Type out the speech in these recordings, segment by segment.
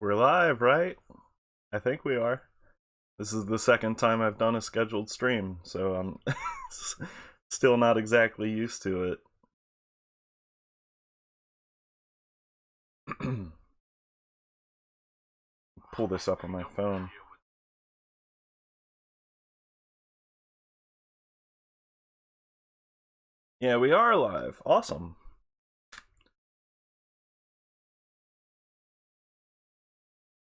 We're live, right? I think we are. This is the second time I've done a scheduled stream, so I'm still not exactly used to it. Pull this up on my phone. Yeah, we are live. Awesome.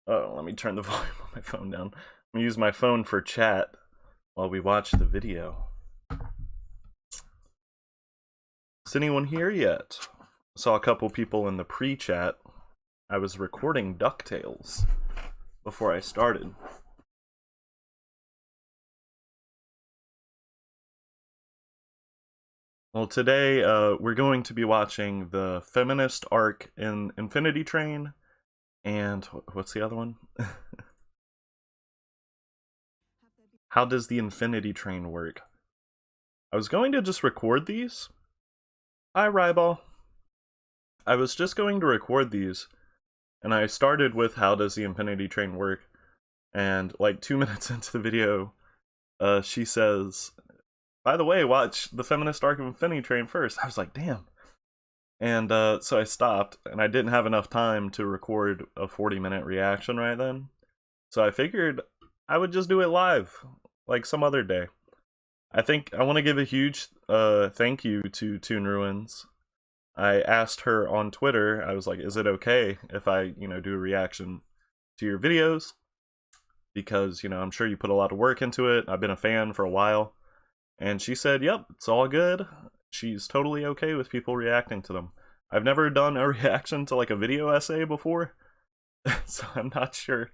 Oh, let me turn the volume on my phone down. I'm gonna use my phone for chat while we watch the video. Is anyone here yet? Saw a couple people in the pre-chat. I was recording DuckTales before I started. Well, today we're going to be watching the feminist arc in Infinity Train, and what's the other one? How does the Infinity Train work? I was going to just record these. Hi, Ryball. I was just going to record these, and I started with how does the Infinity Train work, and like 2 minutes into the video, she says, by the way, watch the feminist arc of Infinity Train first. I was like, damn. And so I stopped, and I didn't have enough time to record a 40-minute reaction right then. So I figured I would just do it live, like some other day. I think I want to give a huge thank you to Toon Ruins. I asked her on Twitter, I was like, is it okay if I, do a reaction to your videos? Because, I'm sure you put a lot of work into it. I've been a fan for a while. And she said, yep, it's all good. She's totally okay with people reacting to them. I've never done a reaction to like a video essay before, so I'm not sure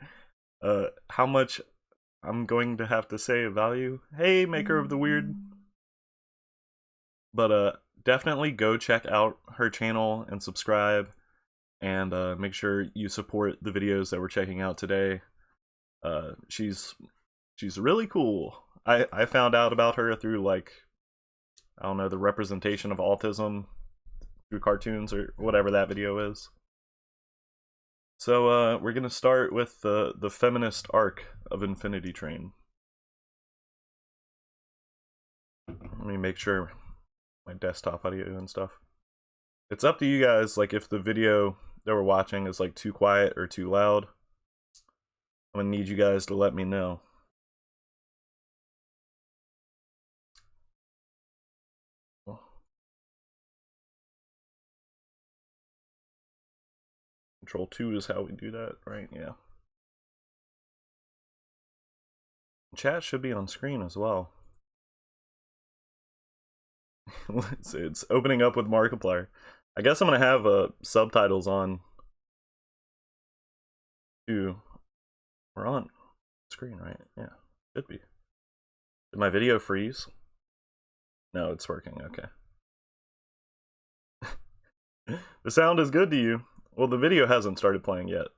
how much I'm going to have to say of value. Hey, Maker of the Weird. But definitely go check out her channel and subscribe, and make sure you support the videos that we're checking out today. She's really cool. I found out about her through, like, I don't know, the representation of autism through cartoons or whatever that video is. So we're gonna start with the feminist arc of Infinity Train. Let me make sure my desktop audio and stuff. It's up to you guys, like if the video that we're watching is like too quiet or too loud. I'm gonna need you guys to let me know. Control 2 is how we do that, right? Yeah. Chat should be on screen as well. It's opening up with Markiplier. I guess I'm gonna have subtitles on too. We're on screen, right? Yeah, should be. Did my video freeze? No, it's working. Okay. The sound is good to you. Well, the video hasn't started playing yet.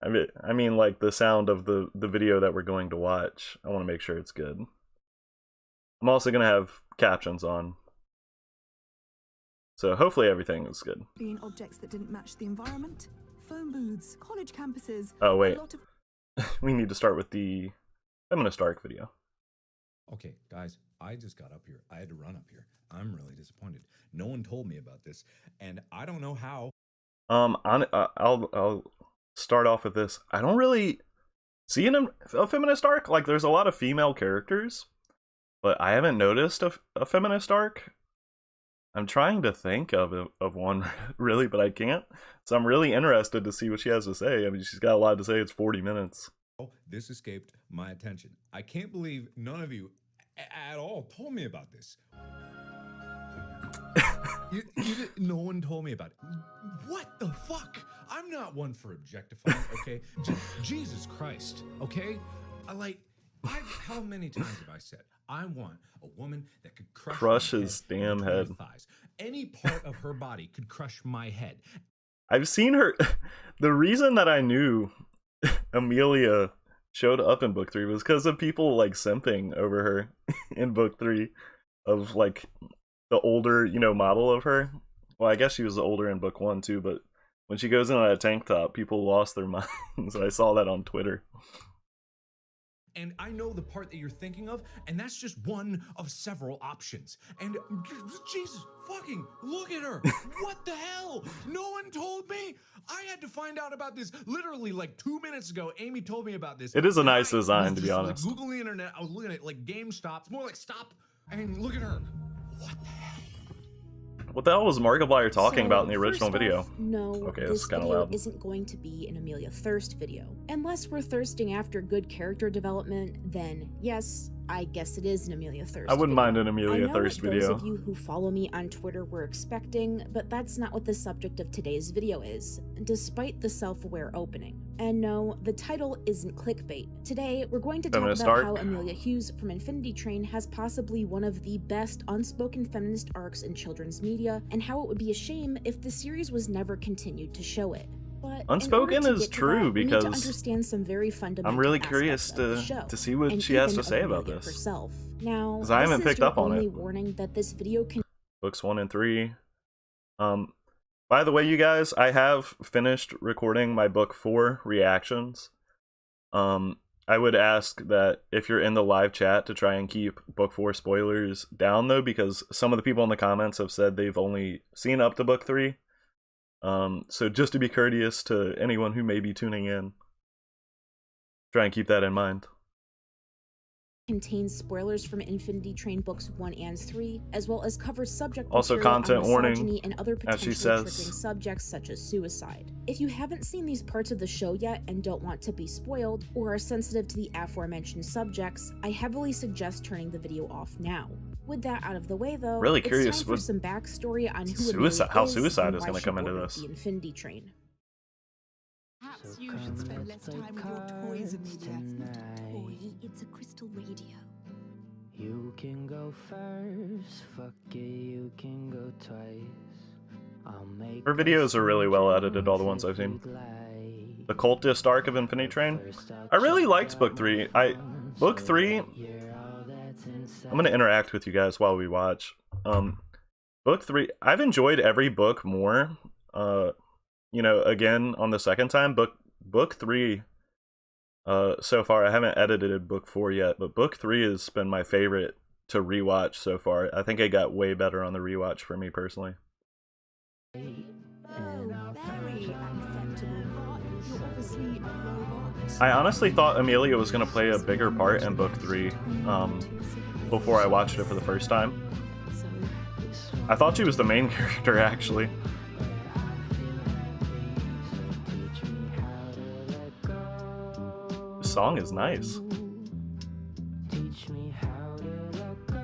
I mean, like the sound of the video that we're going to watch. I want to make sure it's good. I'm also gonna have captions on, so hopefully everything is good. Being objects that didn't match the environment, phone booths, college campuses. Oh wait, we need to start with the feminist arc video. Okay, guys, I just got up here. I had to run up here. I'm really disappointed. No one told me about this, and I don't know how. I'll start off with this. I don't really see a feminist arc. Like, there's a lot of female characters, but I haven't noticed a feminist arc. I'm trying to think of one, really, but I can't. So I'm really interested to see what she has to say. I mean, she's got a lot to say. It's 40 minutes. Oh, this escaped my attention. I can't believe none of you at all told me about this. No one told me about it. What the fuck? I'm not one for objectifying, okay? Jesus Christ, okay? How many times have I said, I want a woman that could crush his damn head. Thighs. Any part of her body could crush my head. I've seen her. The reason that I knew Amelia showed up in book 3 was because of people like simping over her in book 3 of like the older, model of her. Well, I guess she was older in book 1 too, but When she goes into that tank top, people lost their minds. I saw that on Twitter. And I know the part that you're thinking of, and that's just one of several options. And Jesus fucking, look at her. What the hell? No one told me. I had to find out about this literally like 2 minutes ago. Amy told me about this. It is a nice I design, was to be just, honest. Like, Googling the internet. I was looking at like GameStop. It's more like stop. And look at her. What the hell? What the hell was Markiplier talking about in the original first video? off, no, Okay, this that's kind of video loud. isn't going to be an Amelia Thirst video. Unless we're thirsting after good character development, then yes, I guess it is an Amelia Thirst I wouldn't video. mind an Amelia I know Thirst what video. those of you who follow me on Twitter were expecting, but that's not what the subject of today's video is, despite the self-aware opening. And no, the title isn't clickbait. Today, we're going to talk Feminist about arc. how Amelia Hughes from Infinity Train has possibly one of the best unspoken feminist arcs in children's media, and how it would be a shame if the series was never continued to show it. But Unspoken is true we need because to understand some very fundamental I'm really aspects curious of the show, to see what and she has even to say of about Amelia this. herself. Now, 'Cause I haven't this is picked your up on only it. warning that this video can Books 1 and 3. By the way, you guys, I have finished recording my book 4 reactions. I would ask that if you're in the live chat to try and keep book 4 spoilers down, though, because some of the people in the comments have said they've only seen up to book 3. So just to be courteous to anyone who may be tuning in, try and keep that in mind. contains spoilers from Infinity Train books 1 and 3, as well as covers subject Also material content on warning, misogyny and other as she potentially says. triggering subjects such as suicide. If you haven't seen these parts of the show yet and don't want to be spoiled, or are sensitive to the aforementioned subjects, I heavily suggest turning the video off now. With that out of the way, though, Really it's curious time for what some backstory on who suicide- Amelia how is suicide and is why gonna she come into boarded this. the Infinity Train. Perhaps you should spend less time with your toys, Amelia. It's not a toy, it's a crystal radio. You can go first, fuck it, you can go twice. I'll make Her videos are really well edited, all the ones I've seen. The cultist arc of Infinity Train. I really liked book 3. Book 3, I'm gonna interact with you guys while we watch. Book 3, I've enjoyed every book more. You know, again, on the second time, book 3, so far, I haven't edited book 4 yet, but book 3 has been my favorite to rewatch so far. I think it got way better on the rewatch for me personally. Oh, very acceptable part. You're obviously a robot. I honestly thought Amelia was going to play a bigger part in book 3 before I watched it for the first time. I thought she was the main character, actually. The song is nice. Teach me how to let go.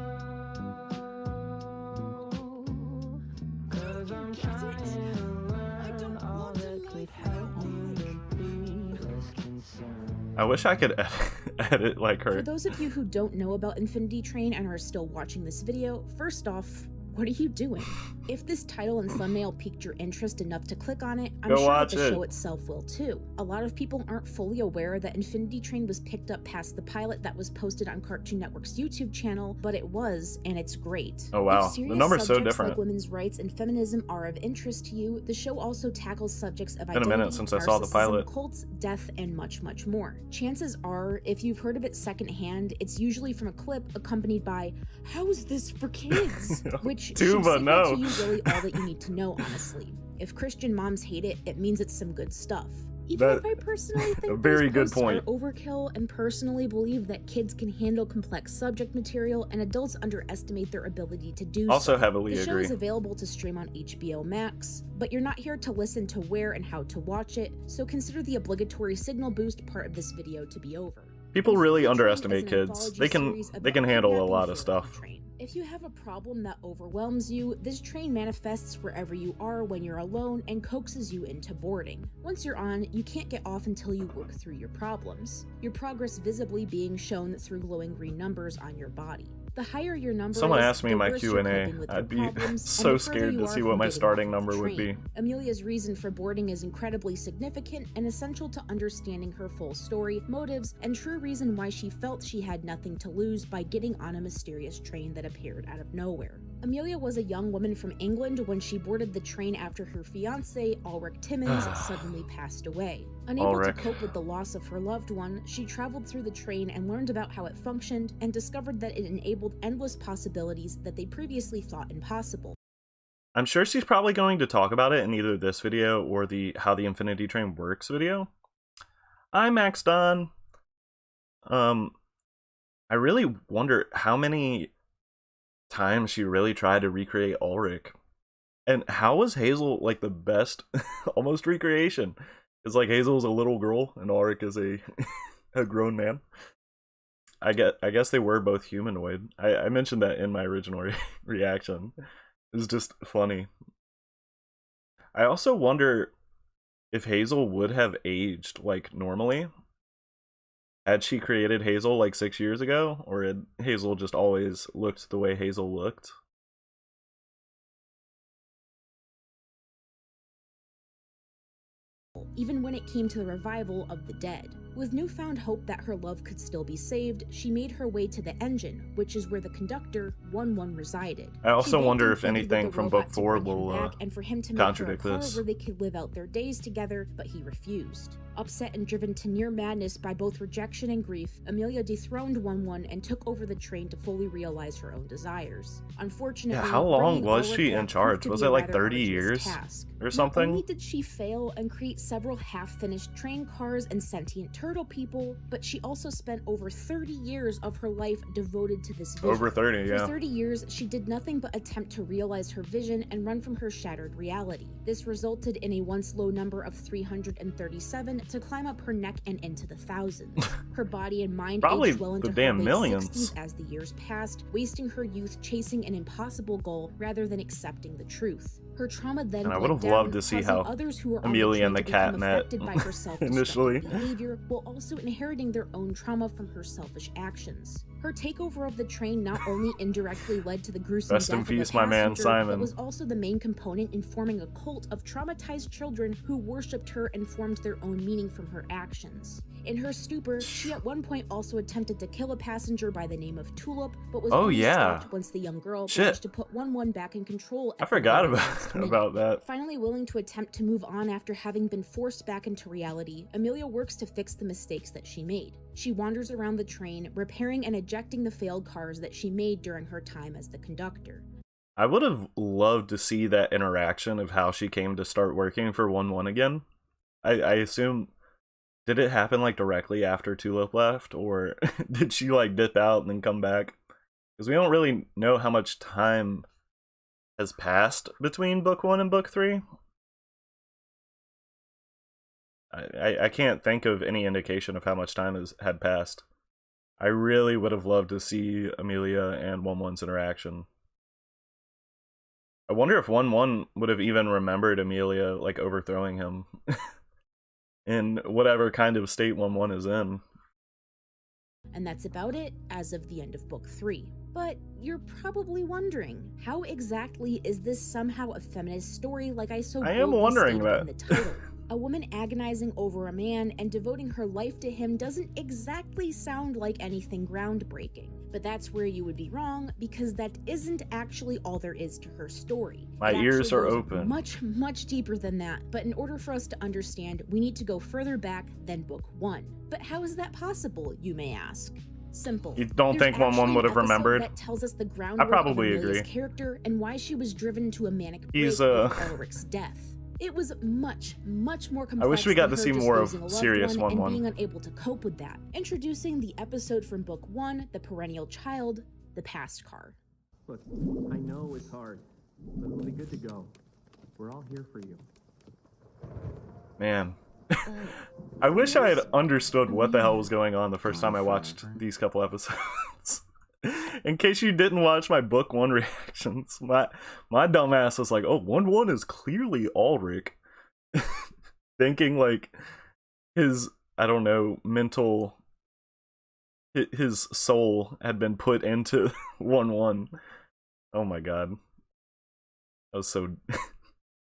'Cause I'm trying to learn all that could help me to be less concerned. I wish I could edit like her. For those of you who don't know about Infinity Train and are still watching this video, first off, what are you doing? If this title and thumbnail piqued your interest enough to click on it, I'm Go sure that watch the it. show itself will too. A lot of people aren't fully aware that Infinity Train was picked up past the pilot that was posted on Cartoon Network's YouTube channel, but it was, and it's great. Oh, wow. If serious The number's so subjects different. like women's rights and feminism are of interest to you, the show also tackles subjects of Been a minute identity, since I saw the narcissism, pilot. cults, death, and much, much more. Chances are, if you've heard of it secondhand, it's usually from a clip accompanied by, "How is this for kids?" Which should Tuba, signal no. to you really all that you need to know, honestly. If Christian moms hate it, it means it's some good stuff. Even That- if I personally think a very these good posts point. are overkill and personally believe that kids can handle complex subject material and adults underestimate their ability to do Also so. heavily The show agree. is available to stream on HBO Max, but you're not here to listen to where and how to watch it, so consider the obligatory signal boost part of this video to be over. People really Infinity Train underestimate is an kids. anthology They series can about handle a kidnapping lot of for stuff. the train. If you have a problem that overwhelms you, this train manifests wherever you are when you're alone and coaxes you into boarding. Once you're on, you can't get off until you work through your problems, your progress visibly being shown through glowing green numbers on your body. The higher your number Someone is, asked me the in my worse you're Q&A. coping with I'd your be problems, and so the further scared you to are see from what my getting starting off the number would train. be. Amelia's reason for boarding is incredibly significant and essential to understanding her full story, motives, and true reason why she felt she had nothing to lose by getting on a mysterious train that appeared out of nowhere. Amelia was a young woman from England when she boarded the train after her fiancé, Ulrich Timmins, suddenly passed away. Unable to cope with the loss of her loved one, she traveled through the train and learned about how it functioned and discovered that it enabled endless possibilities that they previously thought impossible. I'm sure she's probably going to talk about it in either this video or the How the Infinity Train Works video. I'm Max Don. I really wonder how many times she really tried to recreate Ulrich. And how was Hazel like the best almost recreation? It's like Hazel's a little girl and Ulrich is a a grown man. I guess they were both humanoid. I mentioned that in my original reaction. It was just funny. I also wonder if Hazel would have aged like normally. Had she created Hazel like 6 years ago? Or had Hazel just always looked the way Hazel looked? Even when it came to the revival of the dead. With newfound hope that her love could still be saved, she made her way to the engine, which is where the conductor, 1-1, resided. I also wonder if anything from book 4 will and for him to make contradict her a car this. where they could live out their days together, but he refused. Upset and driven to near madness by both rejection and grief, Amelia dethroned 1-1 and took over the train to fully realize her own desires. Unfortunately, yeah, how long bringing was Ulrich she back in charge? proved to Was be it a like rather 30 arduous years task. or something? Not only did she fail and create several half-finished train cars and sentient turtle people, but she also spent over 30 years of her life devoted to this vision. Over 30, yeah. For 30 years, she did nothing but attempt to realize her vision and run from her shattered reality. This resulted in a once low number of 337 to climb up her neck and into the thousands. Her body and mind Probably aged well into the her damn late millions. 60s as the years passed, wasting her youth chasing an impossible goal rather than accepting the truth. Her trauma then And I would have bled down, loved to see causing how others who were Amelia on and the train to cat become met affected by her self-destructive initially. behavior, while also inheriting their own trauma from her selfish actions. Her takeover of the train not only indirectly led to the gruesome Rest in death peace, of a my man, passenger, Simon. but was also the main component in forming a cult of traumatized children who worshipped her and formed their own meaning from her actions. In her stupor, she at one point also attempted to kill a passenger by the name of Tulip, but was only stopped once the young girl managed to put 1-1 back in control. I forgot about that. Finally willing to attempt to move on after having been forced back into reality, Amelia works to fix the mistakes that she made. She wanders around the train, repairing and ejecting the failed cars that she made during her time as the conductor. I would have loved to see that interaction of how she came to start working for 1-1 again. I assume, did it happen like directly after Tulip left, or did she like dip out and then come back? Because we don't really know how much time has passed between book 1 and book 3. I can't think of any indication of how much time had passed. I really would have loved to see Amelia and 1-1's interaction. I wonder if 1-1 would have even remembered Amelia like overthrowing him in whatever kind of state 1-1 is in. And that's about it as of the end of book 3. But you're probably wondering, how exactly is this somehow a feminist story like I so am boldly wondering stated that. in the title? A woman agonizing over a man and devoting her life to him doesn't exactly sound like anything groundbreaking. But that's where you would be wrong, because that isn't actually all there is to her story. My ears are open. Much, much deeper than that, but in order for us to understand, we need to go further back than book 1. But how is that possible, you may ask? Simple. You don't There's think 1-1 would have actually an episode remembered? that tells us the groundwork probably of Amelia's agree. character and why she was driven to a manic break He's, with Ulrich's death. It was much, much more complex. I wish we got than to her see more disposing a of loved serious one and 1-1. being unable to cope with that. Introducing the episode from book 1, The Perennial Child, The Past Car. Look, I know it's hard, but it'll be good to go. We're all here for you. Man. I wish I had understood what the hell was going on the first time I watched these couple episodes. In case you didn't watch my book 1 reactions, my dumbass was like, oh, 1-1 is clearly Ulrich. Thinking like his, I don't know, his soul had been put into 1-1. Oh my god. That was so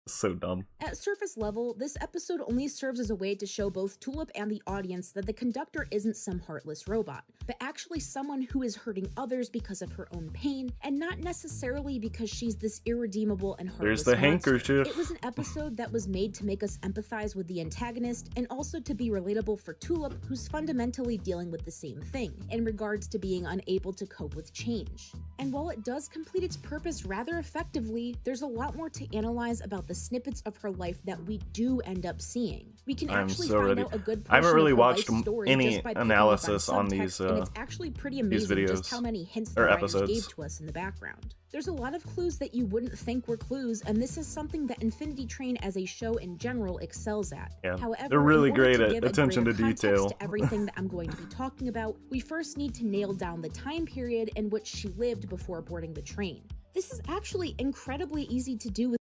So dumb. At surface level, this episode only serves as a way to show both Tulip and the audience that the conductor isn't some heartless robot, but actually someone who is hurting others because of her own pain, and not necessarily because she's this irredeemable and heartless There's the monster. handkerchief. It was an episode that was made to make us empathize with the antagonist, and also to be relatable for Tulip, who's fundamentally dealing with the same thing, in regards to being unable to cope with change. And while it does complete its purpose rather effectively, there's a lot more to analyze about the snippets of her life that we do end up seeing. We can actually find out a good portion I haven't really of her watched life story any just by picking up analysis on on subtext, these and it's actually pretty these amazing videos just how many hints the or writers episodes. gave to us in the background. There's a lot of clues that you wouldn't think were clues, and this is something that Infinity Train as a show in general excels at. Yeah, However, they're really in order great to at give a attention to greater context detail. to everything that I'm going to be talking about, we first need to nail down the time period in which she lived before boarding the train. This is actually incredibly easy to do with.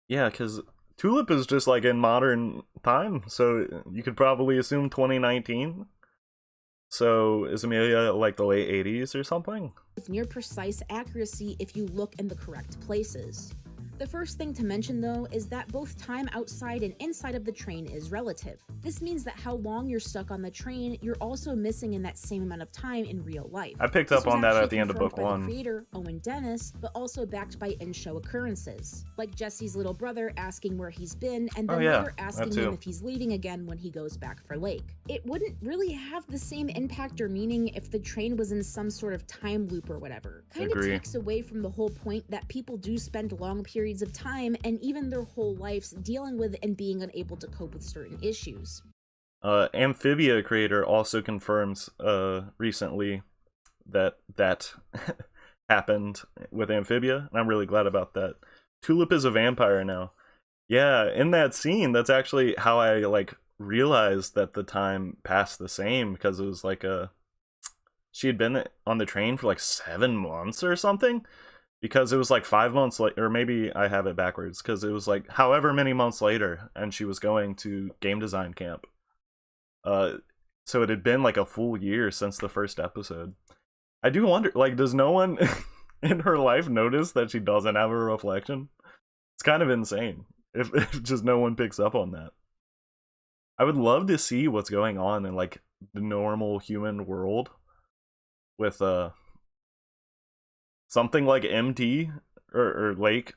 Yeah, because Tulip is just like in modern time, so you could probably assume 2019. So is Amelia like the late 80s or something? With near precise accuracy if you look in the correct places. The first thing to mention, though, is that both time outside and inside of the train is relative. This means that how long you're stuck on the train, you're also missing in that same amount of time in real life. I picked This up was on that at actually the end of confirmed book by one. The creator, Owen Dennis, but also backed by in-show occurrences, like Jesse's little brother asking where he's been, and then later asking him if he's leaving again when he goes back for Lake. It wouldn't really have the same impact or meaning if the train was in some sort of time loop or whatever. Kind of takes away from the whole point that people do spend long periods of time and even their whole lives dealing with and being unable to cope with certain issues. Amphibia creator also confirms recently that happened with Amphibia, and I'm really glad about that. Tulip is a vampire now. Yeah, in that scene, that's actually how I like realized that the time passed the same, because it was like she had been on the train for like 7 months or something. Because it was like 5 months later, or maybe I have it backwards, because it was like however many months later, and she was going to game design camp. So it had been like a full year since the first episode. I do wonder, like, does no one in her life notice that she doesn't have a reflection? It's kind of insane if just no one picks up on that. I would love to see what's going on in like the normal human world with something like MT or Lake,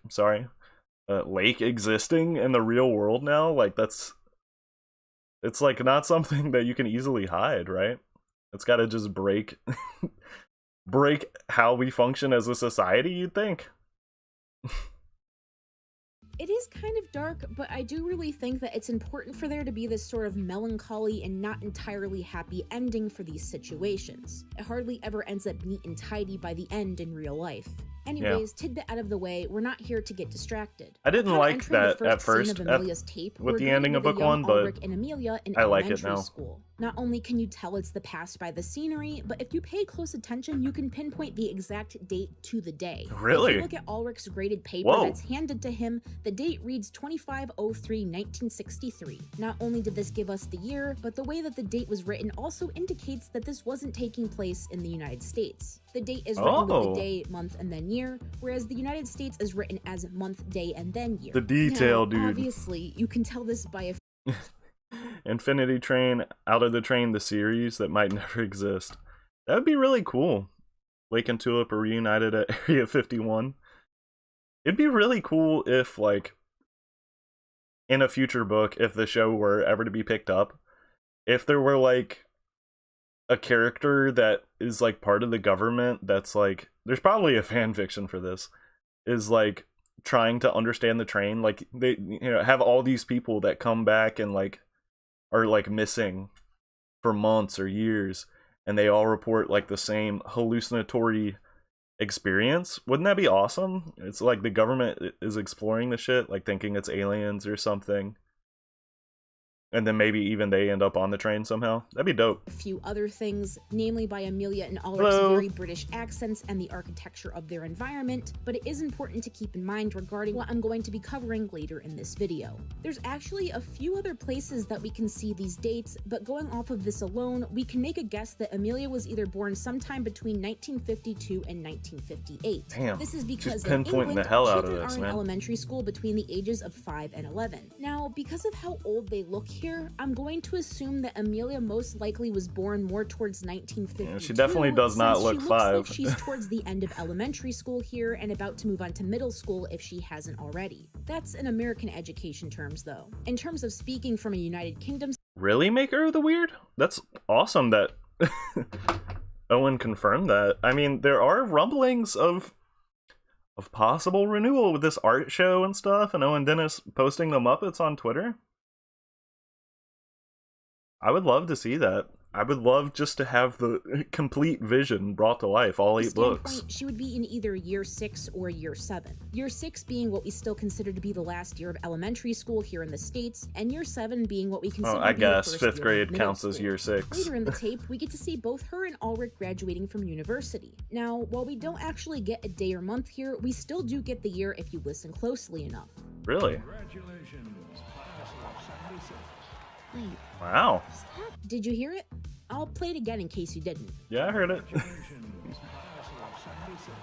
Lake existing in the real world now. Like it's like not something that you can easily hide, right? It's got to just break how we function as a society, you'd think. It is kind of dark, but I do really think that it's important for there to be this sort of melancholy and not entirely happy ending for these situations. It hardly ever ends up neat and tidy by the end in real life. Anyways, tidbit out of the way, we're not here to get distracted. I didn't like that at first with the ending of book one, but and Amelia in I like it elementary now. School. Not only can you tell it's the past by the scenery, but if you pay close attention, you can pinpoint the exact date to the day. Really? If you look at Ulrich's graded paper that's handed to him, the date reads 25/03/1963. Not only did this give us the year, but the way that the date was written also indicates that this wasn't taking place in the United States. The date is written with the day, month, and then year, whereas the United States is written as month, day, and then year. The detail, now, dude. Obviously, you can tell this by a Infinity Train, Out of the Train, the series that might never exist. That would be really cool. Lake and Tulip are reunited at Area 51. It'd be really cool if, like, in a future book, if the show were ever to be picked up, if there were, like, a character that is, like, part of the government that's, like, there's probably a fan fiction for this, is, like, trying to understand the train. Like, they, have all these people that come back and, like, are like missing for months or years, and they all report like the same hallucinatory experience. Wouldn't that be awesome? It's like the government is exploring the shit, like thinking it's aliens or something. And then maybe even they end up on the train somehow. That'd be dope. A few other things, namely by Amelia and Ulrich's Hello. very British accents and the architecture of their environment, but it is important to keep in mind regarding what I'm going to be covering later in this video. There's actually a few other places that we can see these dates, but going off of this alone, we can make a guess that Amelia was either born sometime between 1952 and 1958. Damn, This is because she's in pinpointing England, the hell out of children this, are in man. elementary school between the ages of 5 and 11. Now, because of how old they look here, I'm going to assume that Amelia most likely was born more towards 1952. Yeah, she definitely does not since look she looks 5. Like she's towards the end of elementary school here and about to move on to middle school if she hasn't already. That's in American education terms, though. In terms of speaking from a United Kingdom Really make her the weird? That's awesome that Owen confirmed that. I mean, there are rumblings of possible renewal with this art show and stuff, and Owen Dennis posting the Muppets on Twitter. I would love to see that. I would love just to have the complete vision brought to life, all 8 books. She would be in either year 6 or year 7. Year 6 being what we still consider to be the last year of elementary school here in the States, and year 7 being what we consider to be the first year of 5th grade middle counts as school. year 6. Later in the tape, we get to see both her and Ulrich graduating from university. Now, while we don't actually get a day or month here, we still do get the year if you listen closely enough. Really? Congratulations, class of 76. Wait, Wow. did you hear it? I'll play it again in case you didn't. Yeah, I heard it. Congratulations, class of 76.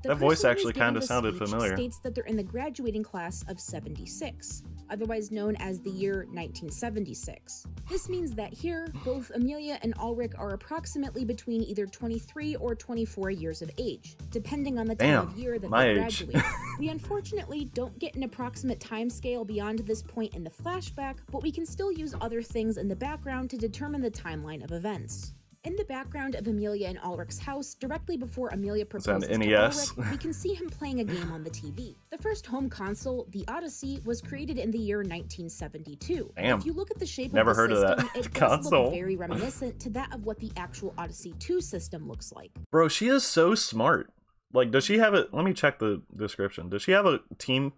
The That voice person who's actually giving kinda the sounded speech familiar. States that they're in the graduating class of 76, otherwise known as the year 1976. This means that here, both Amelia and Ulrich are approximately between either 23 or 24 years of age, depending on the time Damn, of year that my they age. graduate. We unfortunately don't get an approximate time scale beyond this point in the flashback, but we can still use other things in the background to determine the timeline of events. In the background of Amelia and Ulrich's house, directly before Amelia Is that proposes an to NES? Ulrich, we can see him playing a game on the TV. The first home console, the Odyssey, was created in the year 1972. Damn. If you look at the shape Never of the heard of system, that it does console. look very reminiscent to that of what the actual Odyssey 2 system looks like. Bro, she is so smart. Like, does she have a... Let me check the description. Does she have a team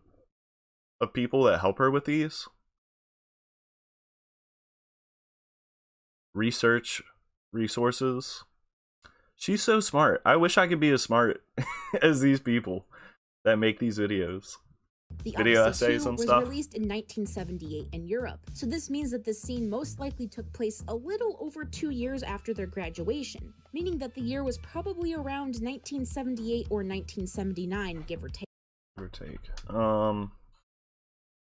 of people that help her with these? Resources. She's so smart. I wish I could be as smart as these people that make these videos. The Video Odyssey essays 2 and was stuff. released in 1978 in Europe, so this means that this scene most likely took place a little over 2 years after their graduation, meaning that the year was probably around 1978 or 1979, give or take.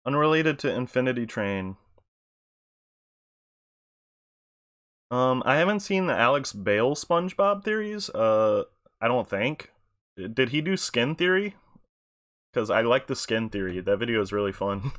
Unrelated to Infinity Train. I haven't seen the Alex Bale SpongeBob theories. I don't think. Did he do Skin Theory? Because I like the Skin Theory. That video is really fun.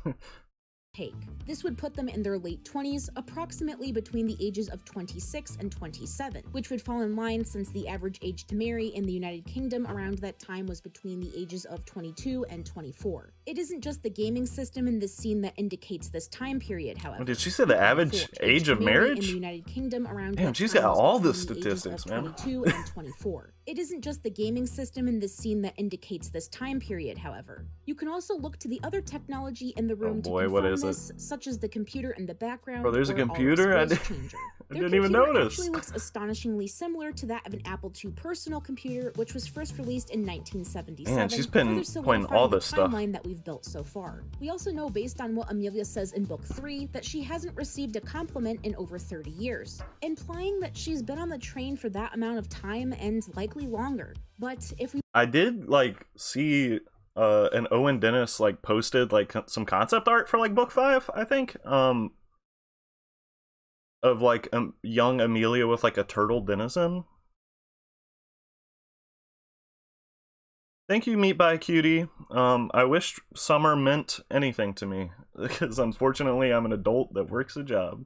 This would put them in their late 20s, approximately between the ages of 26 and 27, which would fall in line since the average age to marry in the United Kingdom around that time was between the ages of 22 and 24. It isn't just the gaming system in this scene that indicates this time period, however. Did she say the average age of in marriage? the United Kingdom around Damn, that she's time got was all the between ages statistics, of man. 22 and 24. It isn't just the gaming system in this scene that indicates this time period, however. You can also look to the other technology in the room Oh boy, to what confirm is it? this, such as the computer in the background. Bro, there's a or computer? Ulrich's I voice did- changer. I Their didn't even computer notice. actually looks astonishingly similar to that of an Apple II personal computer, which was first released in 1977. Man, she's further pointing solidifying all the this stuff. timeline that we've built so far. We also know, based on what Amelia says in Book 3, that she hasn't received a compliment in over 30 years, implying that she's been on the train for that amount of time and likely longer. But if we I did like see an Owen Dennis like posted like some concept art for like book 5, I think. Of like young Amelia with like a turtle denizen. Thank you, Meat by Cutie. I wish summer meant anything to me, because unfortunately I'm an adult that works a job.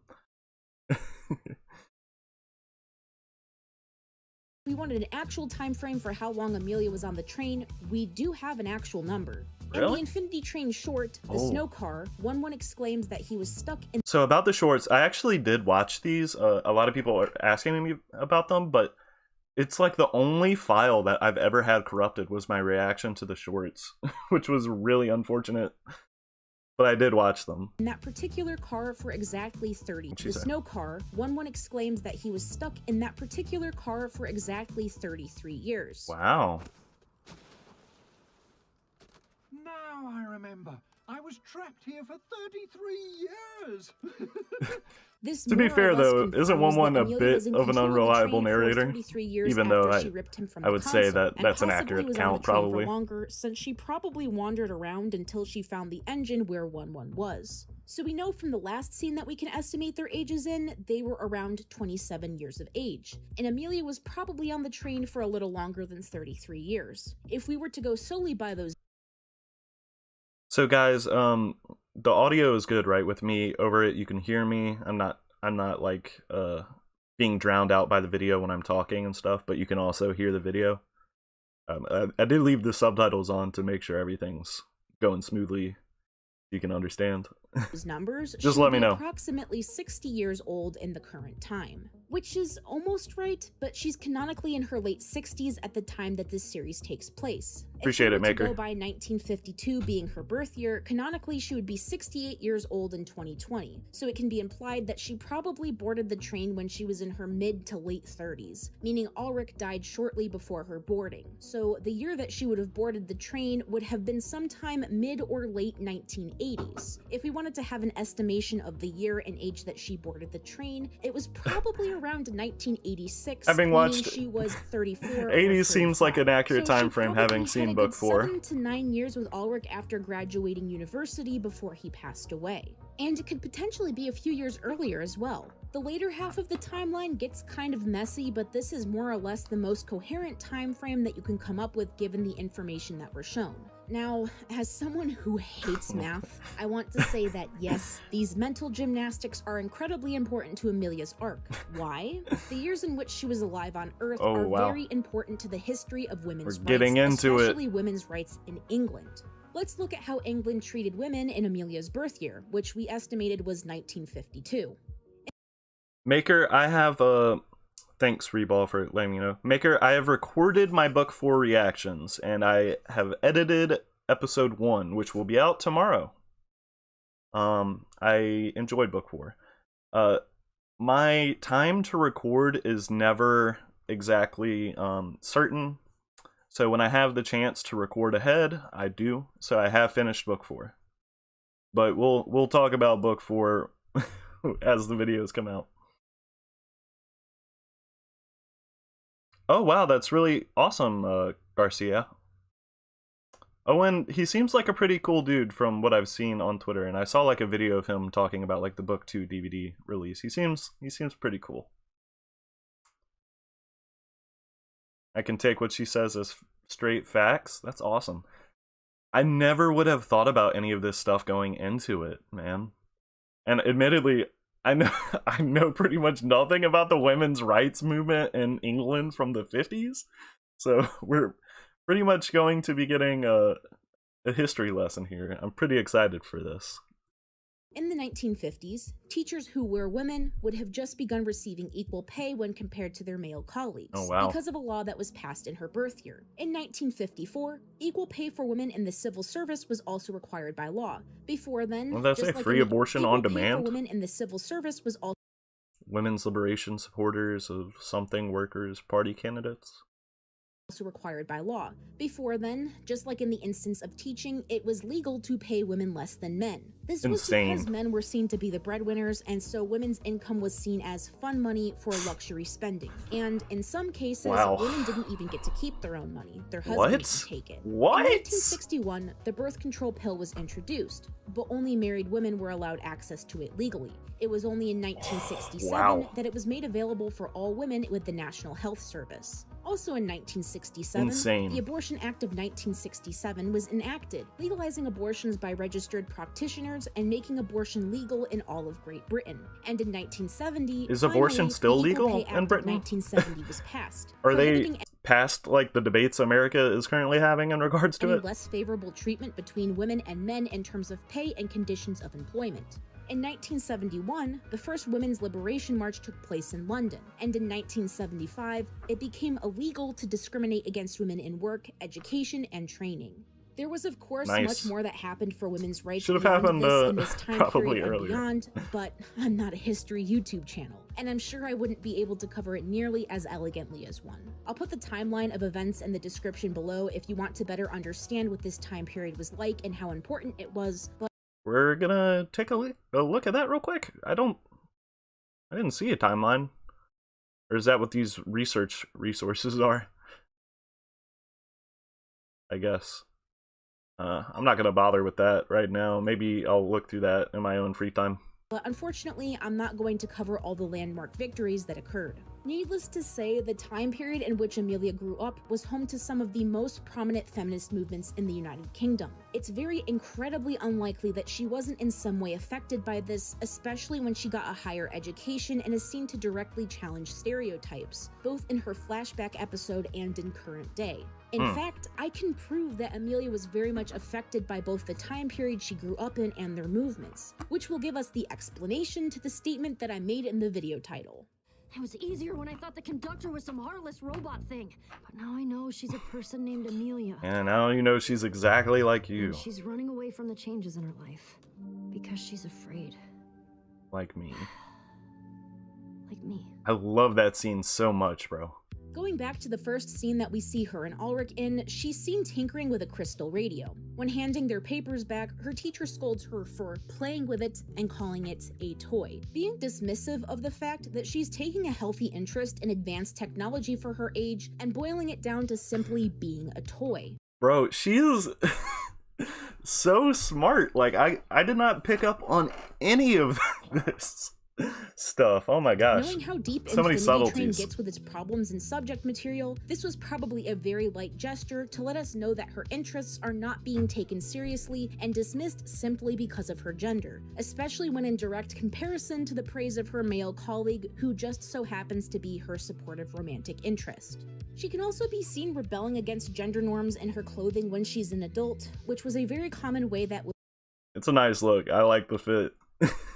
we wanted an actual time frame for how long Amelia was on the train, we do have an actual number. In Really? the Infinity Train short, The Oh. Snow Car, one exclaims that he was stuck in So about the shorts, I actually did watch these. A lot of people are asking me about them, but it's like the only file that I've ever had corrupted was my reaction to the shorts, which was really unfortunate. but I did watch them. in that particular car for exactly 30. What'd she The say? snow car, one exclaims that he was stuck in that particular car for exactly 33 years. Wow. Now I remember. I was trapped here for 33 years. This To be more or fair, less though, confirms isn't that 1-1 a Amelia bit was in of an control the unreliable train for narrator? 33 years Even though after she ripped him from I the would say console, that and that's an possibly accurate was on count, the train probably. for longer, since she probably wandered around until she found the engine where 1-1 was. So we know from the last scene that we can estimate their ages in, they were around 27 years of age, and Amelia was probably on the train for a little longer than 33 years. If we were to go solely by those So guys, the audio is good, right? With me over it, you can hear me. I'm not like being drowned out by the video when I'm talking and stuff, but you can also hear the video. I did leave the subtitles on to make sure everything's going smoothly. You can understand. numbers, Just she let would me be know. approximately 60 years old in the current time. Which is almost right, but she's canonically in her late 60s at the time that this series takes place. Appreciate it, If we were Maker. to go by 1952 being her birth year, canonically she would be 68 years old in 2020, so it can be implied that she probably boarded the train when she was in her mid to late 30s, meaning Ulrich died shortly before her boarding. So the year that she would have boarded the train would have been sometime mid or late 1980s. If we wanted to have an estimation of the year and age that she boarded the train, it was probably around 1986, Having meaning watched she was 34 or 80 seems like an 35. accurate So she time frame, probably having had seen a book good 4. 7 to 9 years with Ulrich after graduating university before he passed away. And it could potentially be a few years earlier as well. The later half of the timeline gets kind of messy, but this is more or less the most coherent time frame that you can come up with given the information that we're shown. Now, as someone who hates math, I want to say that yes, these mental gymnastics are incredibly important to Amelia's arc. Why? The years in which she was alive on Earth Oh, are wow. very important to the history of women's We're getting rights, into it. especially women's rights in England. Let's look at how England treated women in Amelia's birth year, which we estimated was 1952. Maker, I have thanks Reball for letting me know. Maker, I have recorded my book 4 reactions, and I have edited episode 1, which will be out tomorrow. I enjoyed book 4. My time to record is never exactly certain. So when I have the chance to record ahead, I do. So I have finished book 4. But we'll talk about book 4 as the videos come out. Oh wow, that's really awesome, Garcia. Owen, he seems like a pretty cool dude from what I've seen on Twitter, and I saw like a video of him talking about like the book 2 DVD release. He seems pretty cool. I can take what she says as straight facts. That's awesome. I never would have thought about any of this stuff going into it, man. And admittedly, I know pretty much nothing about the women's rights movement in England from the 50s. So we're pretty much going to be getting a history lesson here. I'm pretty excited for this. In the 1950s, teachers who were women would have just begun receiving equal pay when compared to their male colleagues, Oh, wow. because of a law that was passed in her birth year. In 1954, equal pay for women in the civil service was also required by law. Before then, What did I just say? like Free in the- abortion equal on pay for demand? women in the civil service was also Women's liberation supporters of something workers party candidates. required by law. Before then, just like in the instance of teaching, it was legal to pay women less than men. This was Insane. because men were seen to be the breadwinners, and so women's income was seen as fun money for luxury spending. And in some cases, Wow. women didn't even get to keep their own money. Their What? husbands would take it. What? In 1961, the birth control pill was introduced, but only married women were allowed access to it legally. It was only in 1967 Wow. that it was made available for all women with the National Health Service. Also in 1967, Insane. the Abortion Act of 1967 was enacted, legalizing abortions by registered practitioners and making abortion legal in all of Great Britain. And in 1970, Is abortion finally, still the Equal legal Pay in Act of Britain? 1970 was passed, Are they prohibiting past like the debates America is currently having in regards to any it? less favorable treatment between women and men in terms of pay and conditions of employment. In 1971, the first Women's Liberation March took place in London, and in 1975, it became illegal to discriminate against women in work, education, and training. There was, of course, Nice. much more that happened for women's rights Should have beyond happened, this in this time probably period and earlier. beyond, but I'm not a history YouTube channel, and I'm sure I wouldn't be able to cover it nearly as elegantly as one. I'll put the timeline of events in the description below if you want to better understand what this time period was like and how important it was, but We're gonna take a look at that real quick. I didn't see a timeline. Or is that what these research resources are? I guess. I'm not gonna bother with that right now. Maybe I'll look through that in my own free time. unfortunately, I'm not going to cover all the landmark victories that occurred. Needless to say, the time period in which Amelia grew up was home to some of the most prominent feminist movements in the United Kingdom. It's very incredibly unlikely that she wasn't in some way affected by this, especially when she got a higher education and is seen to directly challenge stereotypes, both in her flashback episode and in current day. In fact, I can prove that Amelia was very much affected by both the time period she grew up in and their movements, which will give us the explanation to the statement that I made in the video title. It was easier when I thought the conductor was some heartless robot thing, but now I know she's a person named Amelia. And now you know she's exactly like you. And she's running away from the changes in her life because she's afraid. Like me. Like me. I love that scene so much, bro. Going back to the first scene that we see her and Ulrich in, she's seen tinkering with a crystal radio. When handing their papers back, her teacher scolds her for playing with it and calling it a toy, being dismissive of the fact that she's taking a healthy interest in advanced technology for her age and boiling it down to simply being a toy. Bro, she is so smart. Like, I did not pick up on any of this stuff. Oh my gosh. Knowing how deep So many Infinity Train subtleties. gets with its problems and subject material, this was probably a very light gesture to let us know that her interests are not being taken seriously and dismissed simply because of her gender, especially when in direct comparison to the praise of her male colleague who just so happens to be her supportive romantic interest. She can also be seen rebelling against gender norms in her clothing when she's an adult, which was a very common way that It's a nice look. I like the fit.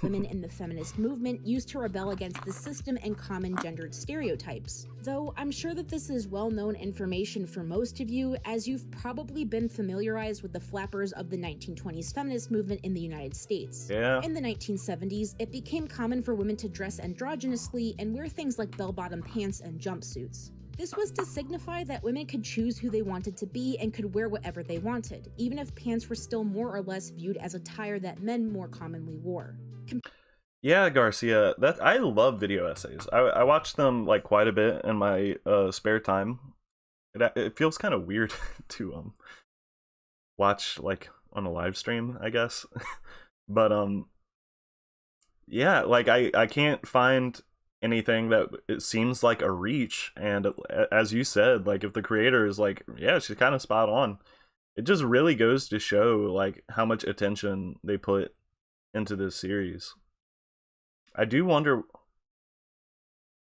women in the feminist movement used to rebel against the system and common gendered stereotypes. Though I'm sure that this is well-known information for most of you, as you've probably been familiarized with the flappers of the 1920s feminist movement in the United States. Yeah. In the 1970s, it became common for women to dress androgynously and wear things like bell-bottom pants and jumpsuits. This was to signify that women could choose who they wanted to be and could wear whatever they wanted, even if pants were still more or less viewed as attire that men more commonly wore. Yeah, Garcia, I love video essays. I watch them like quite a bit in my spare time. It feels kind of weird to watch like on a live stream, I guess. But yeah, like I can't find anything that it seems like a reach, and as you said, like if the creator is like, yeah, she's kind of spot on, it just really goes to show like how much attention they put into this series. I do wonder.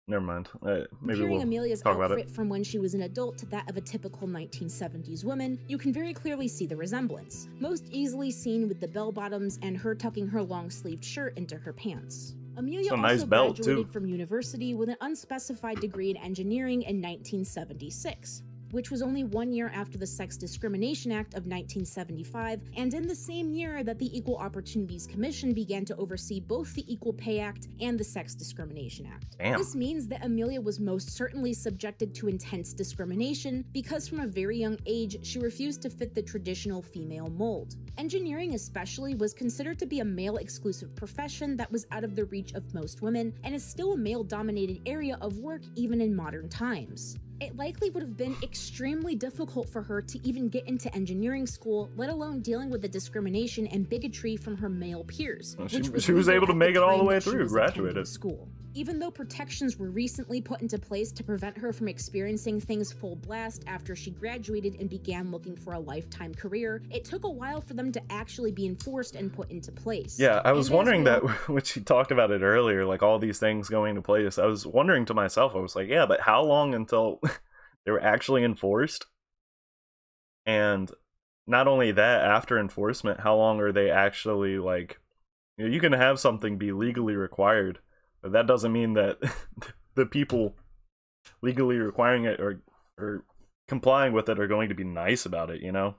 Never mind. Maybe Comparing we'll Amelia's talk about outfit it. from when she was an adult to that of a typical 1970s woman, you can very clearly see the resemblance, most easily seen with the bell bottoms and her tucking her long-sleeved shirt into her pants. Amelia It's a also nice belt, graduated too. from university with an unspecified degree in engineering in 1976. Which was only 1 year after the Sex Discrimination Act of 1975, and in the same year that the Equal Opportunities Commission began to oversee both the Equal Pay Act and the Sex Discrimination Act. Damn. This means that Amelia was most certainly subjected to intense discrimination because from a very young age, she refused to fit the traditional female mold. Engineering especially was considered to be a male-exclusive profession that was out of the reach of most women, and is still a male-dominated area of work even in modern times. It likely would have been extremely difficult for her to even get into engineering school, let alone dealing with the discrimination and bigotry from her male peers. Well, which she was legal able to at make it all the time way that she through, was attending graduated. School. Even though protections were recently put into place to prevent her from experiencing things full blast after she graduated and began looking for a lifetime career, it took a while for them to actually be enforced and put into place. Yeah, I was And as wondering well- that when she talked about it earlier, like all these things going into place. I was wondering to myself, I was like, yeah, but how long until they were actually enforced? And not only that, after enforcement, how long are they actually like, you can have something be legally required, but that doesn't mean that the people legally requiring it or complying with it are going to be nice about it, you know?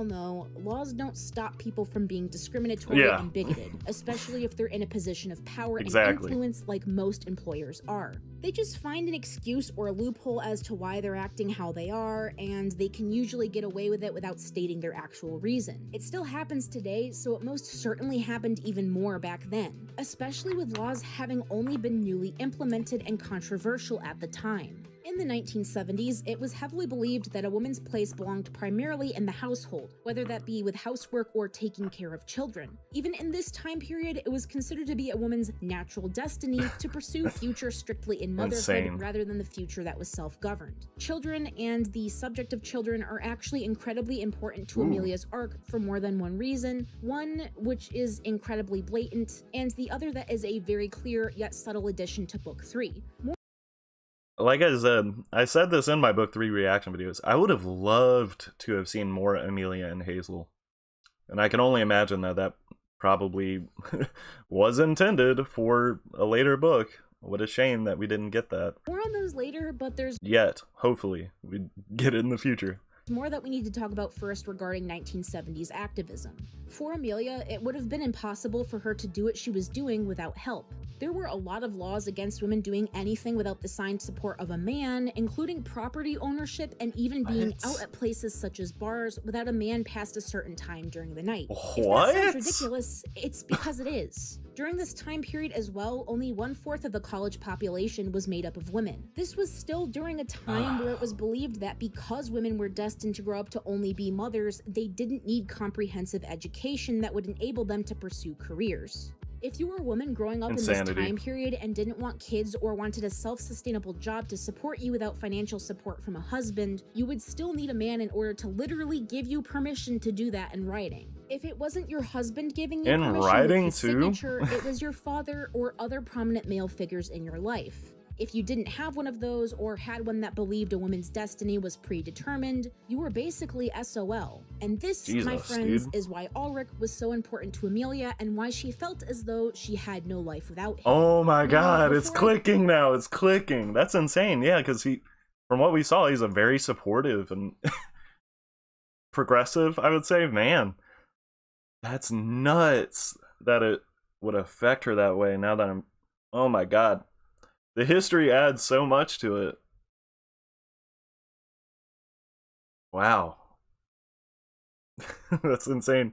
all know, laws don't stop people from being discriminatory and bigoted, especially if they're in a position of power and influence like most employers are. They just find an excuse or a loophole as to why they're acting how they are, and they can usually get away with it without stating their actual reason. It still happens today, so it most certainly happened even more back then, especially with laws having only been newly implemented and controversial at the time. In the 1970s, it was heavily believed that a woman's place belonged primarily in the household, whether that be with housework or taking care of children. Even in this time period, it was considered to be a woman's natural destiny to pursue future strictly in motherhood rather than the future that was self-governed. Children and the subject of children are actually incredibly important to Amelia's arc for more than one reason, one which is incredibly blatant, and the other that is a very clear yet subtle addition to Book 3. Like I said this in my Book 3 reaction videos, I would have loved to have seen more Amelia and Hazel. And I can only imagine that that probably was intended for a later book. What a shame that we didn't get that. More on those later, but there's yet. Hopefully, we get it in the future. More that we need to talk about first regarding 1970s activism. For Amelia, it would have been impossible for her to do what she was doing without help. There were a lot of laws against women doing anything without the signed support of a man, including property ownership and even being out at places such as bars without a man past a certain time during the night. If that sounds ridiculous, it's because it is. During this time period as well, only 1/4 of the college population was made up of women. This was still during a time where it was believed that because women were destined to grow up to only be mothers, they didn't need comprehensive education that would enable them to pursue careers. If you were a woman growing up in this time period and didn't want kids or wanted a self-sustainable job to support you without financial support from a husband, you would still need a man in order to literally give you permission to do that in writing. If it wasn't your husband giving you permission with his signature, it was your father or other prominent male figures in your life. If you didn't have one of those or had one that believed a woman's destiny was predetermined, you were basically SOL. And this, my friends, is why Ulrich was so important to Amelia and why she felt as though she had no life without him. Oh my god, it's clicking now, it's clicking. That's insane, yeah, because from what we saw, he's a very supportive and progressive, I would say. Man, that's nuts that it would affect her that way now that oh my god. The history adds so much to it. Wow. That's insane.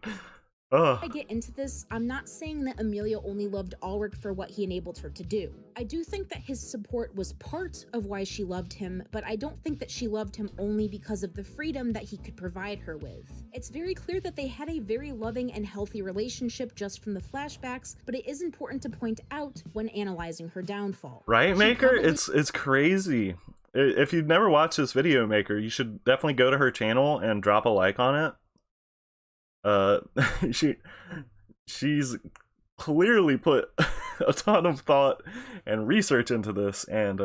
I get into this, I'm not saying that Amelia only loved Ulrich for what he enabled her to do. I do think that his support was part of why she loved him, but I don't think that she loved him only because of the freedom that he could provide her with. It's very clear that they had a very loving and healthy relationship just from the flashbacks, but it is important to point out when analyzing her downfall. Right, Maker? It's crazy. If you've never watched this video, Maker, you should definitely go to her channel and drop a like on it. She's clearly put a ton of thought and research into this and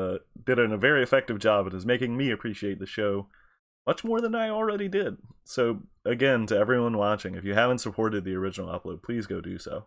did a very effective job. It is making me appreciate the show much more than I already did. So again, to everyone watching, if you haven't supported the original upload, please go do so.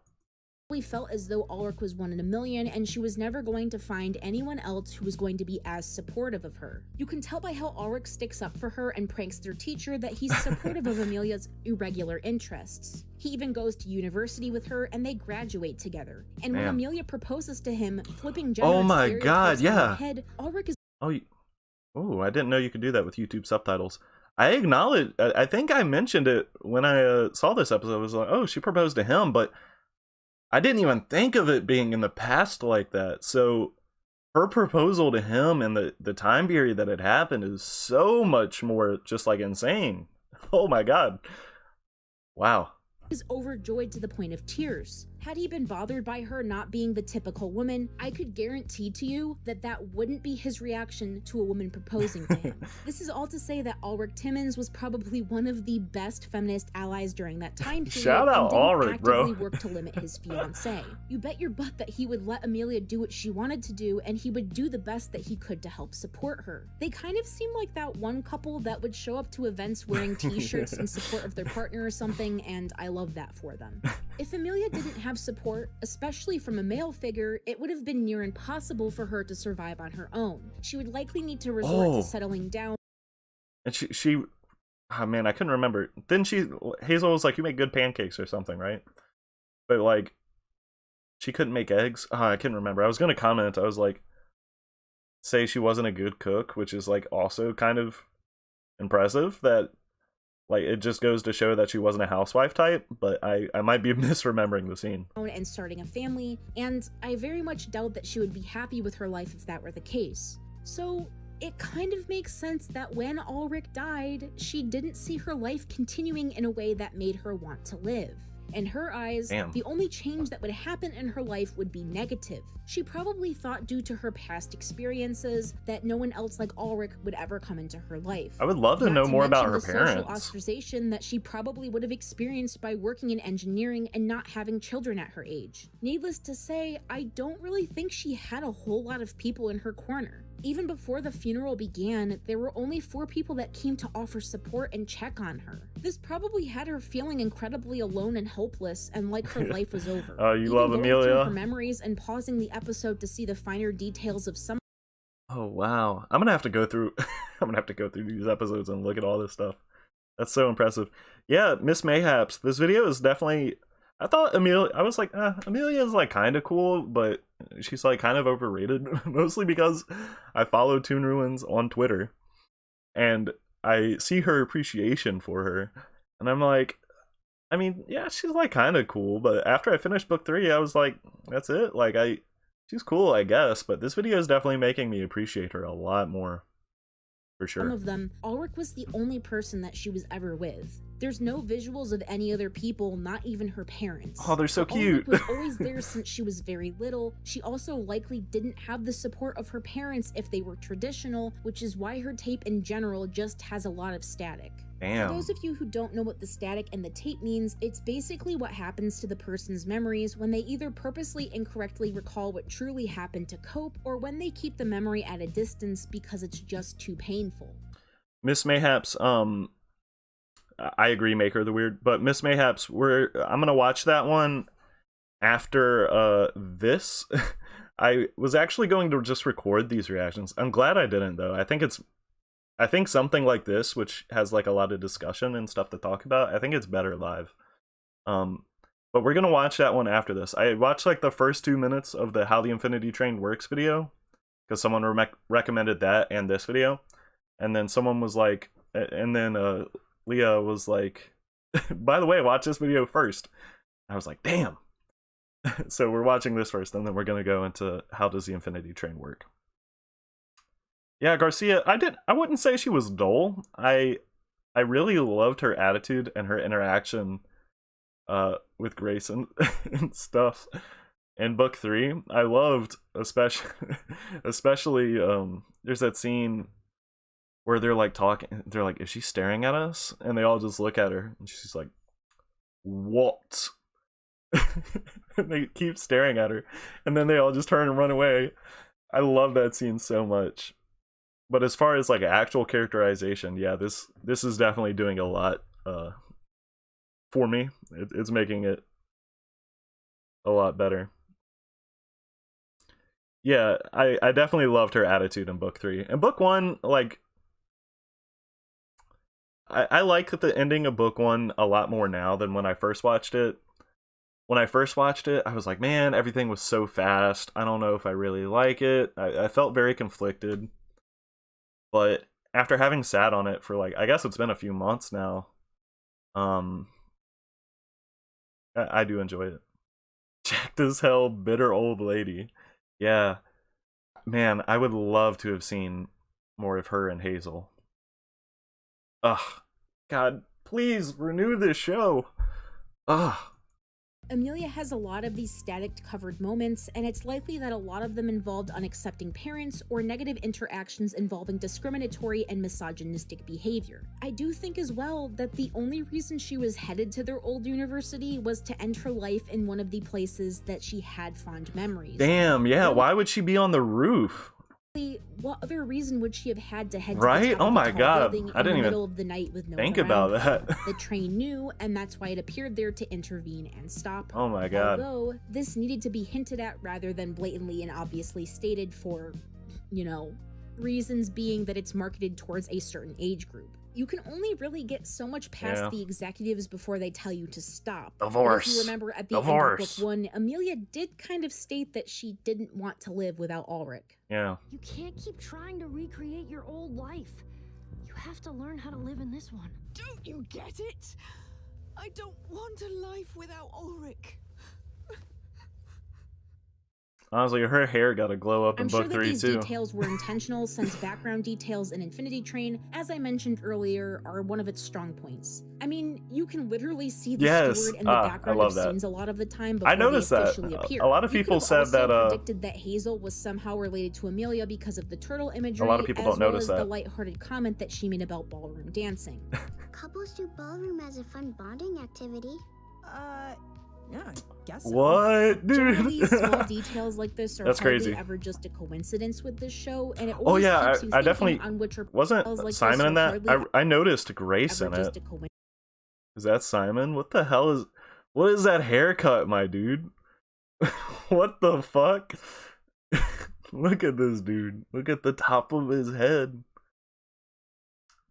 Felt as though Ulrich was one in a million and she was never going to find anyone else who was going to be as supportive of her. You can tell by how Ulrich sticks up for her and pranks their teacher that he's supportive of Amelia's irregular interests. He even goes to university with her and they graduate together. And when Amelia proposes to him, flipping gender stereotypes on her head, Ulrich is Oh, I didn't know you could do that with YouTube subtitles. I acknowledge, I think I mentioned it when I saw this episode. I was like, oh, she proposed to him, but I didn't even think of it being in the past like that. So her proposal to him and the time period that it happened is so much more just like insane. Oh my god. Wow. Is overjoyed to the point of tears. Had he been bothered by her not being the typical woman, I could guarantee to you that that wouldn't be his reaction to a woman proposing to him. This is all to say that Ulrich Timmins was probably one of the best feminist allies during that time period. Shout out Ulrich, bro. Actively work to limit his fiancée. You bet your butt that he would let Amelia do what she wanted to do, and he would do the best that he could to help support her. They kind of seem like that one couple that would show up to events wearing t-shirts in support of their partner or something, and I love that for them. If Amelia didn't have support, especially from a male figure, it would have been near impossible for her to survive on her own. She would likely need to resort to settling down. And she Oh man, I couldn't remember. Then Hazel was like, you make good pancakes or something, right? But like, she couldn't make eggs. I couldn't remember. I was gonna comment. I was like, say she wasn't a good cook, which is like also kind of impressive. That like it just goes to show that she wasn't a housewife type. But I might be misremembering the scene. And starting a family, and I very much doubt that she would be happy with her life if that were the case. So it kind of makes sense that when Ulrich died, she didn't see her life continuing in a way that made her want to live. In her eyes, the only change that would happen in her life would be negative. She probably thought, due to her past experiences, that no one else like Ulrich would ever come into her life. I would love to know more about her parents. The social ostracization that she probably would have experienced by working in engineering and not having children at her age. Needless to say, I don't really think she had a whole lot of people in her corner. Even before the funeral began, there were only 4 people that came to offer support and check on her. This probably had her feeling incredibly alone and helpless, and like her life was over. Oh, you Even love going Amelia? through her memories and pausing the episode to see the finer details of some. Oh wow, I'm gonna have to go through. I'm gonna have to go through these episodes and look at all this stuff. That's so impressive. Yeah, Miss Mayhaps. This video is definitely. I thought Amelia. I was like, Amelia is like kind of cool, but she's like kind of overrated. Mostly because I follow Toon Ruins on Twitter, and I see her appreciation for her, and I'm like, I mean, yeah, she's like kind of cool. But after I finished book 3, I was like, that's it. Like she's cool, I guess. But this video is definitely making me appreciate her a lot more. For sure. Some of them, Ulrich was the only person that she was ever with. There's no visuals of any other people, not even her parents. Oh, they're so cute. Ulrich was always there since she was very little. She also likely didn't have the support of her parents if they were traditional, which is why her tape in general just has a lot of static. Damn. For those of you who don't know what the static and the tape means, it's basically what happens to the person's memories when they either purposely incorrectly recall what truly happened to cope, or when they keep the memory at a distance because it's just too painful. Miss Mayhaps, I agree, make her the weird, but Miss Mayhaps, I'm gonna watch that one after this. I was actually going to just record these reactions. I'm glad I didn't though. I think something like this, which has like a lot of discussion and stuff to talk about, I think it's better live. But we're gonna watch that one after this. I watched like the first 2 minutes of the How the Infinity Train Works video because someone recommended that and this video, and then someone was like, and then Leah was like, by the way, watch this video first. I was like, damn. So we're watching this first, and then we're gonna go into How Does the Infinity Train Work. Yeah, Garcia, I wouldn't say she was dull. I really loved her attitude and her interaction with Grace and stuff in book 3. I loved especially there's that scene where they're like talking, they're like, is she staring at us? And they all just look at her and she's like, what? And they keep staring at her and then they all just turn and run away. I love that scene so much. But as far as like actual characterization, yeah, this is definitely doing a lot for me. It's making it a lot better. Yeah, I definitely loved her attitude in book 3. In book 1, like I like the ending of book 1 a lot more now than when I first watched it. When I first watched it, I was like, man, everything was so fast. I don't know if I really like it. I felt very conflicted. But after having sat on it for like, I guess it's been a few months now, I do enjoy it. Jacked as hell, bitter old lady. Yeah. Man, I would love to have seen more of her and Hazel. Ugh. God, please renew this show. Ugh. Amelia has a lot of these static-covered moments, and it's likely that a lot of them involved unaccepting parents or negative interactions involving discriminatory and misogynistic behavior. I do think as well that the only reason she was headed to their old university was to end her life in one of the places that she had fond memories. Damn, yeah, why would she be on the roof? What other reason would she have had to head to right? the top Oh of my the god, building I didn't in the even middle of the night with no think one about around? that. The train knew, and that's why it appeared there to intervene and stop her. Oh my god. Although this needed to be hinted at rather than blatantly and obviously stated for, you know, reasons being that it's marketed towards a certain age group. you can only really get so much past the executives before they tell you to stop. Divorce. If you remember at the end of book 1, Amelia did kind of state that she didn't want to live without Ulrich. Yeah. You can't keep trying to recreate your old life. You have to learn how to live in this one. Don't you get it? I don't want a life without Ulrich. Honestly, her hair got a glow up in I'm book sure that 3 these too. details were intentional since background details in Infinity Train, as I mentioned earlier, are one of its strong points. I mean, you can literally see the steward in the background of scenes a lot of the time before I noticed they officially appear. A lot of people said that predicted that Hazel was somehow related to Amelia because of the turtle imagery, a lot of people don't notice the lighthearted comment that she made about ballroom dancing. Couples do ballroom as a fun bonding activity. Yeah, I guess so. What, dude? Generally, small details like this are That's hardly crazy. ever just a coincidence with this show, and it always keeps you I definitely on which wasn't like Simon in that. I noticed Grace in it. Coincidence. Is that Simon? What the hell is? What is that haircut, my dude? What the fuck? Look at this dude. Look at the top of his head.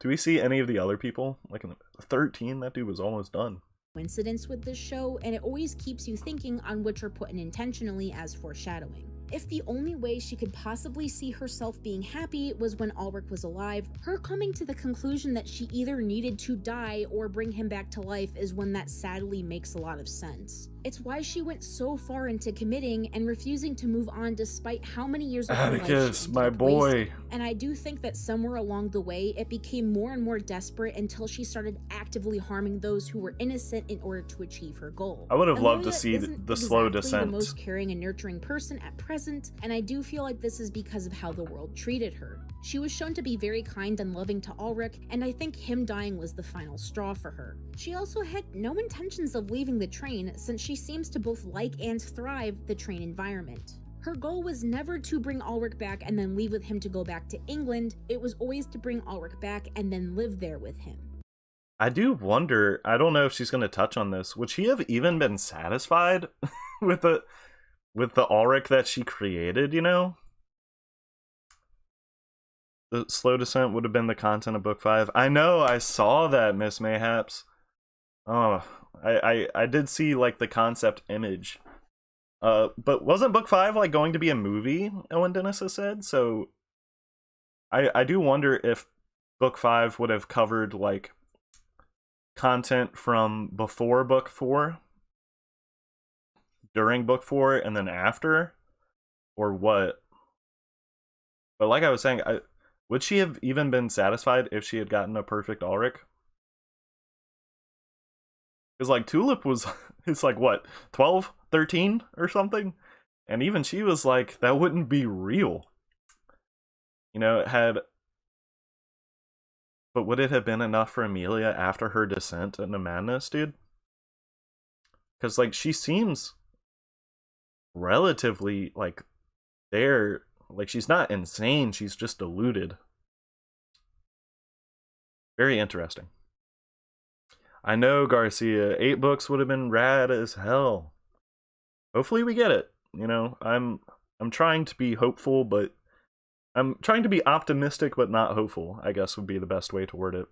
Do we see any of the other people? Like in 13, that dude was almost done. Coincidence with this show, and it always keeps you thinking on which are put in intentionally as foreshadowing. If the only way she could possibly see herself being happy was when Ulrich was alive, her coming to the conclusion that she either needed to die or bring him back to life is when that sadly makes a lot of sense. It's why she went so far into committing and refusing to move on despite how many years of her life Atticus, she my ended up boy. wasting. And I do think that somewhere along the way, it became more and more desperate until she started actively harming those who were innocent in order to achieve her goal. I would have loved to Amelia see isn't the slow exactly descent. the most caring and nurturing person at present, and I do feel like this is because of how the world treated her. She was shown to be very kind and loving to Ulrich, and I think him dying was the final straw for her. She also had no intentions of leaving the train, since she seems to both like and thrive the train environment. Her goal was never to bring Ulrich back and then leave with him to go back to England. It was always to bring Ulrich back and then live there with him. I do wonder, I don't know if she's going to touch on this, would she have even been satisfied with the Ulrich that she created, you know? The slow descent would have been the content of book 5. I know, I saw that, Miss Mayhaps. Oh, I did see like the concept image. But wasn't book 5 like going to be a movie, Owen Dennis has said? So I do wonder if book 5 would have covered like content from before book 4, during book 4, and then after, or what. But like I was saying, would she have even been satisfied if she had gotten a perfect Ulrich? Because like Tulip was, it's like what, 12, 13 or something? And even she was like, that wouldn't be real. You know, it had... But would it have been enough for Amelia after her descent into madness, dude? Because like she seems relatively like there. Like, she's not insane, she's just deluded. Very interesting. I know, Garcia, 8 books would have been rad as hell. Hopefully we get it. You know, I'm trying to be hopeful, but I'm trying to be optimistic but not hopeful, I guess would be the best way to word it.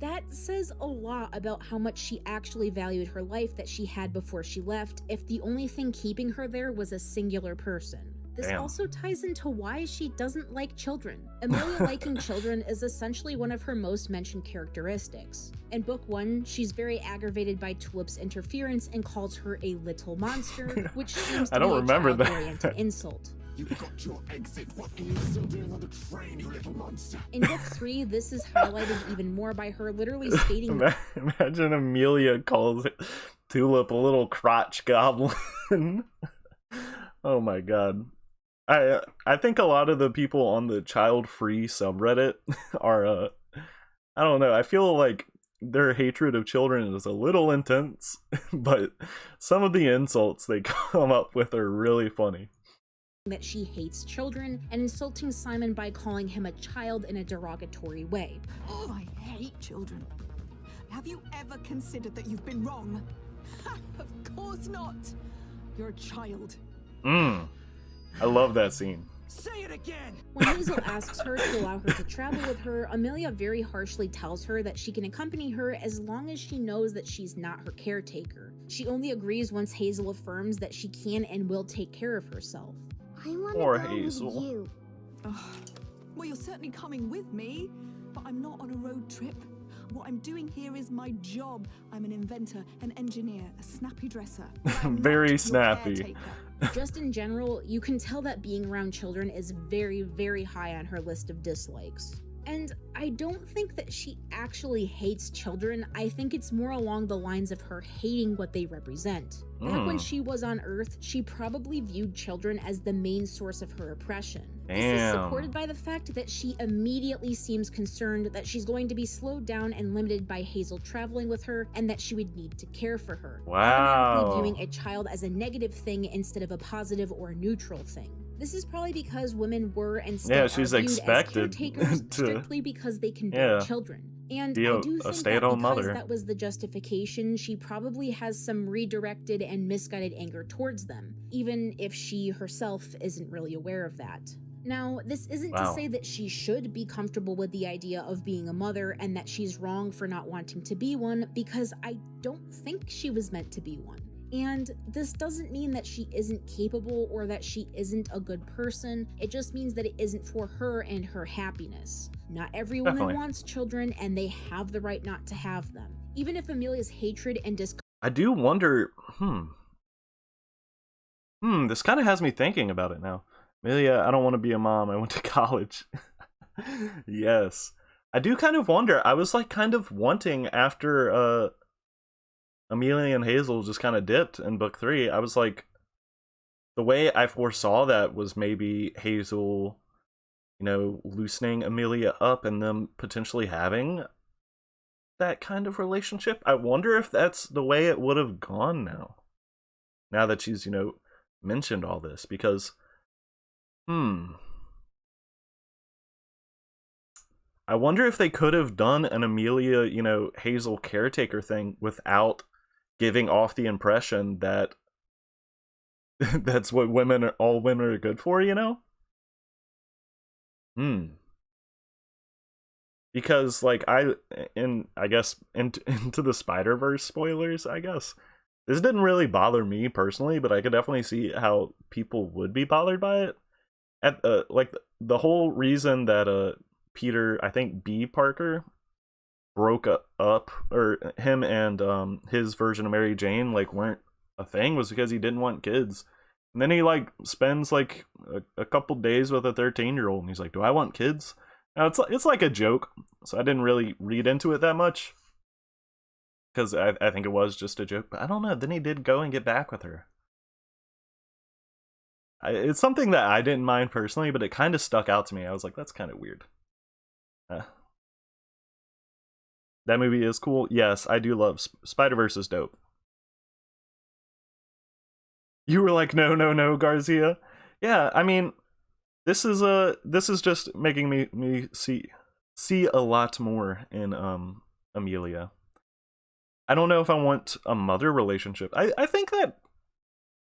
That says a lot about how much she actually valued her life that she had before she left, if the only thing keeping her there was a singular person. This also ties into why she doesn't like children. Amelia liking children is essentially one of her most mentioned characteristics. In book 1, she's very aggravated by Tulip's interference and calls her a little monster, which seems to be a child-oriented insult. You got your exit. What are you still doing on the train, you little monster? In book 3, this is highlighted even more by her literally stating Imagine Amelia calls Tulip a little crotch goblin. Oh my god. I think a lot of the people on the child-free subreddit are I don't know, I feel like their hatred of children is a little intense, but some of the insults they come up with are really funny. That she hates children, and insulting Simon by calling him a child in a derogatory way. Oh, I hate children. Have you ever considered that you've been wrong? Of course not. You're a child. I love that scene. Say it again! When Hazel asks her to allow her to travel with her, Amelia very harshly tells her that she can accompany her as long as she knows that she's not her caretaker. She only agrees once Hazel affirms that she can and will take care of herself. I want Poor to go Hazel. with you. Well, you're certainly coming with me, but I'm not on a road trip. What I'm doing here is my job. I'm an inventor, an engineer, a snappy dresser. I'm Very not your snappy. caretaker. Just in general, you can tell that being around children is very, very high on her list of dislikes. And I don't think that she actually hates children. I think it's more along the lines of her hating what they represent. Back when she was on Earth, she probably viewed children as the main source of her oppression. This is Damn. supported by the fact that she immediately seems concerned that she's going to be slowed down and limited by Hazel traveling with her, and that she would need to care for her. Wow. Automatically viewing a child as a negative thing instead of a positive or neutral thing. This is probably because women were and still she's are viewed expected as caretakers to- strictly because they can bear Yeah. children. And Be I a do think that stay-at-home because mother. that was the justification, she probably has some redirected and misguided anger towards them, even if she herself isn't really aware of that. Now, this isn't to Wow. say that she should be comfortable with the idea of being a mother and that she's wrong for not wanting to be one, because I don't think she was meant to be one. And this doesn't mean that she isn't capable or that she isn't a good person. It just means that it isn't for her and her happiness. Not every woman Definitely. wants children, and they have the right not to have them. Even if Amelia's hatred and I do wonder, this kind of has me thinking about it now. Amelia, I don't want to be a mom. I went to college. Yes. I do kind of wonder. I was like kind of wanting after Amelia and Hazel just kind of dipped in book 3. I was like, the way I foresaw that was maybe Hazel, loosening Amelia up and them potentially having that kind of relationship. I wonder if that's the way it would have gone now that she's, mentioned all this, because I wonder if they could have done an Amelia, Hazel caretaker thing without giving off the impression that that's what all women are good for, Because like I guess into the Spider-Verse spoilers, I guess. This didn't really bother me personally, but I could definitely see how people would be bothered by it. At like the whole reason that Peter, I think B. Parker, broke up, or him and his version of Mary Jane like weren't a thing, was because he didn't want kids. And then he like spends like a couple days with a 13-year-old, and he's like, "Do I want kids?" Now it's like a joke, so I didn't really read into it that much, because I think it was just a joke. But I don't know. Then he did go and get back with her. It's something that I didn't mind personally, but it kind of stuck out to me. I was like, that's kind of weird. That movie is cool. Yes, I do love Spider-Verse is dope. You were like, no, Garcia. Yeah, I mean, this is just making me see a lot more in Amelia. I don't know if I want a mother relationship. I think that,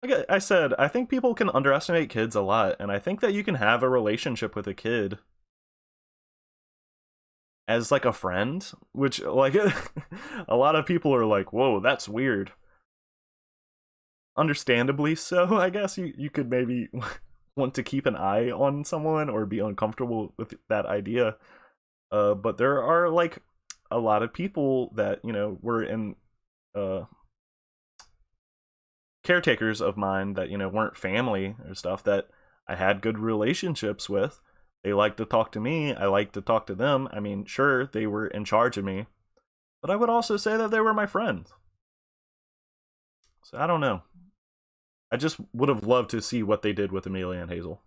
like I said, I think people can underestimate kids a lot, and I think that you can have a relationship with a kid as like a friend, which like a lot of people are like, whoa, that's weird. Understandably so, I guess you could maybe want to keep an eye on someone or be uncomfortable with that idea. But there are like a lot of people that, were in caretakers of mine that, weren't family or stuff that I had good relationships with. They like to talk to me. I like to talk to them. I mean, sure, they were in charge of me, but I would also say that they were my friends. So I don't know. I just would have loved to see what they did with Amelia and Hazel.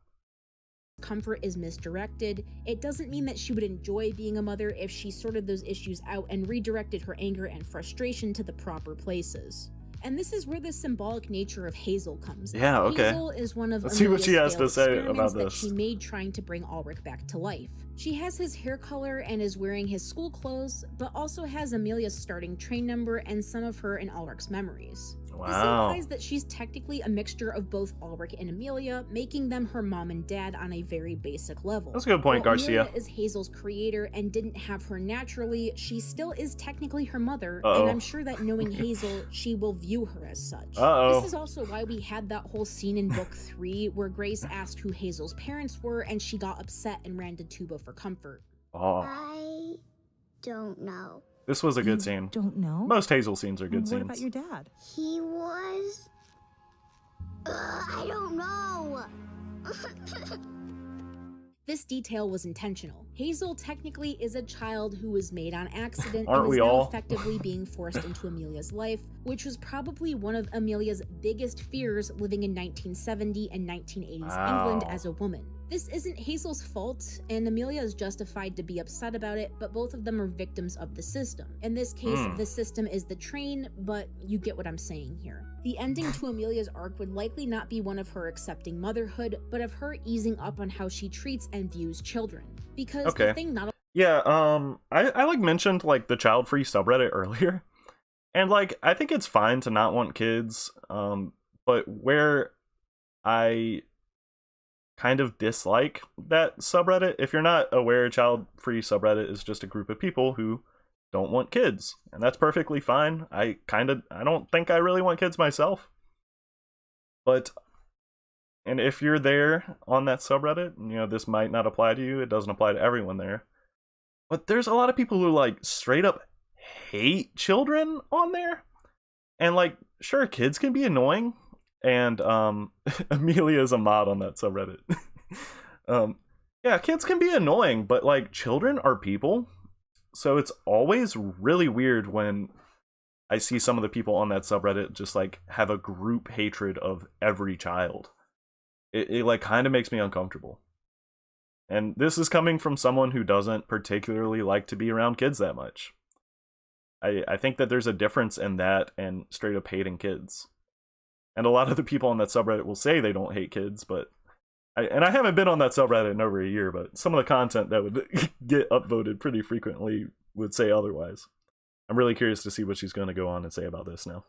Comfort is misdirected. It doesn't mean that she would enjoy being a mother if she sorted those issues out and redirected her anger and frustration to the proper places. And this is where the symbolic nature of Hazel comes in. Yeah, okay. Hazel is one of Let's see what she has to Amelia's say failed about experiments this. that she made trying to bring Ulrich back to life. She has his hair color and is wearing his school clothes, but also has Amelia's starting train number and some of her and Ulrich's memories. Wow. This implies that she's technically a mixture of both Ulrich and Amelia, making them her mom and dad on a very basic level. That's a good point, While Garcia. Amelia is Hazel's creator and didn't have her naturally, she still is technically her mother, Uh-oh. and I'm sure that knowing Hazel, she will view her as such. Uh-oh. This is also why we had that whole scene in book 3 where Grace asked who Hazel's parents were and she got upset and ran to Tuba for comfort. Oh. I don't know. This was a good scene. Don't know? Most Hazel scenes are good What scenes. about your dad? He was... I don't know. This detail was intentional. Hazel technically is a child who was made on accident Aren't and we is now all? effectively being forced into Amelia's life, which was probably one of Amelia's biggest fears living in 1970 and 1980s England Wow. as a woman. This isn't Hazel's fault, and Amelia is justified to be upset about it, but both of them are victims of the system. In this case, the system is the train, but you get what I'm saying here. The ending to Amelia's arc would likely not be one of her accepting motherhood, but of her easing up on how she treats and views children. Because Okay. the thing not Yeah, I like mentioned like the child-free subreddit earlier. And like I think it's fine to not want kids, but where I kind of dislike that subreddit, if you're not aware, child-free subreddit is just a group of people who don't want kids, and that's perfectly fine. I don't think I really want kids myself. And if you're there on that subreddit, you know, this might not apply to you. It doesn't apply to everyone there. But there's a lot of people who like straight up hate children on there. And like, sure, kids can be annoying. And Amelia is a mod on that subreddit. Yeah, kids can be annoying, but like children are people. So it's always really weird when I see some of the people on that subreddit just like have a group hatred of every child. It like kind of makes me uncomfortable. And this is coming from someone who doesn't particularly like to be around kids that much. I think that there's a difference in that and straight up hating kids. And a lot of the people on that subreddit will say they don't hate kids, but I haven't been on that subreddit in over a year, but some of the content that would get upvoted pretty frequently would say otherwise. I'm really curious to see what she's going to go on and say about this now.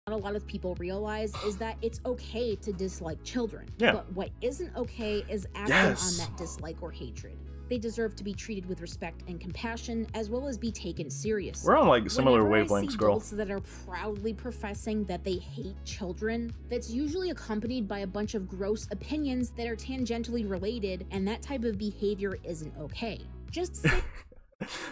a lot of people realize is that it's okay to dislike children. Yeah. But what isn't okay is acting on that dislike or hatred. They deserve to be treated with respect and compassion, as well as be taken seriously. We're on like similar Whenever I wavelengths, see girl. adults that are proudly professing that they hate children, that's usually accompanied by a bunch of gross opinions that are tangentially related, and that type of behavior isn't okay. Just say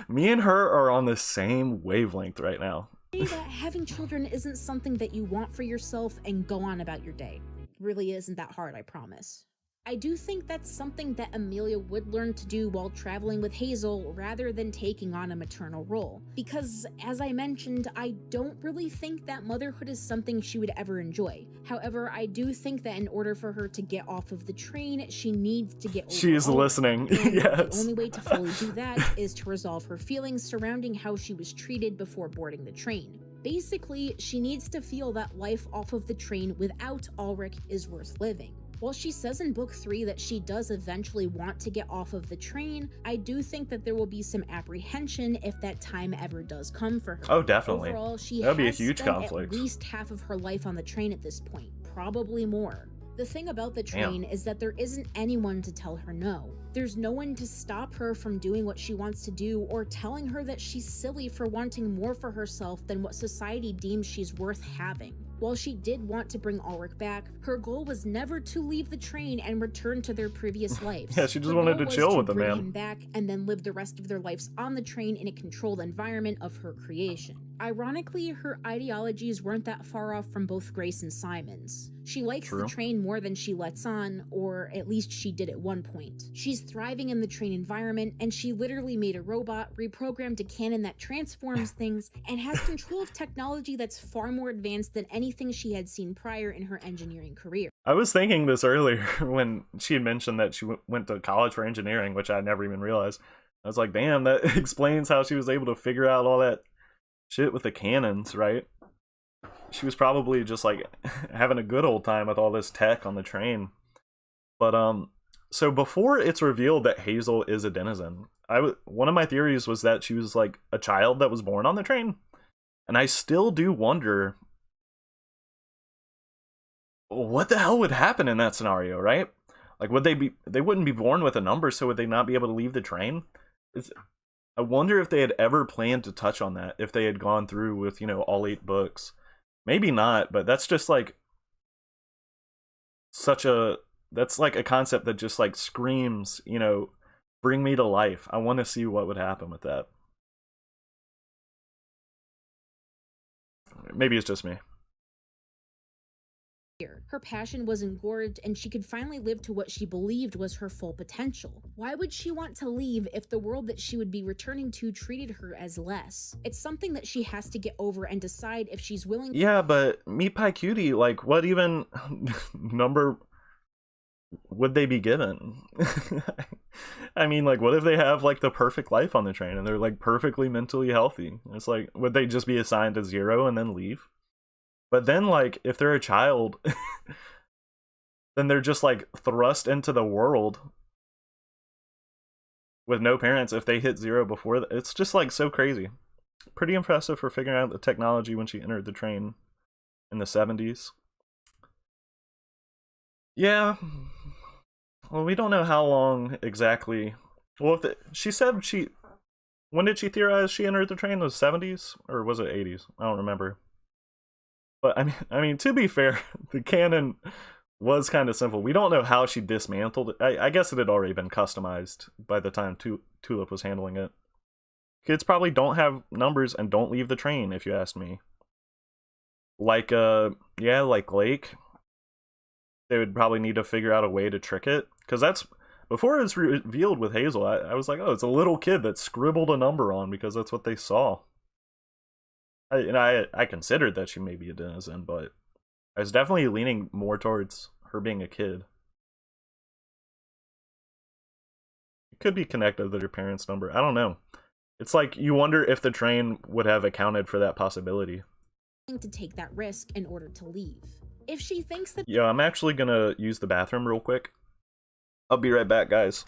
Me and her are on the same wavelength right now. that having children isn't something that you want for yourself and go on about your day. It really isn't that hard, I promise. I do think that's something that Amelia would learn to do while traveling with Hazel rather than taking on a maternal role. Because, as I mentioned, I don't really think that motherhood is something she would ever enjoy. However, I do think that in order for her to get off of the train, she needs to get over She's all of it. listening, And yes. the only way to fully do that is to resolve her feelings surrounding how she was treated before boarding the train. Basically, she needs to feel that life off of the train without Ulrich is worth living. While she says in book 3 that she does eventually want to get off of the train, I do think that there will be some apprehension if that time ever does come for her. Oh, definitely. Overall, she That'd be a has huge spent conflict. at least half of her life on the train at this point, probably more. The thing about the train is that there isn't anyone to tell her no. There's no one to stop her from doing what she wants to do or telling her that she's silly for wanting more for herself than what society deems she's worth having. While she did want to bring Ulrich back, her goal was never to leave the train and return to their previous lives. Yeah, she just Her wanted goal to was chill with the bring man. him back and then live the rest of their lives on the train in a controlled environment of her creation. Ironically, her ideologies weren't that far off from both Grace and Simon's. She likes True. the train more than she lets on, or at least she did at one point. She's thriving in the train environment, and she literally made a robot, reprogrammed a cannon that transforms things, and has control of technology that's far more advanced than anything she had seen prior in her engineering career. I was thinking this earlier when she had mentioned that she went to college for engineering, which I never even realized. I was like, damn, that explains how she was able to figure out all that shit with the cannons, right? She was probably just like having a good old time with all this tech on the train. But so before it's revealed that Hazel is a denizen, one of my theories was that she was like a child that was born on the train. And I still do wonder what the hell would happen in that scenario, right? Like, they wouldn't be born with a number, so would they not be able to leave the train? I wonder if they had ever planned to touch on that, if they had gone through with, you know, all 8 books. Maybe not, but that's just like that's like a concept that just like screams, you know, bring me to life. I want to see what would happen with that. Maybe it's just me. Her passion was engorged, and she could finally live to what she believed was her full potential. Why would she want to leave if the world that she would be returning to treated her as less? It's something that she has to get over and decide if she's willing. Yeah, but Meat Pie Cutie, like, what even number would they be given? I mean, like, what if they have like the perfect life on the train and they're like perfectly mentally healthy? It's like, would they just be assigned a 0 and then leave? But then, like, if they're a child, then they're just, like, thrust into the world with no parents if they hit 0 before. It's just, like, so crazy. Pretty impressive for figuring out the technology when she entered the train in the 70s. Yeah. Well, we don't know how long exactly. Well, she said when did she theorize she entered the train? The 70s? Or was it 80s? I don't remember. But I mean, to be fair, the canon was kind of simple. We don't know how she dismantled it. I guess it had already been customized by the time Tulip was handling it. Kids probably don't have numbers and don't leave the train, if you ask me. Like, yeah, like Lake. They would probably need to figure out a way to trick it. Because that's, before it was revealed with Hazel, I was like, oh, it's a little kid that scribbled a number on because that's what they saw. I considered that she may be a denizen, but I was definitely leaning more towards her being a kid. It could be connected to her parents' number. I don't know. It's like you wonder if the train would have accounted for that possibility. To take that risk in order to leave. If she thinks that. Yeah, I'm actually gonna use the bathroom real quick. I'll be right back, guys.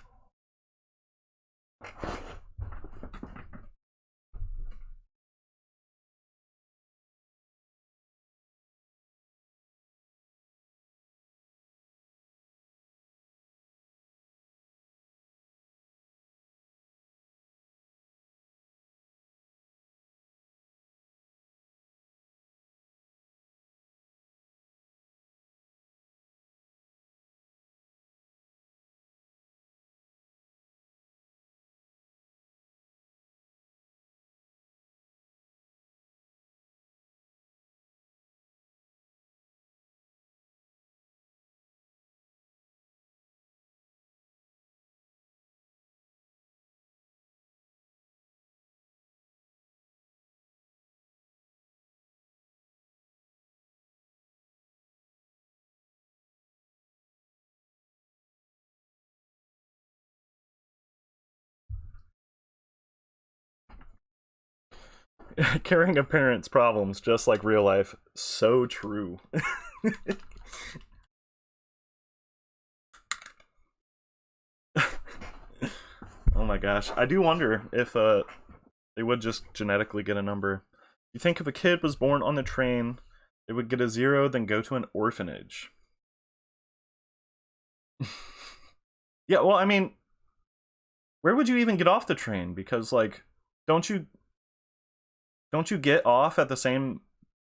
Carrying a parent's problems just like real life. So true. Oh my gosh. I do wonder if they would just genetically get a number. You think if a kid was born on the train, they would get a 0, then go to an orphanage. Yeah, well, I mean, where would you even get off the train? Because, like, don't you get off at the same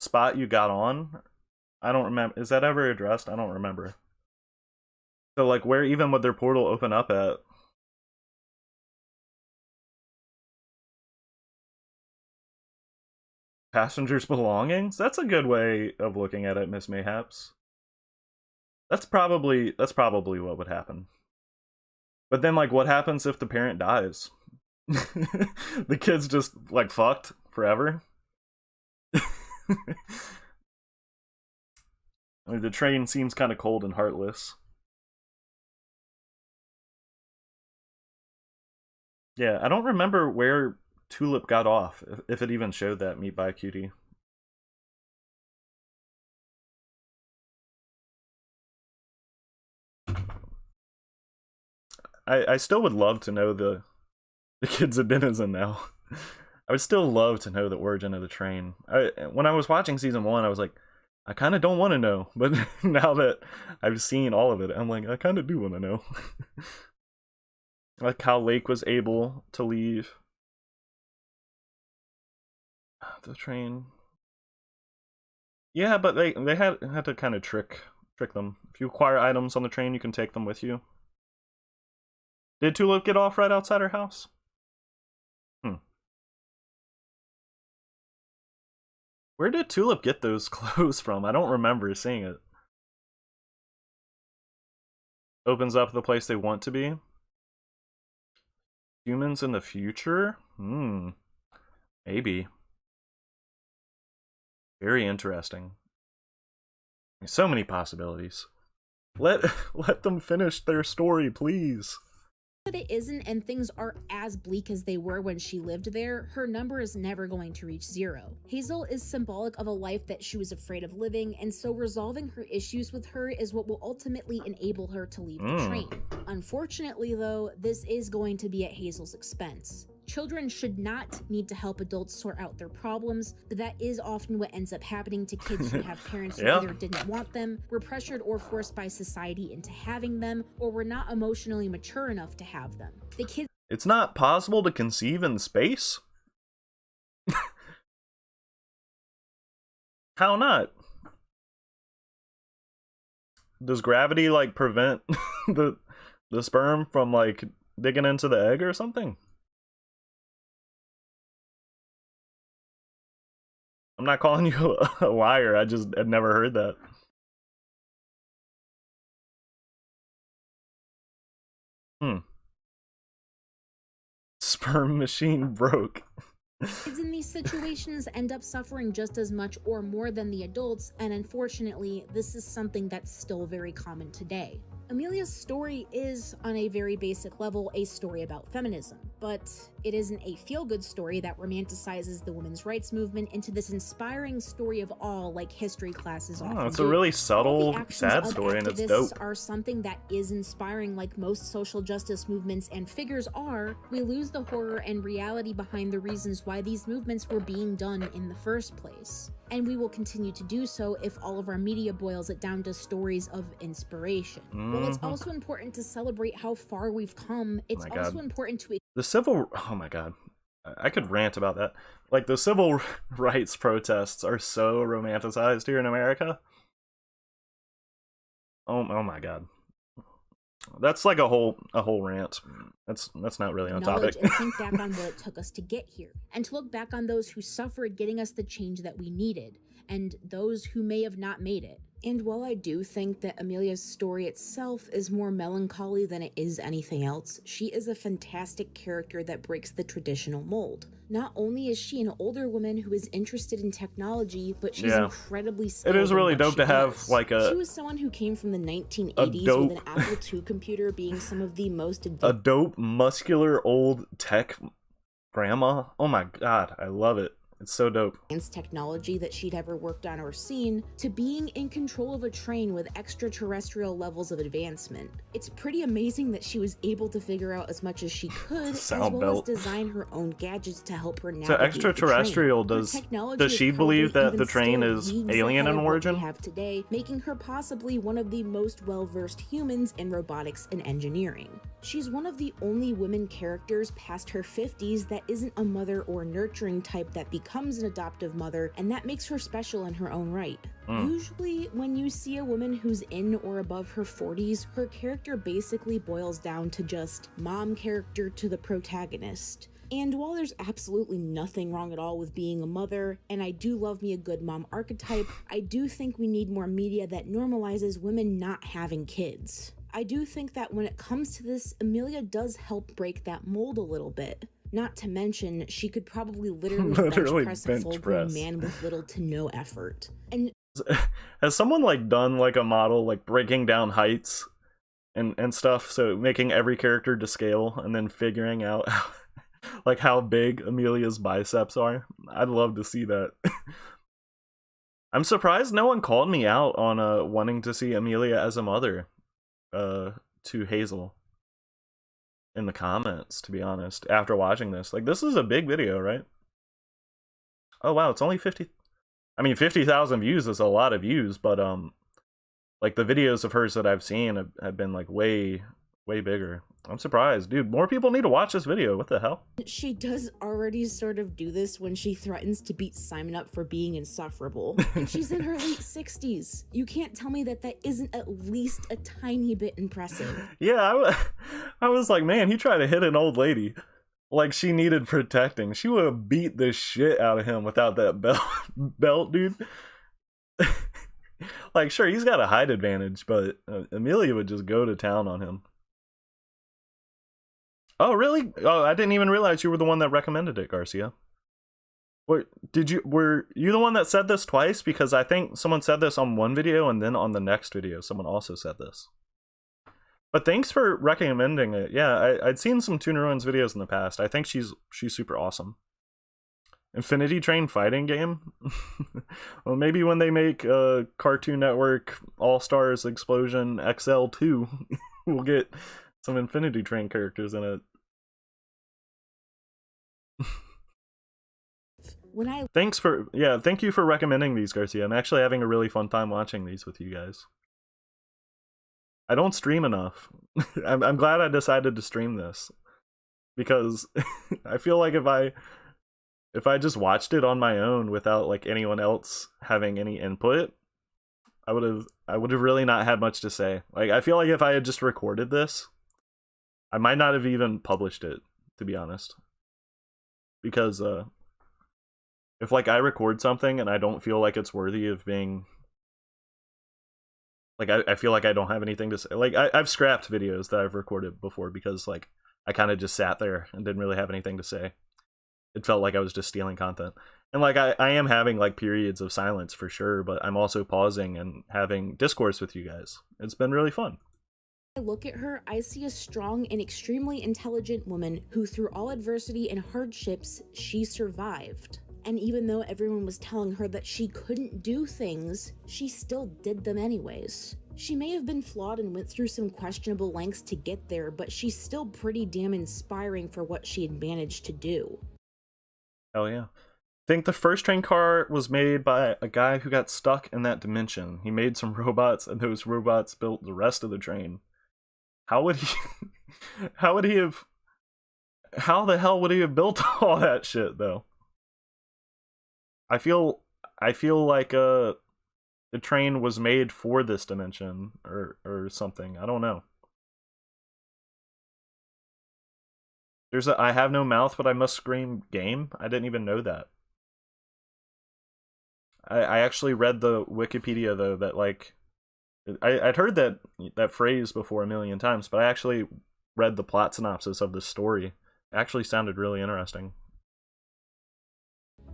spot you got on? I don't remember. Is that ever addressed? I don't remember. So, like, where even would their portal open up at? Passengers' belongings? That's a good way of looking at it, Miss Mayhaps. That's probably what would happen. But then, like, what happens if the parent dies? The kid's just, like, fucked forever? I mean, the train seems kind of cold and heartless. Yeah, I don't remember where Tulip got off, if it even showed that Meat by Cutie. I still would love to know the kids of Denizen now. I would still love to know the origin of the train. When I was watching season 1, I was like, I kind of don't want to know. But now that I've seen all of it, I'm like, I kind of do want to know. Like how Lake was able to leave the train. Yeah, but they had to kind of trick them. If you acquire items on the train, you can take them with you. Did Tulip get off right outside her house? Where did Tulip get those clothes from? I don't remember seeing it. Opens up the place they want to be. Humans in the future? Maybe. Very interesting. So many possibilities. Let them finish their story, please. That it isn't, and things are as bleak as they were when she lived there, her number is never going to reach 0. Hazel is symbolic of a life that she was afraid of living, and so resolving her issues with her is what will ultimately enable her to leave the train. Unfortunately, though, this is going to be at Hazel's expense. Children should not need to help adults sort out their problems, but that is often what ends up happening to kids who have parents who either didn't want them, were pressured or forced by society into having them, or were not emotionally mature enough to have them. The kids— It's not possible to conceive in space? How not? Does gravity like prevent the sperm from like digging into the egg or something? I'm not calling you a liar, I just had never heard that. Sperm machine broke. Kids in these situations end up suffering just as much or more than the adults, and unfortunately, this is something that's still very common today. Amelia's story is, on a very basic level, a story about feminism, but it isn't a feel-good story that romanticizes the women's rights movement into this inspiring story of all, like history classes often do. It's a really subtle, sad story, and it's dope. Are something that is inspiring, like most social justice movements and figures are. We lose the horror and reality behind the reasons why these movements were being done in the first place. And we will continue to do so if all of our media boils it down to stories of inspiration. While it's also important to celebrate how far we've come, it's also important to— The civil— oh my god. I could rant about that. Like, the civil rights protests are so romanticized here in America. Oh my god. That's like a whole rant. That's not really on topic. And think back on what it took us to get here, and to look back on those who suffered getting us the change that we needed, and those who may have not made it. And while I do think that Amelia's story itself is more melancholy than it is anything else, she is a fantastic character that breaks the traditional mold. Not only is she an older woman who is interested in technology, but she's incredibly skilled. It is really dope to have like a— She was someone who came from the 1980s with an Apple II computer being some of the most— a dope, muscular, old tech grandma. Oh my god, I love it. It's so dope. Technology that she'd ever worked on or seen, to being in control of a train with extraterrestrial levels of advancement. It's pretty amazing that she was able to figure out as much as she could, as well as design her own gadgets to help her navigate. So extraterrestrial, does she believe that the train is alien in origin? We have today, making her possibly one of the most well-versed humans in robotics and engineering. She's one of the only women characters past her 50s that isn't a mother or nurturing type that becomes an adoptive mother, and that makes her special in her own right. Usually, when you see a woman who's in or above her 40s, her character basically boils down to just mom character to the protagonist. And while there's absolutely nothing wrong at all with being a mother, and I do love me a good mom archetype, I do think we need more media that normalizes women not having kids. I do think that when it comes to this, Amelia does help break that mold a little bit. Not to mention, she could probably literally bench press a full-grown man with little to no effort. And has someone like done like a model like breaking down heights and stuff, so making every character to scale and then figuring out like how big Amelia's biceps are? I'd love to see that. I'm surprised no one called me out on wanting to see Amelia as a mother to Hazel. in the comments, to be honest, after watching this. Like, this is a big video, right? Oh wow, it's only 50. I mean, 50,000 views is a lot of views, but like the videos of hers that I've seen have been like way bigger. I'm surprised, dude. More people need to watch this video. What the hell? She does already sort of do this when she threatens to beat Simon up for being insufferable. And she's in her late 60s. You can't tell me that that isn't at least a tiny bit impressive. Yeah, I was like, man, he tried to hit an old lady. Like, she needed protecting. She would have beat the shit out of him without that belt, dude. Like, sure, he's got a height advantage, but Amelia would just go to town on him. Oh, really? Oh, I didn't even realize you were the one that recommended it, Garcia. Were you the one that said this twice? Because I think someone said this on one video, and then on the next video, someone also said this. But thanks for recommending it. Yeah, I'd seen some Toon Ruins videos in the past. I think she's super awesome. Infinity Train fighting game? Well, maybe when they make Cartoon Network All-Stars Explosion XL2, we'll get some Infinity Train characters in it. Thank you for recommending these, Garcia. I'm actually having a really fun time watching these with you guys. I don't stream enough. I'm glad I decided to stream this, because I feel like if I just watched it on my own without like anyone else having any input, I would have really not had much to say. Like, I feel like if I had just recorded this, I might not have even published it, to be honest. Because if like I record something and I don't feel like it's worthy of being, like, I feel like I don't have anything to say. Like, I've scrapped videos that I've recorded before because like I kind of just sat there and didn't really have anything to say. It felt like I was just stealing content. And like I am having like periods of silence for sure, but I'm also pausing and having discourse with you guys. It's been really fun. I look at her, I see a strong and extremely intelligent woman who, through all adversity and hardships, she survived. And even though everyone was telling her that she couldn't do things, she still did them anyways. She may have been flawed and went through some questionable lengths to get there, but she's still pretty damn inspiring for what she had managed to do. Hell yeah. I think the first train car was made by a guy who got stuck in that dimension. He made some robots, and those robots built the rest of the train. How would he how the hell would he have built all that shit though? I feel like the train was made for this dimension or something. I don't know. There's a I have no mouth but I must scream game. I didn't even know that. I actually read the Wikipedia though, that like I'd heard that phrase before a million times, but I actually read the plot synopsis of this story. It actually sounded really interesting.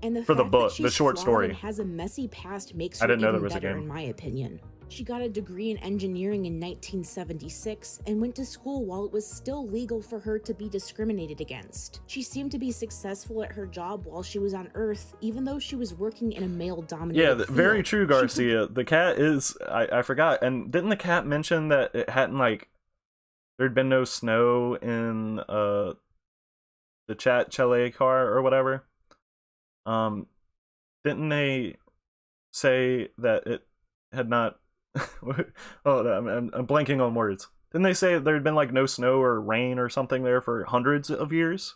And for the book, the short story, and has a messy past makes her I didn't know even there was better, a game. in my opinion. She got a degree in engineering in 1976 and went to school while it was still legal for her to be discriminated against. She seemed to be successful at her job while she was on Earth, even though she was working in a male-dominated field. Very true, Garcia. The cat is I forgot, and didn't the cat mention that it hadn't like there'd been no snow in the Chile car or whatever? Didn't they say that it had not I'm blanking on words. Didn't they say there'd been like no snow or rain or something there for hundreds of years?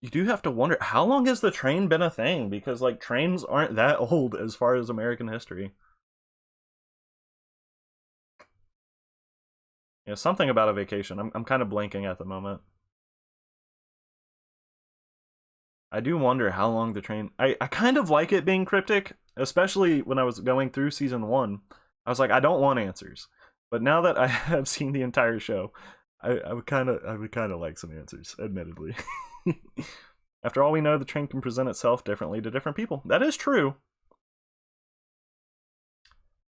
You do have to wonder, how long has the train been a thing? Because like trains aren't that old as far as American history. Yeah, something about a vacation. I'm kind of blanking at the moment. I do wonder how long the train... I kind of like it being cryptic, especially when I was going through season 1. I was like, I don't want answers. But now that I have seen the entire show, I would kind of like some answers, admittedly. After all we know, the train can present itself differently to different people. That is true.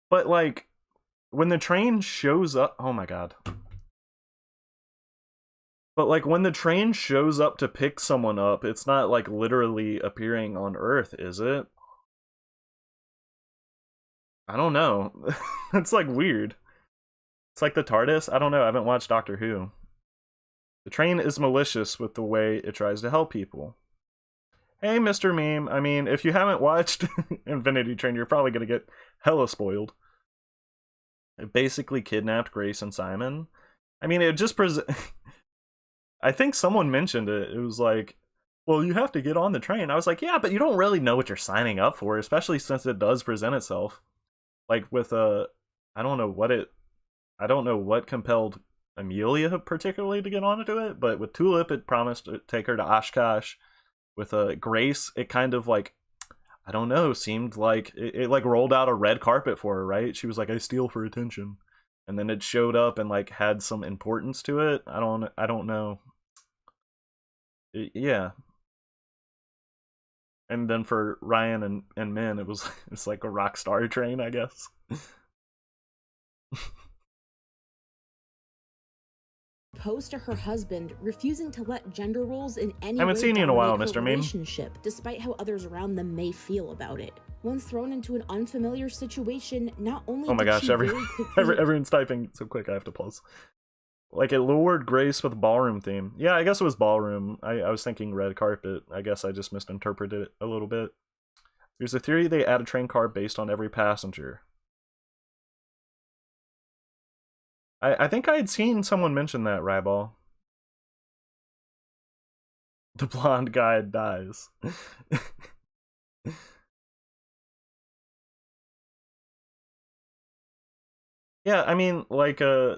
But like, when the train shows up... Oh my god. But like, when the train shows up to pick someone up, it's not like literally appearing on Earth, is it? I don't know. It's like weird. It's like the TARDIS. I don't know. I haven't watched Doctor Who. The train is malicious with the way it tries to help people. Hey, Mr. Meme. I mean, if you haven't watched Infinity Train, you're probably going to get hella spoiled. It basically kidnapped Grace and Simon. I mean, it just I think someone mentioned it. It was like, well, you have to get on the train. I was like, yeah, but you don't really know what you're signing up for, especially since it does present itself. Like with I don't know what compelled Amelia particularly to get onto it, but with Tulip, it promised to take her to Oshkosh. With Grace, it kind of like, I don't know, seemed like it like rolled out a red carpet for her, right? She was like, I steal for attention. And then it showed up and like had some importance to it. I don't know. Yeah. And then for Ryan and Min, it's like a rock star train, I guess. Proposed to her husband, refusing to let gender roles in any way haven't seen you in a while, Mr. Meme. Relationship, despite how others around them may feel about it. When thrown into an unfamiliar situation, not only oh my gosh, everyone's typing so quick I have to pause. Like it lured Grace with ballroom theme. Yeah, I guess it was ballroom. I was thinking red carpet. I guess I just misinterpreted it a little bit. There's a theory they add a train car based on every passenger. I think I had seen someone mention that, Ryball. The blonde guy dies. Yeah, I mean, like, I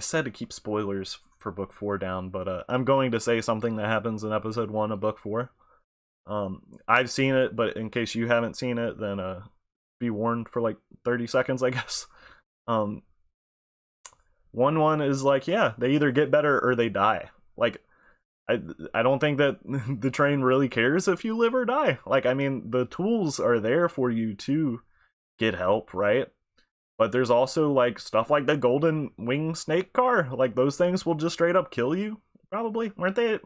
said to keep spoilers for book 4 down, but I'm going to say something that happens in episode 1 of book 4. I've seen it, but in case you haven't seen it, then be warned for like 30 seconds, I guess. 1-1 is like, yeah, they either get better or they die. Like, I don't think that the train really cares if you live or die. Like, I mean, the tools are there for you to get help, right? But there's also like stuff like the golden wing snake car. Like those things will just straight up kill you. Probably. Weren't they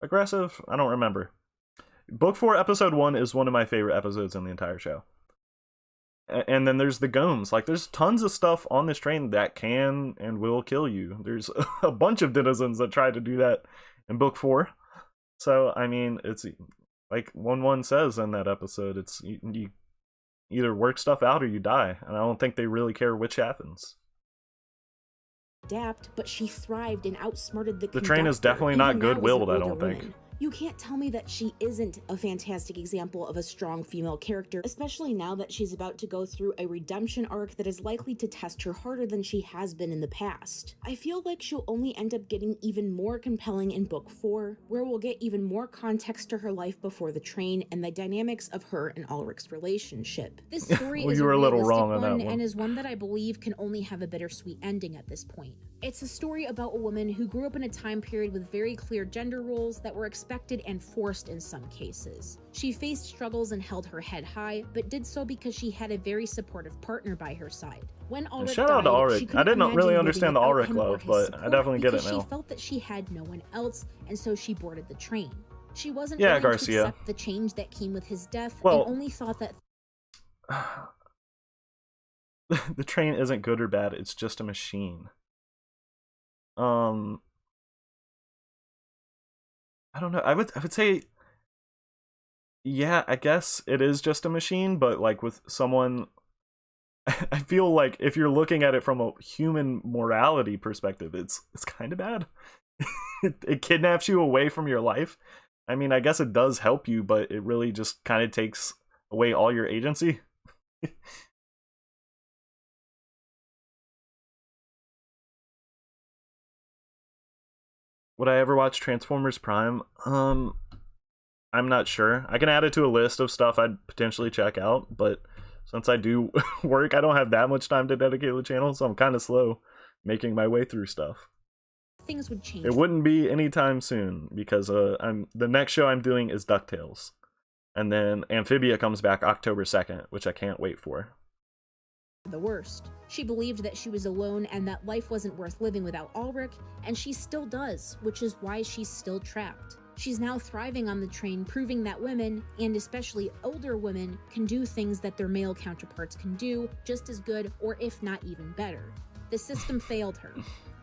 aggressive? I don't remember. Book 4 episode 1 is one of my favorite episodes in the entire show. And then there's the gomes. Like there's tons of stuff on this train that can and will kill you. There's a bunch of denizens that try to do that in book 4. So I mean, it's like 1-1 says in that episode, it's you either work stuff out or you die, and I don't think they really care which happens. Adapt, but she thrived and outsmarted the train is definitely not good-willed, I don't think. You can't tell me that she isn't a fantastic example of a strong female character, especially now that she's about to go through a redemption arc that is likely to test her harder than she has been in the past. I feel like she'll only end up getting even more compelling in book 4, where we'll get even more context to her life before the train and the dynamics of her and Ulrich's relationship. This story well, is you were a a little realistic wrong on that one, and is one that I believe can only have a bittersweet ending at this point. It's a story about a woman who grew up in a time period with very clear gender roles that were expected and forced in some cases. She faced struggles and held her head high, but did so because she had a very supportive partner by her side. When Ulrich shout out to Ulrich. I didn't really understand the Ulrich him love, but I definitely get it now. She felt that she had no one else, and so she boarded the train. She wasn't yeah, willing Garcia. to accept the change that came with his death, well, and only thought that the train isn't good or bad, it's just a machine. I don't know. I would say, yeah, I guess it is just a machine, but like with someone, I feel like if you're looking at it from a human morality perspective, it's kind of bad. It kidnaps you away from your life. I mean, I guess it does help you, but it really just kind of takes away all your agency. Would I ever watch Transformers Prime? I'm not sure. I can add it to a list of stuff I'd potentially check out, but since I do work, I don't have that much time to dedicate to the channel, so I'm kind of slow making my way through stuff. things would change. It wouldn't be anytime soon, because the next show I'm doing is DuckTales. And then Amphibia comes back October 2nd, which I can't wait for. The worst. She believed that she was alone and that life wasn't worth living without Ulrich, and she still does, which is why she's still trapped. She's now thriving on the train, proving that women, and especially older women, can do things that their male counterparts can do just as good, or if not even better. The system failed her.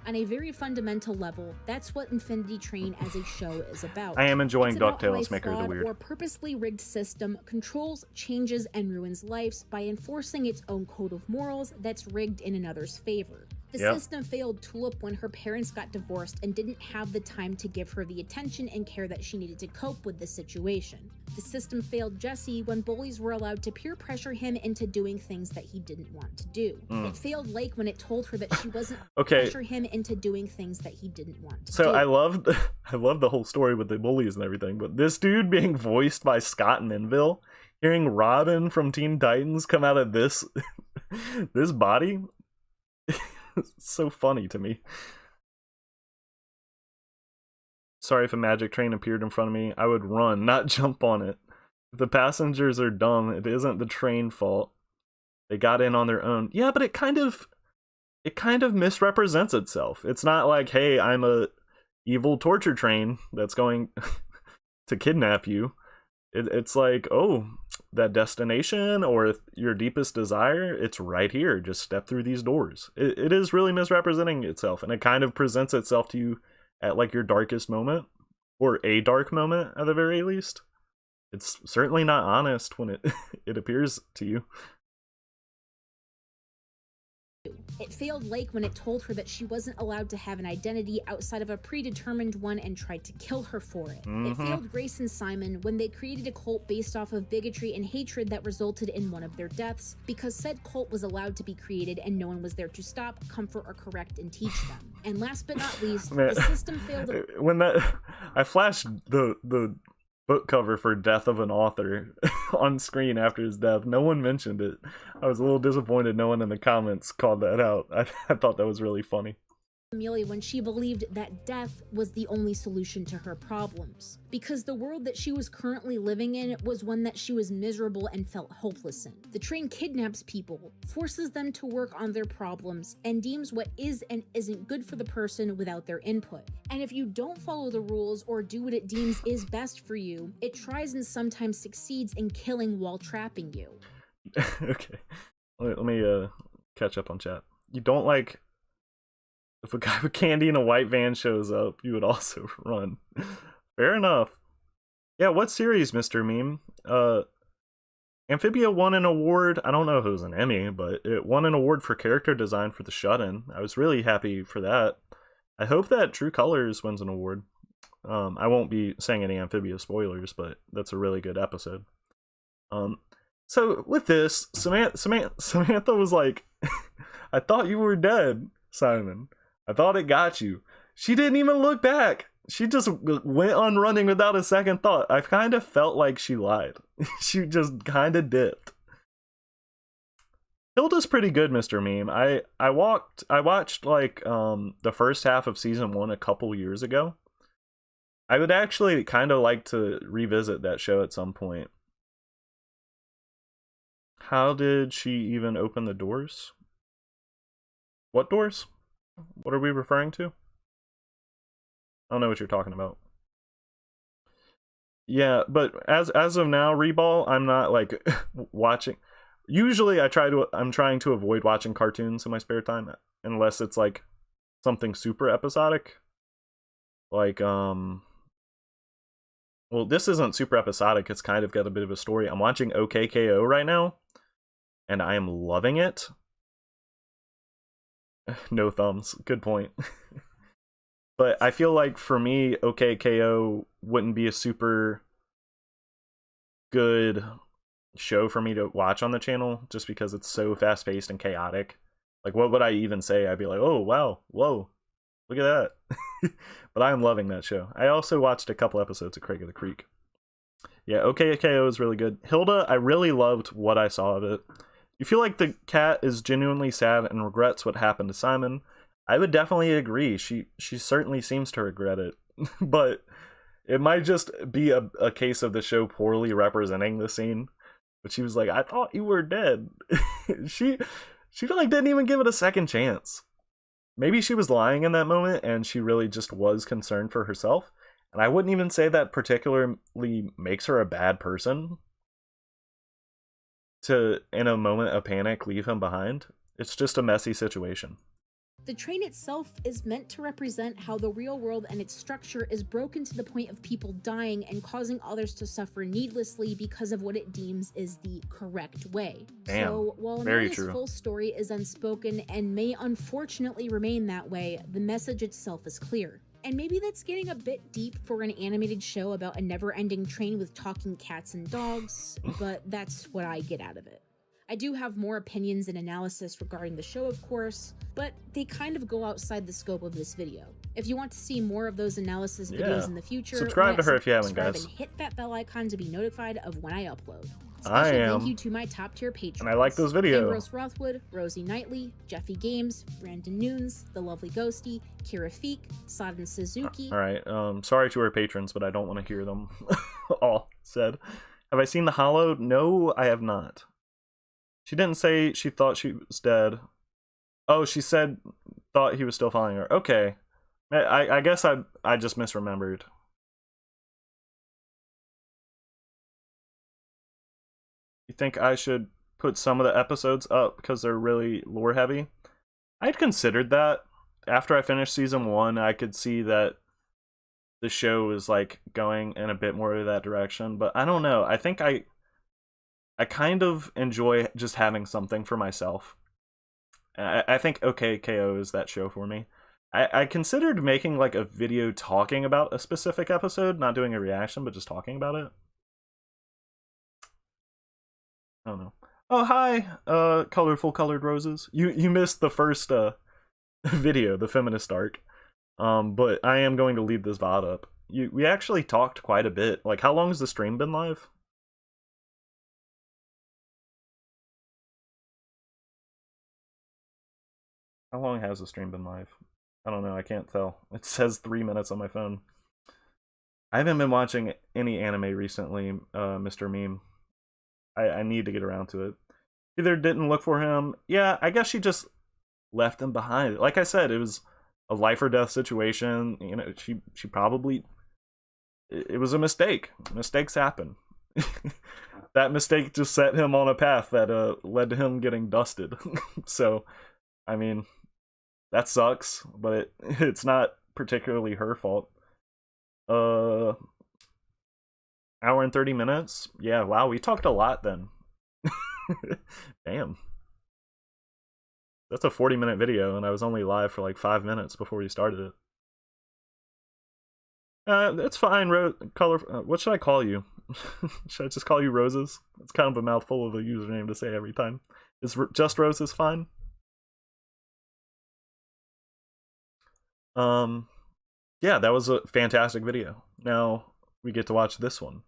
On a very fundamental level, that's what Infinity Train as a show is about. I am enjoying It's about how DuckTales a Maker of the flawed Weird. or purposely rigged system controls, changes, and ruins lives by enforcing its own code of morals that's rigged in another's favor. The system failed Tulip when her parents got divorced and didn't have the time to give her the attention and care that she needed to cope with the situation. The system failed Jesse when bullies were allowed to peer pressure him into doing things that he didn't want to do. It failed Lake when it told her that she wasn't pressure him into doing things that he didn't want to do. So I love the whole story with the bullies and everything, but this dude being voiced by Scott Minville, hearing Robin from Teen Titans come out of this this body, it's so funny to me. Sorry, if a magic train appeared in front of me, I would run, not jump on it. If the passengers are dumb, it isn't the train fault. They got in on their own. Yeah, but it kind of misrepresents itself. It's not like, hey, I'm a evil torture train that's going to kidnap you. It's like, oh, that destination or your deepest desire, it's right here. Just step through these doors. It is really misrepresenting itself, and it kind of presents itself to you at like your darkest moment, or a dark moment at the very least. It's certainly not honest when it appears to you. It failed Lake when it told her that she wasn't allowed to have an identity outside of a predetermined one and tried to kill her for it. It failed Grace and Simon when they created a cult based off of bigotry and hatred that resulted in one of their deaths, because said cult was allowed to be created and no one was there to stop, comfort, or correct and teach them. And last but not least, the system failed. When I flashed the book cover for Death of an Author on screen after his death, no one mentioned it. I was a little disappointed no one in the comments called that out. I thought that was really funny. Amelia when she believed that death was the only solution to her problems, because the world that she was currently living in was one that she was miserable and felt hopeless in. The train kidnaps people, forces them to work on their problems, and deems what is and isn't good for the person without their input. And if you don't follow the rules or do what it deems is best for you, it tries and sometimes succeeds in killing while trapping you. Okay, let me catch up on chat. You don't like, if a guy with candy in a white van shows up, you would also run. Fair enough. Yeah, what series, Mr. Meme? Amphibia won an award. I don't know if it was an Emmy, but it won an award for character design for the Shut-In. I was really happy for that. I hope that True Colors wins an award. I won't be saying any Amphibia spoilers, but that's a really good episode. So with this, Samantha was like, I thought you were dead, Simon. I thought it got you. She didn't even look back. She just went on running without a second thought. I kind of felt like she lied. She just kind of dipped. Hilda's pretty good, Mr. Meme. I watched like the first half of season 1 a couple years ago. I would actually kind of like to revisit that show at some point. How did she even open the doors? What doors? What are we referring to? I don't know what you're talking about. Yeah, but as of now, Reball, I'm not like watching. Usually I'm trying to avoid watching cartoons in my spare time unless it's like something super episodic. Like well, this isn't super episodic, it's kind of got a bit of a story. I'm watching OKKO right now and I am loving it. No thumbs. Good point. But I feel like for me, OKKO wouldn't be a super good show for me to watch on the channel just because it's so fast-paced and chaotic. Like, what would I even say? I'd be like, oh, wow, whoa, look at that. But I'm loving that show. I also watched a couple episodes of Craig of the Creek. Yeah, OKKO is really good. Hilda, I really loved what I saw of it. You feel like the cat is genuinely sad and regrets what happened to Simon. I would definitely agree. She certainly seems to regret it. But it might just be a case of the show poorly representing the scene. But she was like, I thought you were dead. She like didn't even give it a second chance. Maybe she was lying in that moment and she really just was concerned for herself. And I wouldn't even say that particularly makes her a bad person to, in a moment of panic, leave him behind. It's just a messy situation. The train itself is meant to represent how the real world and its structure is broken to the point of people dying and causing others to suffer needlessly because of what it deems is the correct way. Damn, so while very Amelia's true. full story is unspoken and may unfortunately remain that way, the message itself is clear. And maybe that's getting a bit deep for an animated show about a never-ending train with talking cats and dogs, but that's what I get out of it. I do have more opinions and analysis regarding the show, of course, but they kind of go outside the scope of this video. If you want to see more of those analysis videos in the future, subscribe to her if you haven't, subscribe guys. And hit that bell icon to be notified of when I upload. I Special am. Thank you to my top tier patrons. And I like those videos. Ambrose Rothwood, Rosie Knightley, Jeffy Games, Brandon Nunes, The Lovely Ghosty, Kira Feek, Saden Suzuki. Alright, sorry to our patrons, but I don't want to hear them all said. Have I seen The Hollow? No, I have not. She didn't say she thought she was dead. Oh, she said thought he was still following her. Okay. I guess I just misremembered. You think I should put some of the episodes up because they're really lore heavy? I'd considered that. After I finished season 1, I could see that the show is like going in a bit more of that direction, but I don't know. I think I kind of enjoy just having something for myself. I think OKKO is that show for me. I considered making like a video talking about a specific episode, not doing a reaction, but just talking about it. I don't know. Oh, hi, colorful colored roses. You missed the first video, the feminist arc. But I am going to leave this VOD up. We actually talked quite a bit. Like, how long has the stream been live? How long has the stream been live? I don't know, I can't tell. It says 3 minutes on my phone. I haven't been watching any anime recently, Mr. Meme. I need to get around to it. Either didn't look for him. Yeah, I guess she just left him behind. Like I said, it was a life or death situation. You know, she probably... It was a mistake. Mistakes happen. That mistake just set him on a path that led to him getting dusted. So, I mean, that sucks, but it's not particularly her fault. Hour and 30 minutes? Yeah, wow, we talked a lot then. Damn. That's a 40-minute video, and I was only live for like 5 minutes before we started it. It's fine, what should I call you? Should I just call you Roses? It's kind of a mouthful of a username to say every time. Is just Roses fine? Yeah, that was a fantastic video. Now we get to watch this one.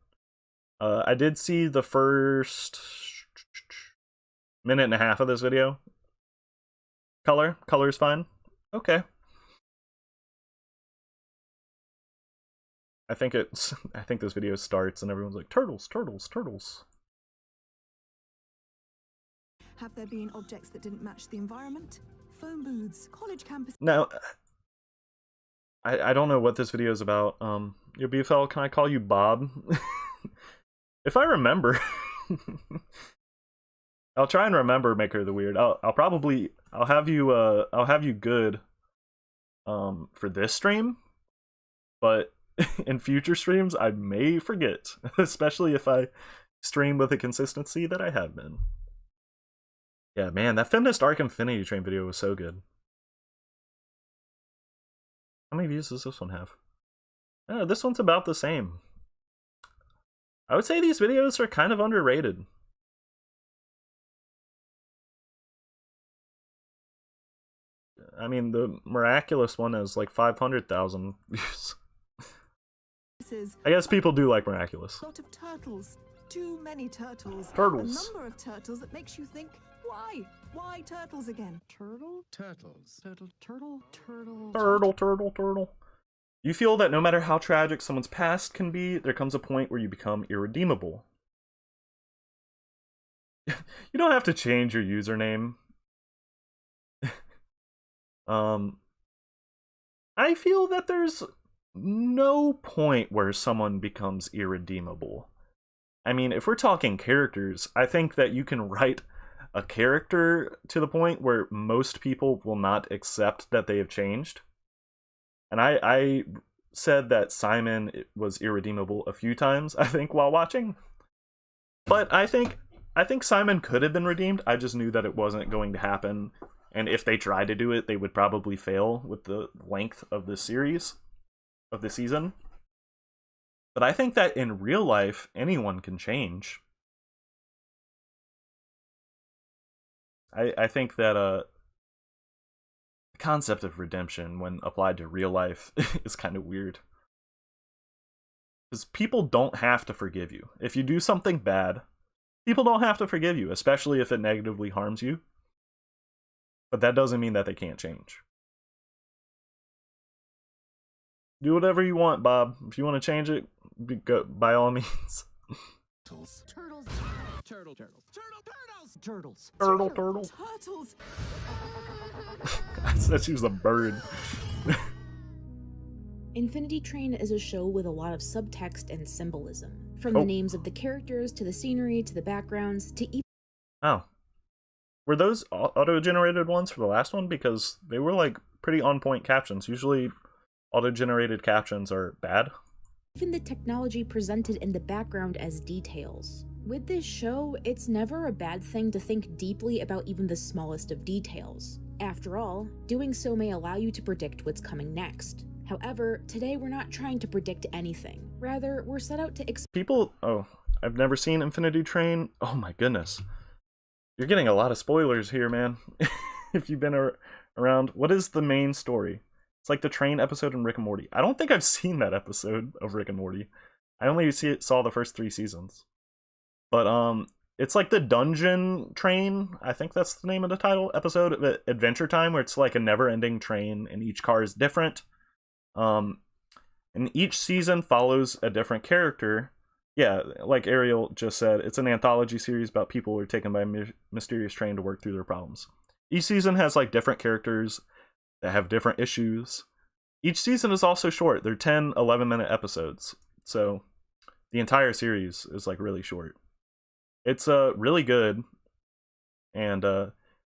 I did see the first minute and a half of this video. Color's fine. Okay. I think this video starts and everyone's like, turtles, turtles, turtles. Have there been objects that didn't match the environment? Phone booths, college campus. Now, I don't know what this video is about. Your BFL, can I call you Bob? If I remember. I'll try and remember Maker the Weird. I'll have you good for this stream, but in future streams I may forget, especially if I stream with the consistency that I have been. Yeah, man, that Feminist Arc Infinity Train video was so good. How many views does this one have? This one's about the same. I would say these videos are kind of underrated. I mean, the Miraculous one has like 500,000 views. I guess people do like Miraculous. A lot of turtles. Too many turtles. Turtles. A number of turtles that makes you think, why? Why turtles again? Turtle? Turtles. Turtle, turtle, turtle. Turtle, turtle, turtle. You feel that no matter how tragic someone's past can be, there comes a point where you become irredeemable. You don't have to change your username. I feel that there's no point where someone becomes irredeemable. I mean, if we're talking characters, I think that you can write a character to the point where most people will not accept that they have changed. And I said that Simon was irredeemable a few times, I think, while watching. But I think Simon could have been redeemed. I just knew that it wasn't going to happen. And if they tried to do it, they would probably fail with the length of the series, of the season. But I think that in real life, anyone can change. I think that the concept of redemption, when applied to real life, is kind of weird. Because people don't have to forgive you. If you do something bad, people don't have to forgive you, especially if it negatively harms you. But that doesn't mean that they can't change. Do whatever you want, Bob. If you want to change it, by all means. Turtles. Turtles. Turtle. Turtles. Turtles. Turtles. Turtles. I said she was a bird. Infinity Train is a show with a lot of subtext and symbolism. From the names of the characters, to the scenery, to the backgrounds, to even... Oh. Were those auto-generated ones for the last one? Because they were, like, pretty on-point captions. Usually, auto-generated captions are bad. Even the technology presented in the background as details. With this show, it's never a bad thing to think deeply about even the smallest of details. After all, doing so may allow you to predict what's coming next. However, today we're not trying to predict anything. Rather, we're set out to People... Oh, I've never seen Infinity Train. Oh my goodness. You're getting a lot of spoilers here, man. If you've been around. What is the main story? It's like the train episode in Rick and Morty. I don't think I've seen that episode of Rick and Morty. I only saw the first 3 seasons. But it's like the dungeon train. I think that's the name of the title episode of Adventure Time, where it's like a never-ending train and each car is different. And each season follows a different character. Yeah, like Ariel just said, it's an anthology series about people who are taken by a mysterious train to work through their problems. Each season has like different characters that have different issues. Each season is also short. They're 10, 11-minute episodes. So the entire series is like really short. It's really good. And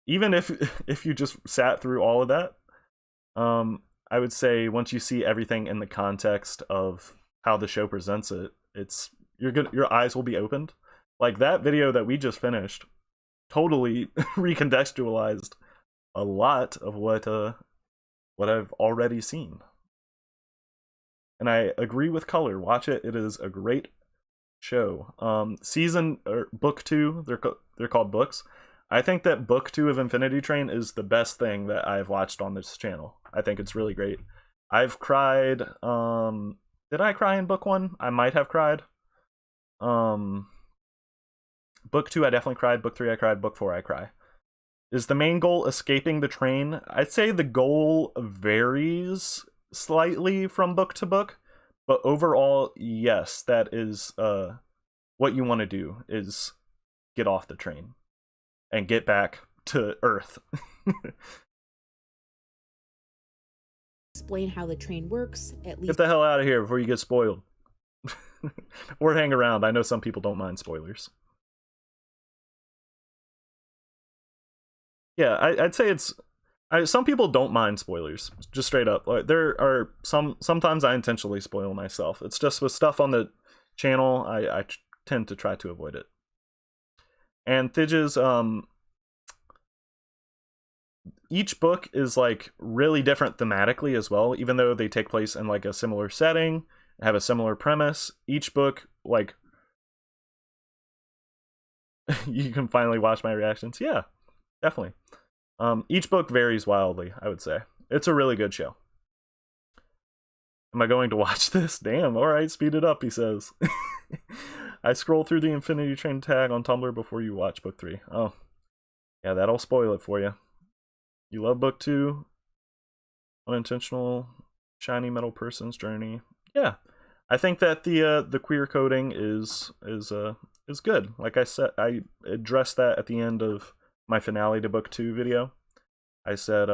even if you just sat through all of that, I would say once you see everything in the context of how the show presents it, your eyes will be opened. Like that video that we just finished totally recontextualized a lot of what I've already seen. And I agree with Color. Watch it. It is a great show. Book 2, they're called books. I think that book 2 of Infinity Train is the best thing that I've watched on this channel. I think it's really great. I've cried. Did I cry in book 1? I might have cried. Book 2, I definitely cried. Book 3, I cried. Book 4, I cry. Is the main goal escaping the train? I'd say the goal varies slightly from book to book, but overall, yes, that is what you want to do, is get off the train and get back to Earth. Explain how the train works, at least. Get the hell out of here before you get spoiled. Or hang around. I know some people don't mind spoilers. Yeah, I'd say some people don't mind spoilers, just straight up. Like there are sometimes I intentionally spoil myself. It's just with stuff on the channel, I tend to try to avoid it. And Thidge's, each book is like really different thematically as well, even though they take place in like a similar setting, have a similar premise. Each book, like, you can finally watch my reactions. Yeah, definitely. Each book varies wildly, I would say. It's a really good show. Am I going to watch this? Damn, alright, speed it up, he says. I scroll through the Infinity Train tag on Tumblr before you watch book 3. Oh, yeah, that'll spoil it for you. You love book 2? Unintentional shiny metal person's journey. Yeah, I think that the queer coding is good. Like I said, I addressed that at the end of my finale to book 2 video. I said,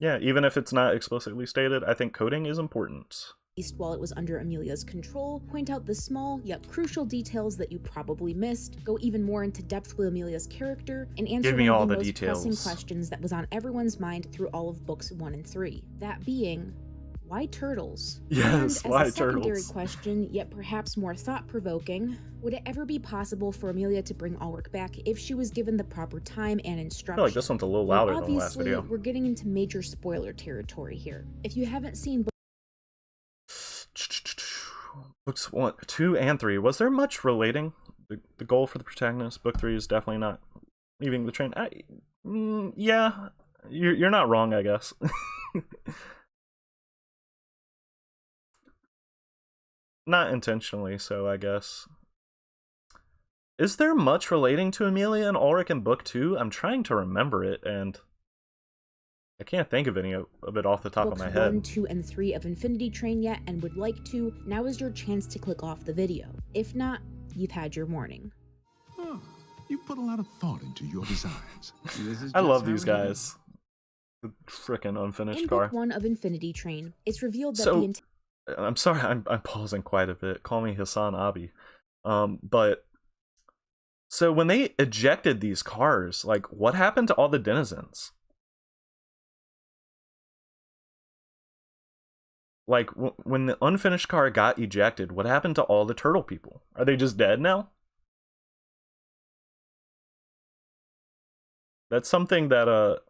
yeah, even if it's not explicitly stated, I think coding is important. least while it was under Amelia's control, point out the small yet crucial details that you probably missed, go even more into depth with Amelia's character, and answer one of the most pressing questions that was on everyone's mind through all of books 1 and 3. That being, why turtles? Yes, and why as a secondary turtles? question, yet perhaps more thought-provoking, would it ever be possible for Amelia to bring Ulrich back if she was given the proper time and I instruction? feel like this one's a little louder than the last video. Obviously, we're getting into major spoiler territory here. If you haven't seen Books 1, 2, and 3, was there much relating? The goal for the protagonist? Book 3 is definitely not leaving the train. Yeah, you're not wrong, I guess. Not intentionally, so I guess. Is there much relating to Amelia and Ulrich in book 2? I'm trying to remember it, and I can't think of any of it off the top of my head. Books 1, 2, and 3 of Infinity Train yet and would like to, now is your chance to click off the video. If not, you've had your warning. Huh. You put a lot of thought into your designs. I love these guys. The frickin' unfinished In car. book 1 of Infinity Train, it's revealed that I'm sorry, I'm pausing quite a bit. Call me Hassan Abi. But so when they ejected these cars, like, what happened to all the denizens? Like, when the unfinished car got ejected, what happened to all the turtle people? Are they just dead now? That's something that,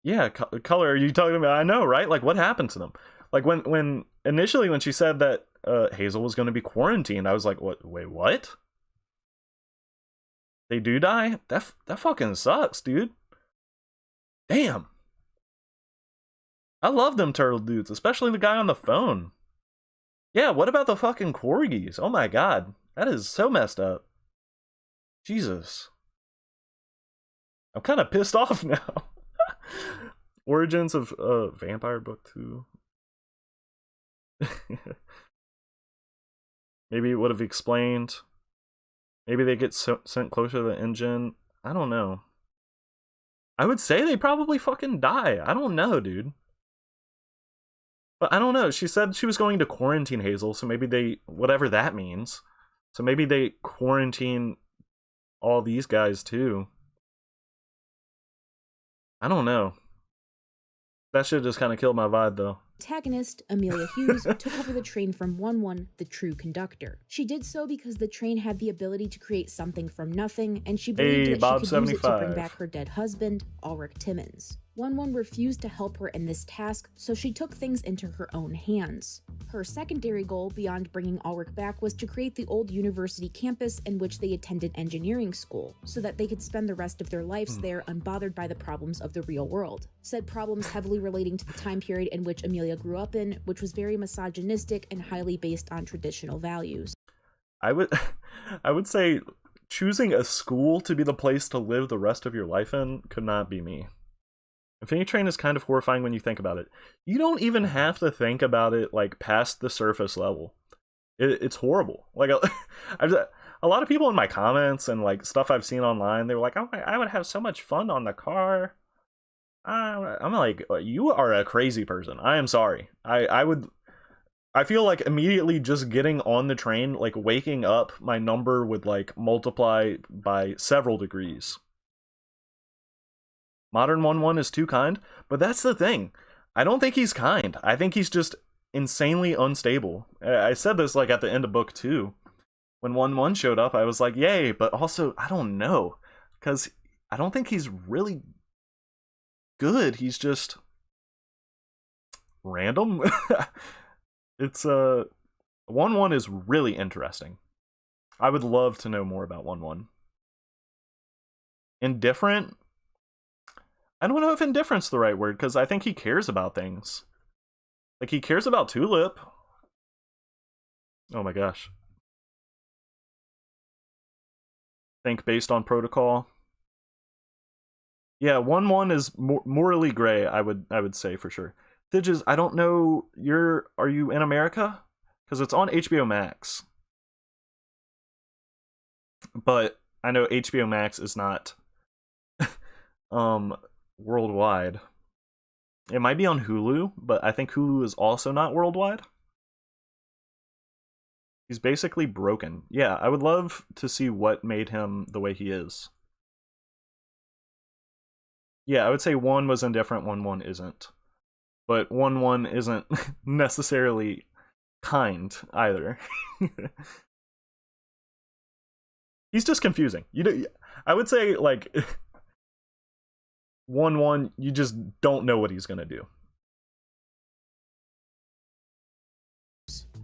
yeah, Color, are you talking about? I know, right? Like, what happened to them? Like, when initially when she said that Hazel was going to be quarantined, I was like, what? Wait, what? They do die? That fucking sucks, dude. Damn. I love them turtle dudes, especially the guy on the phone. Yeah, what about the fucking corgis? Oh my god. That is so messed up. Jesus. I'm kind of pissed off now. Origins of Vampire Book 2. Maybe it would have explained. Maybe they get sent closer to the engine. I don't know. I would say they probably fucking die. I don't know, dude. But I don't know. She said she was going to quarantine Hazel, so maybe they, whatever that means. So maybe they quarantine all these guys too. I don't know. That shit just kind of killed my vibe, though. Protagonist, Amelia Hughes, took over the train from 1-1, the true conductor. She did so because the train had the ability to create something from nothing, and she believed that she could use it to bring back her dead husband, Ulrich Timmins. 1-1 refused to help her in this task, so she took things into her own hands. Her secondary goal, beyond bringing Ulrich back, was to create the old university campus in which they attended engineering school, so that they could spend the rest of their lives there unbothered by the problems of the real world. Said problems heavily relating to the time period in which Amelia grew up in, which was very misogynistic and highly based on traditional values. I would say choosing a school to be the place to live the rest of your life in could not be me. Infinity Train is kind of horrifying when you think about it. You don't even have to think about it like past the surface level. It's horrible. Like a lot of people in my comments and like stuff I've seen online, they were like, "Oh, I would have so much fun on the car." I'm like, you are a crazy person. I am sorry. I feel like immediately just getting on the train, like waking up, my number would like multiply by several degrees. Modern 1-1 is too kind, but that's the thing. I don't think he's kind. I think he's just insanely unstable. I said this like at the end of book 2. When 1-1 showed up, I was like, yay, but also, I don't know. Because I don't think he's really good. He's just random. It's 1-1 is really interesting. I would love to know more about 1-1. Indifferent? I don't know if indifferent's the right word, because I think he cares about things. Like, he cares about Tulip. Oh my gosh. Think based on protocol. Yeah, 1-1 is morally gray, I would say for sure. Thidges, I don't know, are you in America? Because it's on HBO Max. But I know HBO Max is not worldwide. It might be on Hulu, but I think Hulu is also not worldwide. He's basically broken. Yeah, I would love to see what made him the way he is. Yeah, I would say 1 was indifferent, 1 isn't. But 1 isn't necessarily kind either. He's just confusing. You know, I would say like 1 you just don't know what he's gonna do.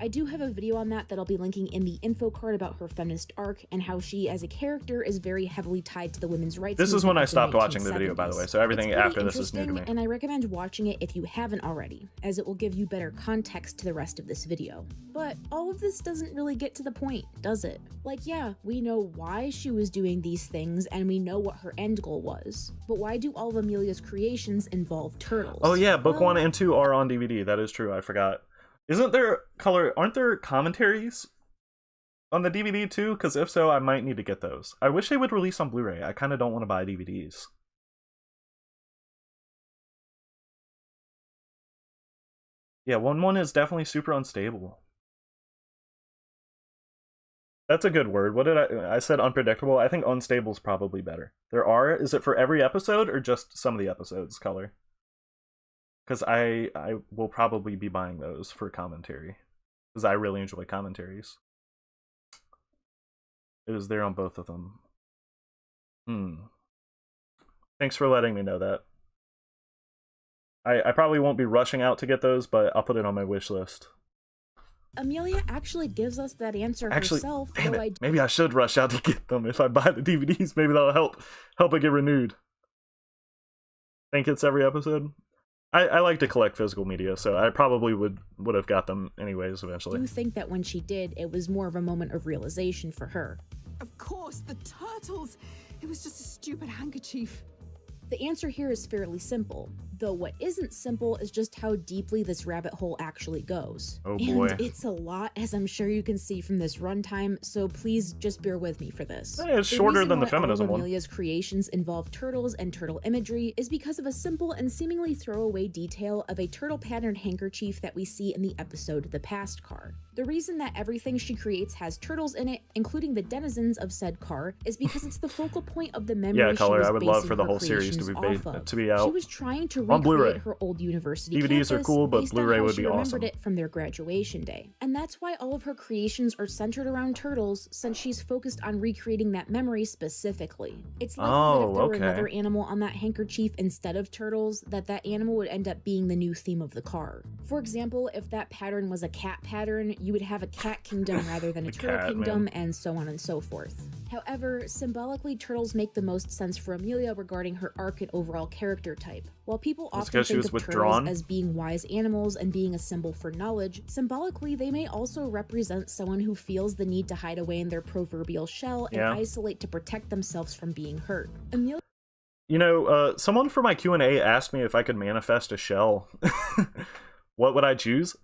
I do have a video on that I'll be linking in the info card about her feminist arc and how she as a character is very heavily tied to the women's rights. This is when I stopped watching the 1970s. video, by the way, so everything after this is new to me. And I recommend watching it if you haven't already, as it will give you better context to the rest of this video. But all of this doesn't really get to the point, does it? Like, yeah, we know why she was doing these things and we know what her end goal was, but why do all of Amelia's creations involve turtles? Oh yeah, book 1 and 2 are on DVD. That is true, I forgot. Aren't there commentaries on the DVD too? Because if so, I might need to get those. I wish they would release on Blu-ray. I kind of don't want to buy DVDs. Yeah, 1 is definitely super unstable. That's a good word. What did I said unpredictable? I think unstable is probably better. Is it for every episode or just some of the episodes, Color? Because I will probably be buying those for commentary. Because I really enjoy commentaries. It is there on both of them. Thanks for letting me know that. I probably won't be rushing out to get those, but I'll put it on my wish list. Amelia actually gives us that answer herself. Damn it. Maybe I should rush out to get them if I buy the DVDs. Maybe that'll help it get renewed. Think it's every episode? I like to collect physical media, so I probably would have got them anyways eventually. I do think that when she did, it was more of a moment of realization for her. Of course, the turtles! It was just a stupid handkerchief. The answer here is fairly simple, though what isn't simple is just how deeply this rabbit hole actually goes. Oh boy. And it's a lot, as I'm sure you can see from this runtime, so please just bear with me for this. It's shorter than the Feminism one. Amelia's creations involve turtles and turtle imagery is because of a simple and seemingly throwaway detail of a turtle patterned handkerchief that we see in the episode The Past Car. The reason that everything she creates has turtles in it, including the denizens of said car, is because it's the focal point of the memory. Yeah, Color, I would love basing for the her whole series to be out. She was trying to on Blu-ray. recreate her old university DVDs are campus cool, but based on Blu-ray how would she be remembered awesome. it from their graduation day. And that's why all of her creations are centered around turtles, since she's focused on recreating that memory specifically. It's likely that if there were another animal on that handkerchief instead of turtles, that animal would end up being the new theme of the car. For example, if that pattern was a cat pattern, you would have a cat kingdom rather than a turtle kingdom, and so on and so forth. However, symbolically, turtles make the most sense for Amelia regarding her arc and overall character type. While people often think of turtles as being wise animals and being a symbol for knowledge, symbolically they may also represent someone who feels the need to hide away in their proverbial shell and isolate to protect themselves from being hurt. Amelia. You know, someone for my Q&A asked me if I could manifest a shell. What would I choose?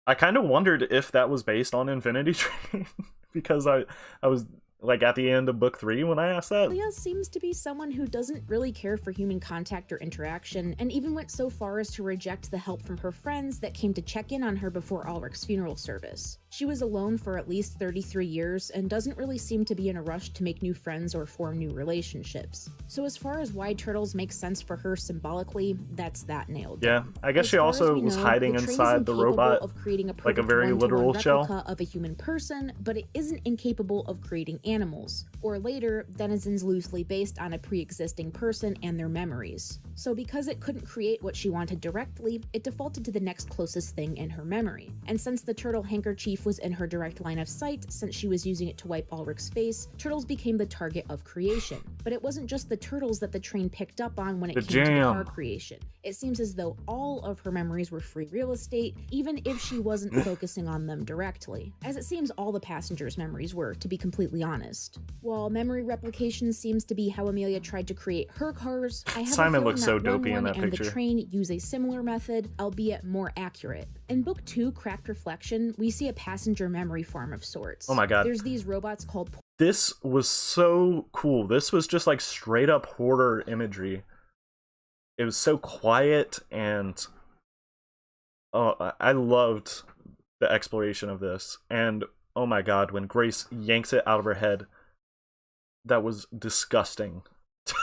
I kind of wondered if that was based on Infinity Train because I was like at the end of book 3 when I asked that. Leah seems to be someone who doesn't really care for human contact or interaction, and even went so far as to reject the help from her friends that came to check in on her before Ulrich's funeral service. She was alone for at least 33 years and doesn't really seem to be in a rush to make new friends or form new relationships. So as far as why turtles make sense for her symbolically, that's that nailed. Yeah, I guess she also was hiding inside the robot of creating a like a very literal shell of a human person, but it isn't incapable of creating animals, or later, denizens loosely based on a pre-existing person and their memories. So because it couldn't create what she wanted directly, it defaulted to the next closest thing in her memory. And since the turtle handkerchief was in her direct line of sight, since she was using it to wipe Ulrich's face, turtles became the target of creation. But it wasn't just the turtles that the train picked up on when it came to the car creation. It seems as though all of her memories were free real estate, even if she wasn't focusing on them directly. As it seems all the passengers' memories were, to be completely honest. While memory replication seems to be how Amelia tried to create her cars, I have Simon looks so that dopey in that and picture. The train use a similar method, albeit more accurate. In book 2, Cracked Reflection, we see a passenger memory farm of sorts. Oh my god. There's these robots called... This was so cool. This was just like straight up horror imagery. it was so quiet, and I loved the exploration of this. And oh my god, when Grace yanks it out of her head, that was disgusting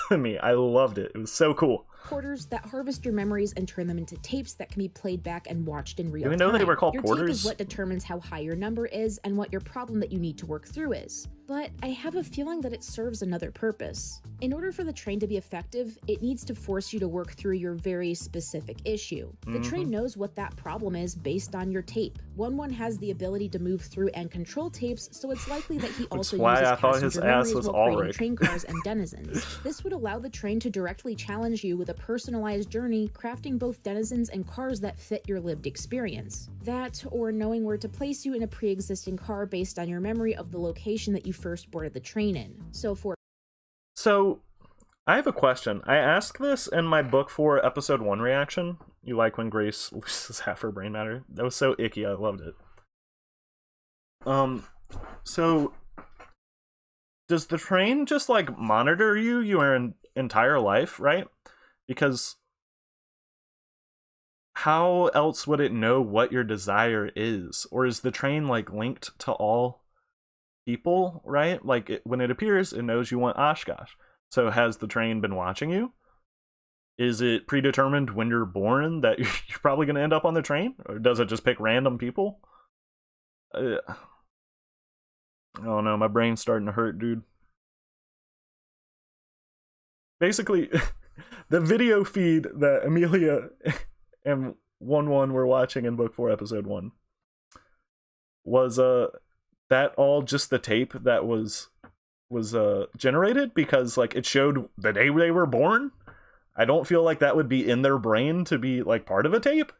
to me. I loved it. It was so cool. Porters that harvest your memories and turn them into tapes that can be played back and watched in real time. Do we know they were called your porters? Tape is what determines how high your number is and what your problem that you need to work through is. But I have a feeling that it serves another purpose. In order for the train to be effective, it needs to force you to work through your very specific issue. The train knows what that problem is based on your tape. 1-1 has the ability to move through and control tapes, so it's likely that he also uses passenger memories while creating train cars and denizens. This would allow the train to directly challenge you with a personalized journey, crafting both denizens and cars that fit your lived experience. That, or knowing where to place you in a pre-existing car based on your memory of the location that you first boarded the train in. So, I have a question. I asked this in my book 4 episode 1 reaction. You like when Grace loses half her brain matter? That was so icky, I loved it. So does the train just like monitor you your entire life, right? Because how else would it know what your desire is? Or is the train like linked to all people, right? Like when it appears, it knows you want Oshkosh. So has the train been watching you? Is it predetermined when you're born that you're probably going to end up on the train? Or does it just pick random people? I don't know, my brain's starting to hurt, dude. Basically, the video feed that Amelia and 1-1 were watching in book 4 episode 1 was that all just the tape that was generated, because like it showed the day they were born. I don't feel like that would be in their brain to be like part of a tape.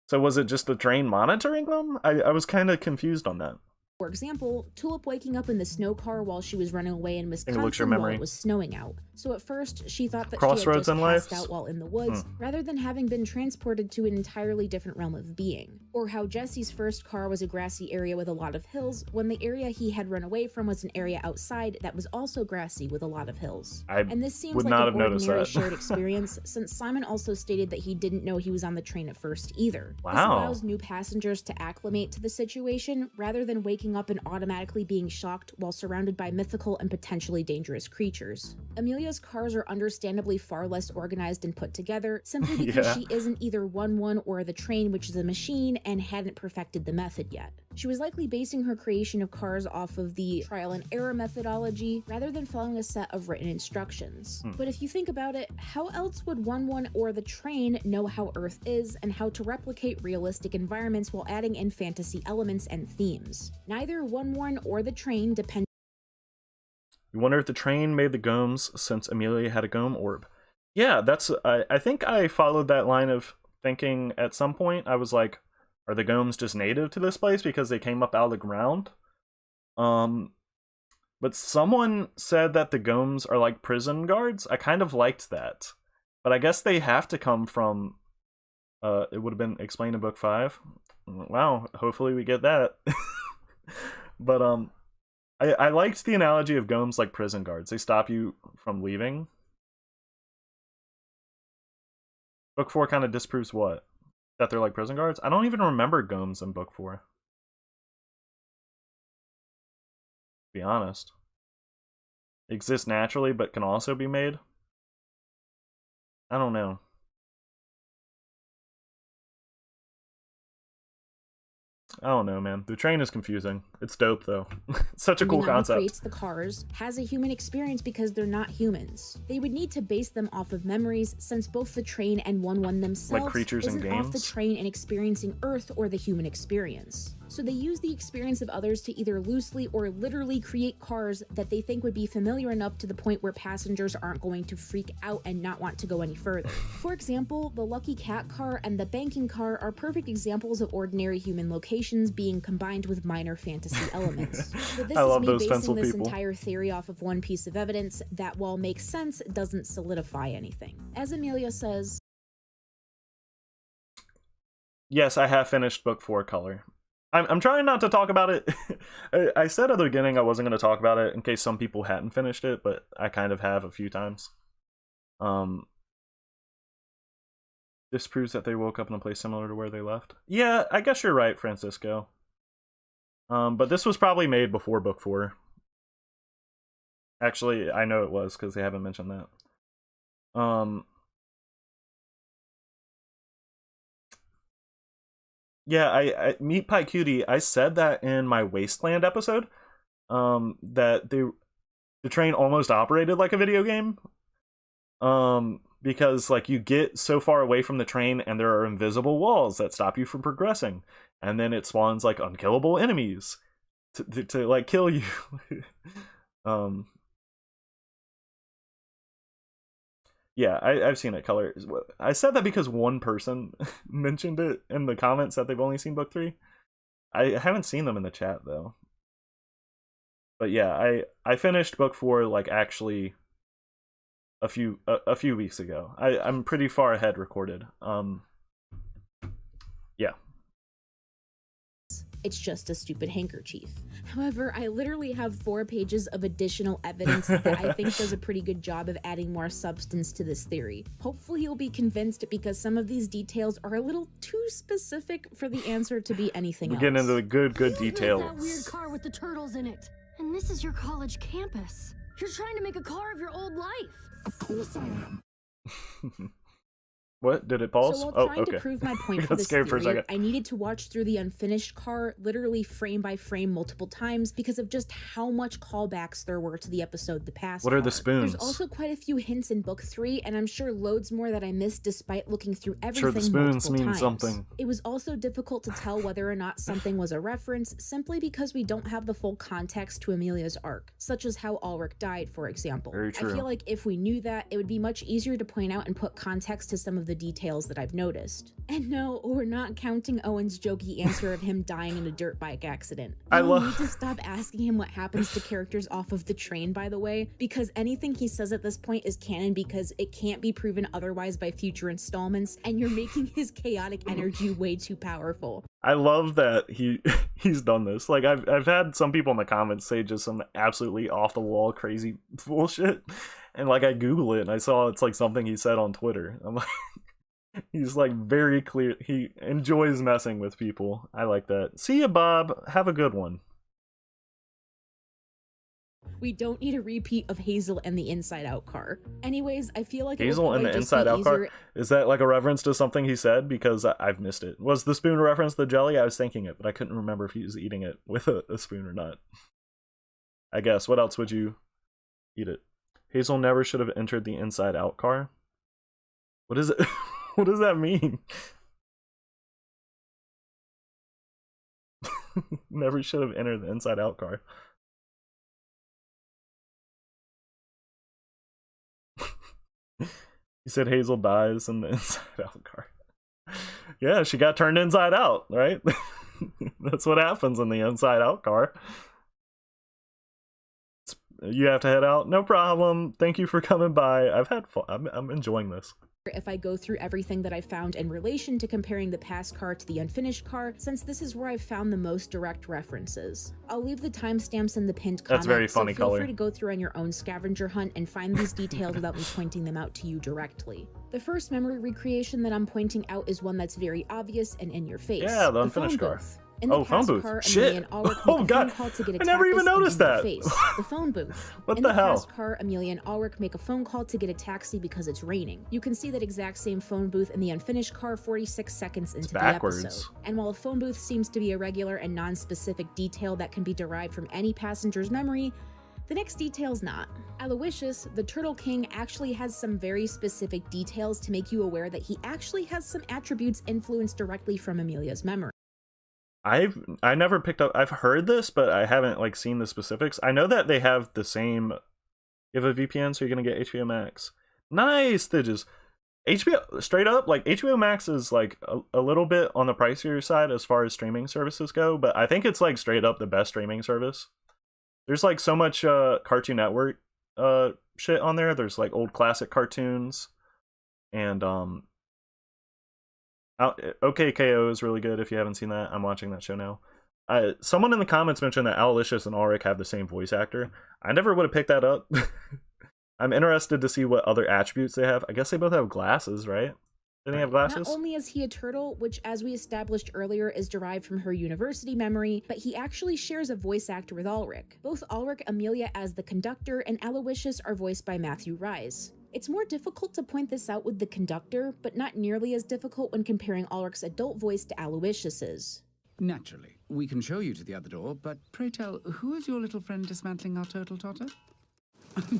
So was it just the train monitoring them? I was kind of confused on that. For example, Tulip waking up in the snow car while she was running away in Wisconsin while it was snowing out. So at first, she thought that she had just passed out while in the woods, rather than having been transported to an entirely different realm of being. Or how Jesse's first car was a grassy area with a lot of hills, when the area he had run away from was an area outside that was also grassy with a lot of hills. And this seems like an ordinary shared experience, since Simon also stated that he didn't know he was on the train at first either. This allows new passengers to acclimate to the situation, rather than waking up and automatically being shocked while surrounded by mythical and potentially dangerous creatures. Amelia's cars are understandably far less organized and put together, simply because she isn't either 1-1 or the train, which is a machine, and hadn't perfected the method yet. She was likely basing her creation of cars off of the trial and error methodology, rather than following a set of written instructions. But if you think about it, how else would 1-1 or the train know how Earth is and how to replicate realistic environments while adding in fantasy elements and themes? Neither 1-1 or the train depend. You wonder if the train made the gomes since Amelia had a gome orb. Yeah, that's. I think I followed that line of thinking at some point. I was like, are the gomes just native to this place because they came up out of the ground? But someone said that the gomes are like prison guards. I kind of liked that. But I guess they have to come from... it would have been explained in book 5. Wow, hopefully we get that. But I liked the analogy of gomes like prison guards. They stop you from leaving. Book 4 kind of disproves what? That they're like prison guards? I don't even remember gomes in book 4. To be honest. They exist naturally but can also be made. I don't know. I don't know, man. The train is confusing. It's dope, though. It's such a cool concept. Who creates the cars has a human experience because they're not humans. They would need to base them off of memories, since both the train and 1-1 themselves like creatures isn't in games? off the train and experiencing Earth or the human experience. So they use the experience of others to either loosely or literally create cars that they think would be familiar enough to the point where passengers aren't going to freak out and not want to go any further. For example, the Lucky Cat car and the banking car are perfect examples of ordinary human locations being combined with minor fantasy elements. But this is me basing this entire theory off of one piece of evidence that, while makes sense, doesn't solidify anything. As Amelia says... Yes, I have finished book 4 Color. I'm trying not to talk about it. I said at the beginning I wasn't going to talk about it in case some people hadn't finished it, but I kind of have a few times. This proves that they woke up in a place similar to where they left. Yeah, I guess you're right, Francisco. But this was probably made before book 4. Actually, I know it was because they haven't mentioned that. Yeah, I Meat Pie Cutie, I said that in my Wasteland episode. That the train almost operated like a video game. Because like you get so far away from the train and there are invisible walls that stop you from progressing, and then it spawns like unkillable enemies to like kill you. Yeah, I've seen it color. I said that because one person mentioned it in the comments that they've only seen book 3. I haven't seen them in the chat though. But yeah, I finished book 4 like actually a few weeks ago. I'm pretty far ahead recorded. Yeah. It's just a stupid handkerchief. However, I literally have 4 pages of additional evidence that I think does a pretty good job of adding more substance to this theory. Hopefully you'll be convinced because some of these details are a little too specific for the answer to be anything else. We're getting into the good details. That weird car with the turtles in it. And this is your college campus. You're trying to make a car of your old life. Of course I am. What? Did it pause? So while trying to prove my point for this theory, I needed to watch through the unfinished car literally frame by frame multiple times because of just how much callbacks there were to the episode The Past. What are the spoons? There's also quite a few hints in book 3, and I'm sure loads more that I missed despite looking through everything sure the spoons multiple mean times. something. It was also difficult to tell whether or not something was a reference simply because we don't have the full context to Amelia's arc, such as how Ulrich died, for example. Very true. I feel like if we knew that, it would be much easier to point out and put context to some of the details that I've noticed. And no, we're not counting Owen's jokey answer of him dying in a dirt bike accident. We need to stop asking him what happens to characters off of the train, by the way, because anything he says at this point is canon because it can't be proven otherwise by future installments, and you're making his chaotic energy way too powerful. I love that he's done this. Like I've had some people in the comments say just some absolutely off the wall crazy bullshit, and like I Google it and I saw it's like something he said on Twitter. I'm like, he's like very clear. He enjoys messing with people. I like that. See ya, Bob. Have a good one. We don't need a repeat of Hazel and the Inside Out car. Anyways, I feel like Hazel and the Inside Out car? Is that like a reference to something he said? Because I've missed it. Was the spoon a reference to the jelly? I was thinking it, but I couldn't remember if he was eating it with a spoon or not. I guess. What else would you eat it? Hazel never should have entered the Inside Out car. What is it? What does that mean? Never should have entered the Inside Out car. He said Hazel dies in the Inside Out car. Yeah, she got turned inside out, right? That's what happens in the Inside Out car. You have to head out? No problem. Thank you for coming by. I've had fun. I'm enjoying this. If I go through everything that I found in relation to comparing the past car to the unfinished car, since this is where I've found the most direct references. I'll leave the timestamps in the pinned comment. That's very funny so feel color. free to go through on your own scavenger hunt and find these details without me pointing them out to you directly. The first memory recreation that I'm pointing out is one that's very obvious and in your face. Yeah, the unfinished car. Booth. In the phone booth. car, Shit. Oh god. I never even noticed that. The phone booth. What in the hell? Past car, Amelia and Ulrich make a phone call to get a taxi because it's raining. You can see that exact same phone booth in the unfinished car 46 seconds into the episode. And while a phone booth seems to be a regular and non-specific detail that can be derived from any passenger's memory, the next detail's not. Aloysius, the Turtle King, actually has some very specific details to make you aware that he actually has some attributes influenced directly from Amelia's memory. I never picked up. I've heard this, but I haven't like seen the specifics. I know that they have the same. You have a VPN, so you're gonna get HBO Max. Nice. They just HBO straight up like HBO Max is like a little bit on the pricier side as far as streaming services go, but I think it's like straight up the best streaming service. There's like so much Cartoon Network shit on there. There's like old classic cartoons, and OKKO is really good if you haven't seen that. I'm watching that show now. Someone in the comments mentioned that Aloysius and Ulrich have the same voice actor. I never would have picked that up. I'm interested to see what other attributes they have. I guess they both have glasses, right? Didn't he have glasses? Not only is he a turtle, which as we established earlier is derived from her university memory, but he actually shares a voice actor with Ulrich. Both Ulrich, Amelia as the conductor, and Aloysius are voiced by Matthew Rhys. It's more difficult to point this out with the conductor, but not nearly as difficult when comparing Ulrich's adult voice to Aloysius's. Naturally. We can show you to the other door, but pray tell, who is your little friend dismantling our turtle totter?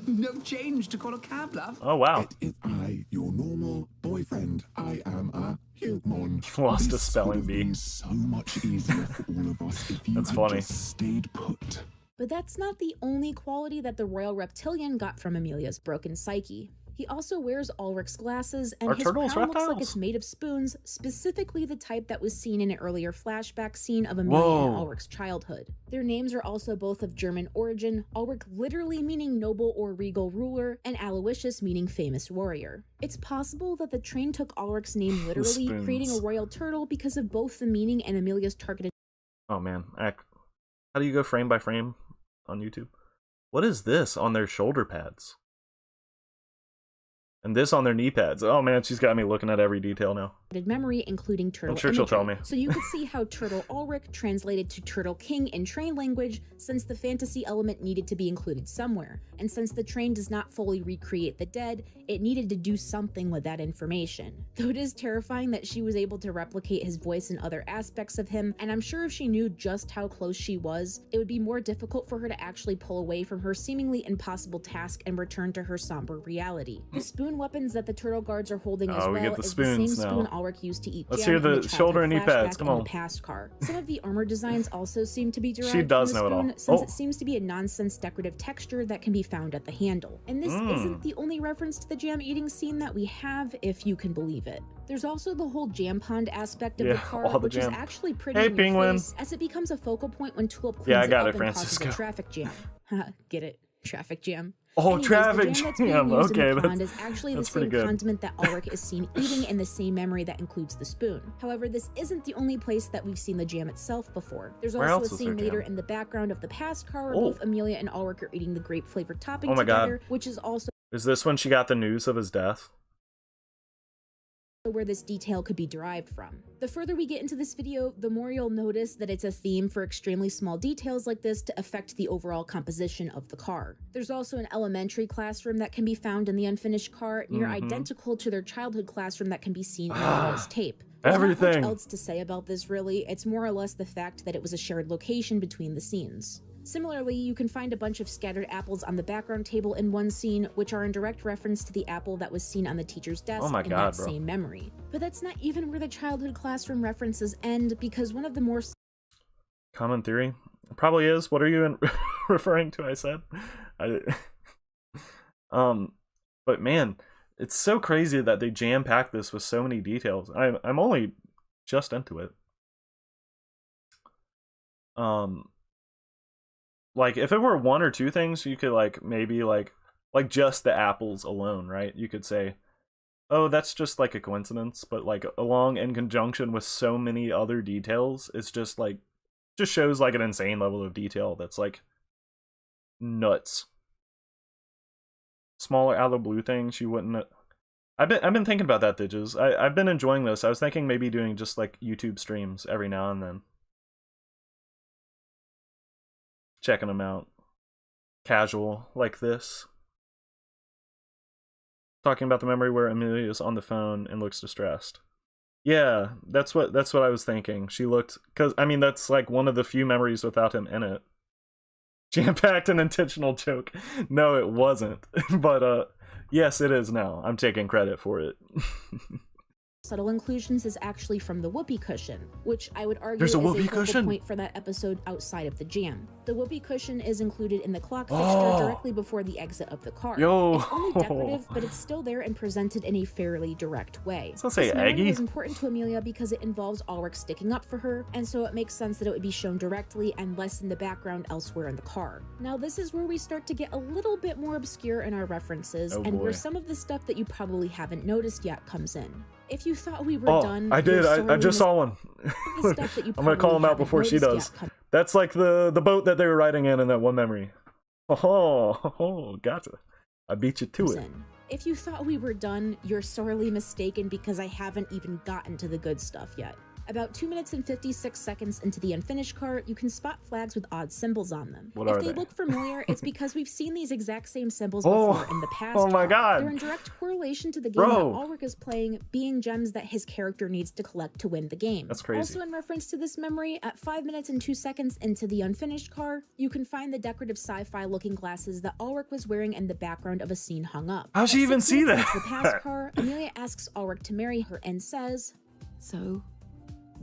No change to call a cab, love. Oh, wow. It is I, your normal boyfriend. I am a human. Lost a spelling bee. Been so much easier for all of us if you That's had funny. just stayed put. But that's not the only quality that the royal reptilian got from Amelia's broken psyche. He also wears Ulrich's glasses, and Are his turtles crown looks like reptiles? it's made of spoons, specifically the type that was seen in an earlier flashback scene of Amelia and Whoa. Ulrich's childhood. Their names are also both of German origin, Ulrich literally meaning noble or regal ruler, and Aloysius meaning famous warrior. It's possible that the train took Ulrich's name literally, Spoons. creating a royal turtle because of both the meaning and Amelia's targeted. Oh man, how do you go frame by frame on YouTube? What is this on their shoulder pads? And this on their knee pads. Oh man, she's got me looking at every detail now. Memory, including turtle I'm sure she'll tell me. So you could see how Turtle Ulrich translated to Turtle King in train language, since the fantasy element needed to be included somewhere. And since the train does not fully recreate the dead, it needed to do something with that information. Though it is terrifying that she was able to replicate his voice and other aspects of him, and I'm sure if she knew just how close she was, it would be more difficult for her to actually pull away from her seemingly impossible task and return to her somber reality. The spoon weapons that the turtle guards are holding as we well get the is the same spoons now. spoon Ulrich used to eat Let's jam hear in the shoulder and knee childhood pads, flashback come in on. the past car. Some of the armor designs also seem to be derived She does from know the it all. spoon, since Oh. it seems to be a nonsense decorative texture that can be found at the handle. And this isn't the only reference to the jam eating scene that we have, if you can believe it. There's also the whole jam pond aspect of the car, all the which jam. is actually pretty Hey, in your penguin. face, as it becomes a focal point when Tulip cleans Yeah, I got it it, up and Francisco. causes a traffic jam. Get it? Traffic jam. Oh, Anyways, traffic the jam that's being jam. used in Okay, the pond that's- is actually the that's pretty same good. condiment that Ulrich is seen eating in the same memory that includes the spoon. However, this isn't the only place that we've seen the jam itself before. There's Where also else a is scene there later jam? in the background of the past car where Oh. both Amelia and Ulrich are eating the grape flavored topping Oh my God. together, which is also Is this when she got the news of his death? where this detail could be derived from. The further we get into this video, the more you'll notice that it's a theme for extremely small details like this to affect the overall composition of the car. There's also an elementary classroom that can be found in the unfinished car, near identical to their childhood classroom that can be seen in Amelia's tape. There's not Everything. much else to say about this really, it's more or less the fact that it was a shared location between the scenes. Similarly, you can find a bunch of scattered apples on the background table in one scene, which are in direct reference to the apple that was seen on the teacher's desk Oh my in God, that bro. same memory. But that's not even where the childhood classroom references end, because one of the more Common theory? It probably is. What are you referring to? I said. But man, it's so crazy that they jam packed this with so many details. I'm only just into it. Like if it were one or two things, you could like maybe like just the apples alone, right? You could say, oh, that's just like a coincidence, but like along in conjunction with so many other details, it's just like just shows like an insane level of detail that's like nuts. Smaller out of the blue things you wouldn't. I've been thinking about that, Digis. I've been enjoying this. I was thinking maybe doing just like YouTube streams every now and then. Checking them out. Casual like this. Talking about the memory where Amelia is on the phone and looks distressed. Yeah, that's what I was thinking. She looked, cause I mean that's like one of the few memories without him in it. Jam-packed and intentional joke. No, it wasn't. But yes, it is now. I'm taking credit for it. subtle inclusions is actually from the whoopee cushion, which I would argue There's is a a whoopee focal cushion? point for that episode outside of the jam. The whoopee cushion is included in the clock fixture Oh. directly before the exit of the car. Yo. It's only decorative, but it's still there and presented in a fairly direct way. Does that say This memory Aggie? was important to Amelia because it involves Ulrich sticking up for her, and so it makes sense that it would be shown directly and less in the background elsewhere in the car. Now this is where we start to get a little bit more obscure in our references, Oh, and where boy. some of the stuff that you probably haven't noticed yet comes in. If you thought we were Oh, done, I did. you're I sorely just saw one. the stuff that you I'm gonna call probably him out haven't before she noticed does. yet That's like the boat that they were riding in that one memory. Oh, gotcha. I beat you to comes it. in. If you thought we were done, you're sorely mistaken because I haven't even gotten to the good stuff yet. About 2 minutes and 56 seconds into the unfinished cart, you can spot flags with odd symbols on them. What if are they they? look familiar, it's because we've seen these exact same symbols before in the past. Oh my god. They're in direct correlation to the game that Ulrich is playing, being gems that his character needs to collect to win the game. That's crazy. Also in reference to this memory, at 5 minutes and 2 seconds into the unfinished car, you can find the decorative sci-fi looking glasses that Ulrich was wearing in the background of a scene hung up. How'd she even see that? Into the past car, Amelia asks Ulrich to marry her and says, "So,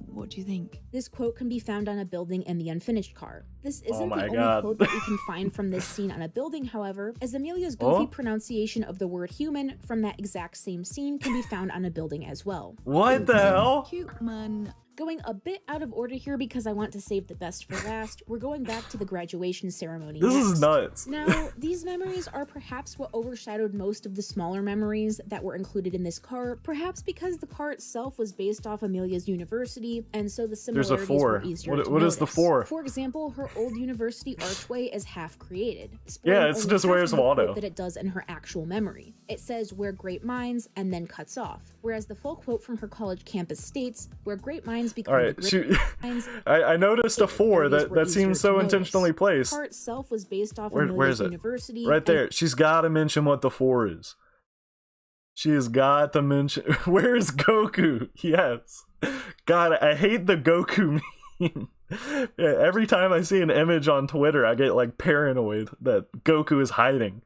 what do you think?" This quote can be found on a building in the unfinished car. This isn't the my only God. quote that we can find from this scene on a building, however, as Amelia's goofy pronunciation of the word human from that exact same scene can be found on a building as well. What the hell? Cute man. Going a bit out of order here because I want to save the best for last, we're going back to the graduation ceremony This next. is nuts. Now, these memories are perhaps what overshadowed most of the smaller memories that were included in this car, perhaps because the car itself was based off Amelia's university, and so the There's a similarities 4. were easier to What is the notice. 4? For example, her old university archway is half created. Yeah, it's just where's Waldo. That it does in her actual memory. It says "where great minds" and then cuts off, whereas the full quote from her college campus states "where great minds become All right, the great minds." I noticed a 4 that seems so intentionally placed. The car itself was based off Where Amelia's is it? university. Right there. She's got to mention what the 4 is. She has got to mention. Where is Goku? Yes. God, I hate the Goku meme. Yeah, every time I see an image on Twitter, I get like paranoid that Goku is hiding.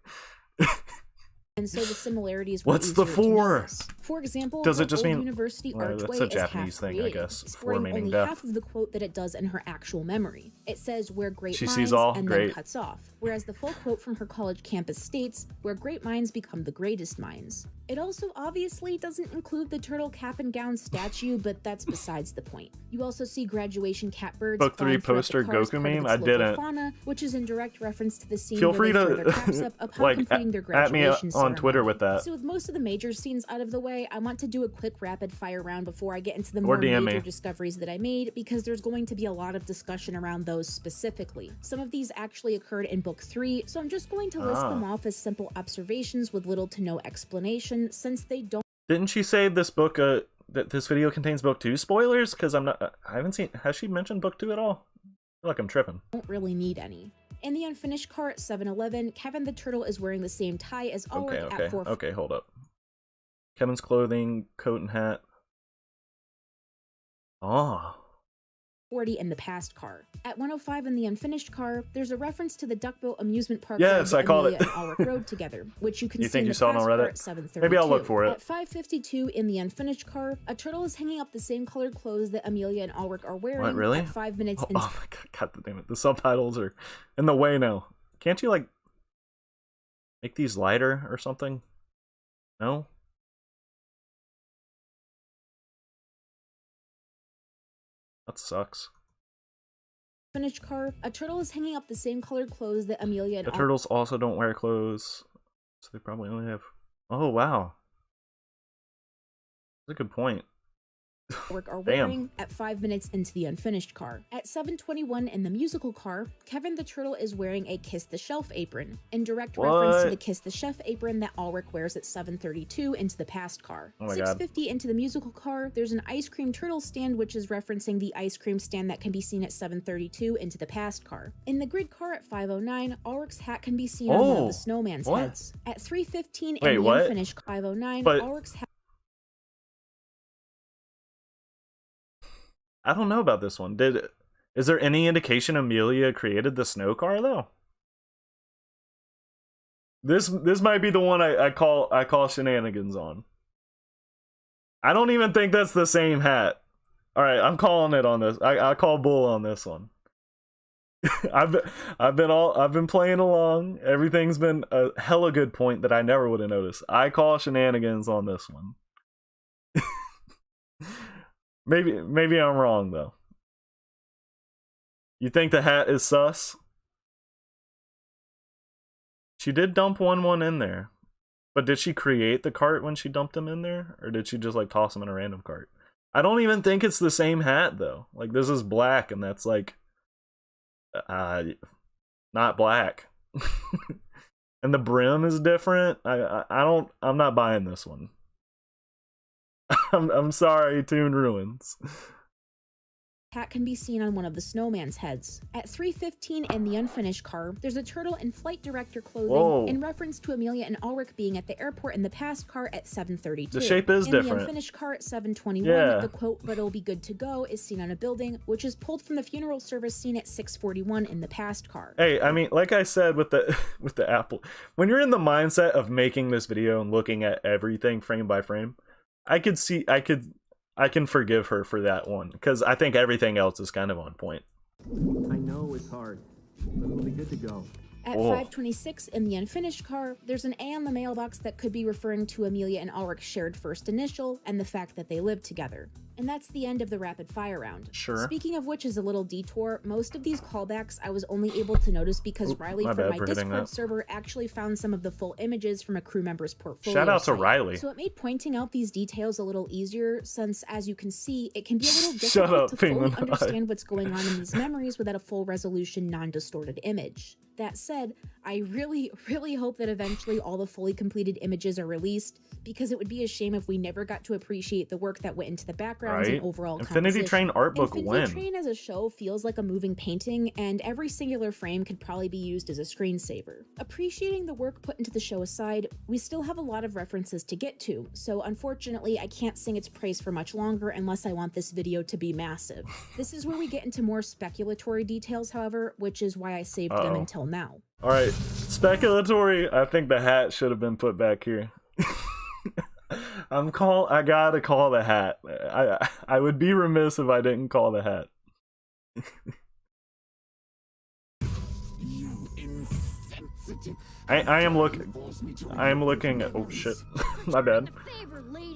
And so the similarities were What's the easier to 4? notice. For example, Does her it just old mean university well, archway that's a is Japanese half thing, I created, guess. 4 sporting meaning only death. half of the quote that it does in her actual memory. It says "where great She minds" sees all? and Great. then cuts off, whereas the full quote from her college campus states "where great minds become the greatest minds." It also obviously doesn't include the turtle cap and gown statue, but that's besides the point. You also see graduation catbirds. Book 3 flying throughout the poster car as Goku part of meme? its I local didn't. fauna, which is in direct reference to the scene Feel where free they throw their to caps up upon like completing their at me graduation on ceremony. Twitter with that. So with most of the major scenes out of the way, I want to do a quick rapid fire round before I get into the Or more DM major me. discoveries that I made, because there's going to be a lot of discussion around those specifically. Some of these actually occurred in book 3, so I'm just going to list them off as simple observations with little to no explanation, since they don't Didn't she say this book that this video contains book 2 spoilers? Because I haven't seen. Has she mentioned book 2 at all? I feel like I'm tripping. really need any. In the unfinished car at 7-Eleven, Kevin the Turtle is wearing the same tie as Ulrich at 4:40. Okay, hold up. Kevin's clothing, coat and hat. Oh. In the past car. At 1:05 in the unfinished car, there's a reference to the Duckbill amusement park Yes, ride I that caught Amelia it. and Ulrich rode together, which you can You see think in you the saw it past on car Reddit? at 7:32. Maybe I'll look for it. At 5:52 in the unfinished car, a turtle is hanging up the same colored clothes that Amelia and Ulrich are wearing. What, really? At 5 minutes Oh into my god, damn it. The subtitles are in the way now. Can't you, like, make these lighter or something? No? That sucks. finished car, a turtle is hanging up the same colored clothes that Amelia and The turtles also don't wear clothes, so they probably only have... Oh, wow. That's a good point. Ulrich are Damn. wearing at 5 minutes into the unfinished car. At 7:21 in the musical car, Kevin the Turtle is wearing a Kiss the Shelf apron, in direct reference to What? the Kiss the Chef apron that Ulrich wears at 7:32 into the past car. Oh my God. 6:50 into the musical car, there's an ice cream turtle stand which is referencing the ice cream stand that can be seen at 7:32 into the past car. In the grid car at 5:09, Ulrich's hat can be seen on one of Oh, the snowman's what? heads. At 3:15 Wait, in the what? unfinished 5:09, But- Ulrich's hat I don't know about this one. Is there any indication Amelia created the snow car though? This might be the one I call shenanigans on. I don't even think that's the same hat. All right, I'm calling it on this. I call bull on this one. I've been playing along. Everything's been a hella good point that I never would have noticed. I call shenanigans on this one. Maybe I'm wrong though. You think the hat is sus? She did dump one in there. But did she create the cart when she dumped him in there? Or did she just like toss him in a random cart? I don't even think it's the same hat though. Like this is black and that's like not black. And the brim is different. I'm not buying this one. I'm sorry, Toon Ruins. Hat can be seen on one of the snowman's heads. At 3:15 in the unfinished car, there's a turtle in flight director clothing. Whoa. In reference to Amelia and Ulrich being at the airport in the past car at 7:32. The shape is in different. The unfinished car at 7:21, Yeah. the quote, "but it'll be good to go," is seen on a building, which is pulled from the funeral service scene at 6:41 in the past car. Hey, I mean, like I said with the with the Apple, when you're in the mindset of making this video and looking at everything frame by frame, I can forgive her for that one, because I think everything else is kind of on point. I know it's hard, but it'll be good to go. At 5:26 in the unfinished car, there's an A on the mailbox that could be referring to Amelia and Ulrich's shared first initial and the fact that they lived together. And that's the end of the rapid fire round. Sure. Speaking of which is a little detour, most of these callbacks I was only able to notice because Riley from my Discord server actually found some of the full images from a crew member's portfolio. Shout out to site. Riley. So it made pointing out these details a little easier since, as you can see, it can be a little Shut difficult up, to fully Penguin Eye. understand what's going on in these memories without a full resolution, non-distorted image. That said, I really, really hope that eventually all the fully completed images are released, because it would be a shame if we never got to appreciate the work that went into the backgrounds and overall Infinity Train art book Infinity Train as a show feels like a moving painting, and every singular frame could probably be used as a screensaver. Appreciating the work put into the show aside, we still have a lot of references to get to, so unfortunately I can't sing its praise for much longer unless I want this video to be massive. This is where we get into more speculatory details, however, which is why I saved them until now. Alright, speculatory, I think the hat should have been put back here. I gotta call the hat. I would be remiss if I didn't call the hat. You insensitive. I am looking at, oh shit, my bad.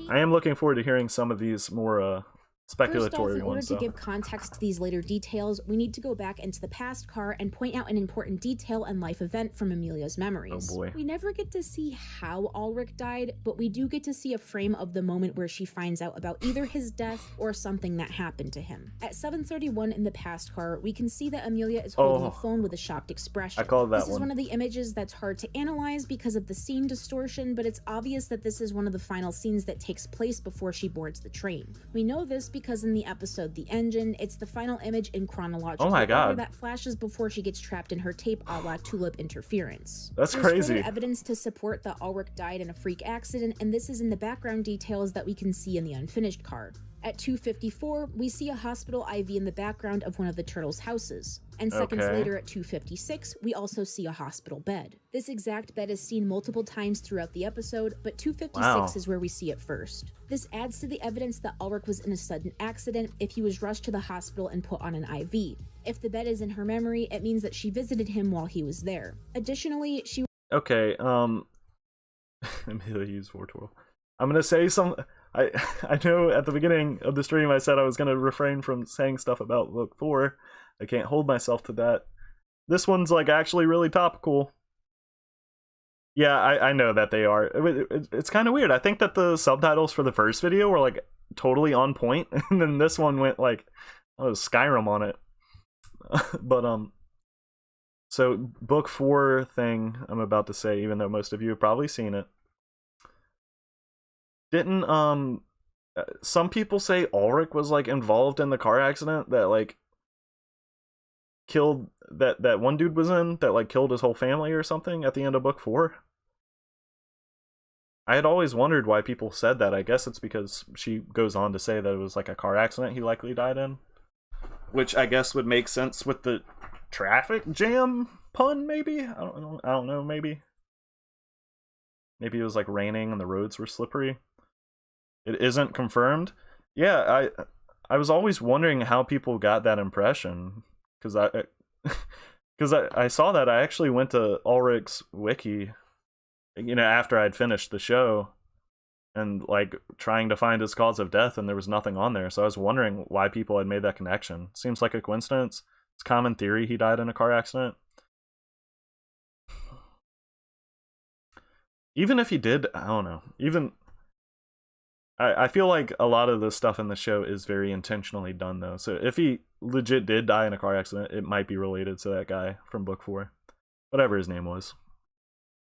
I am looking forward to hearing some of these more speculatory First off, in order ones. to give context to these later details, we need to go back into the past car and point out an important detail and life event from Amelia's memories. Oh boy. We never get to see how Ulrich died, but we do get to see a frame of the moment where she finds out about either his death or something that happened to him. At 7:31 in the past car, we can see that Amelia is holding a phone with a shocked expression. I called that This is one of the images that's hard to analyze because of the scene distortion, but it's obvious that this is one of the final scenes that takes place before she boards the train. We know this because in the episode The Engine, it's the final image in chronological order that flashes before she gets trapped in her tape a la Tulip Interference. That's There's crazy. further evidence to support that Ulrich died in a freak accident, and this is in the background details that we can see in the unfinished car. At 2:54, we see a hospital IV in the background of one of the turtles' houses. And seconds later at 2:56, we also see a hospital bed. This exact bed is seen multiple times throughout the episode, but 2:56 is where we see it first. This adds to the evidence that Ulrich was in a sudden accident if he was rushed to the hospital and put on an IV. If the bed is in her memory, it means that she visited him while he was there. Additionally, she... Okay, Amelia used Vortorl. I'm gonna say some... I know at the beginning of the stream I said I was gonna refrain from saying stuff about Book 4. I can't hold myself to that. This one's like actually really topical. Yeah, I know that they are. It's kind of weird. I think that the subtitles for the first video were like totally on point, and then this one went like, oh, Skyrim on it. But so Book 4 thing I'm about to say, even though most of you have probably seen it. Didn't some people say Ulrich was like involved in the car accident that like killed that one dude was in, that like killed his whole family or something at the end of Book 4? I had always wondered why people said that. I guess it's because she goes on to say that it was like a car accident he likely died in, which I guess would make sense with the traffic jam pun, maybe. I don't know, maybe it was like raining and the roads were slippery. It isn't confirmed. Yeah, I was always wondering how people got that impression, because I saw that. I actually went to Ulrich's wiki, you know, after I'd finished the show, and like trying to find his cause of death, and there was nothing on there. So I was wondering why people had made that connection. Seems like a coincidence. It's common theory he died in a car accident. Even if he did, I don't know. I feel like a lot of the stuff in the show is very intentionally done, though. So if he legit did die in a car accident, it might be related to that guy from Book 4. Whatever his name was.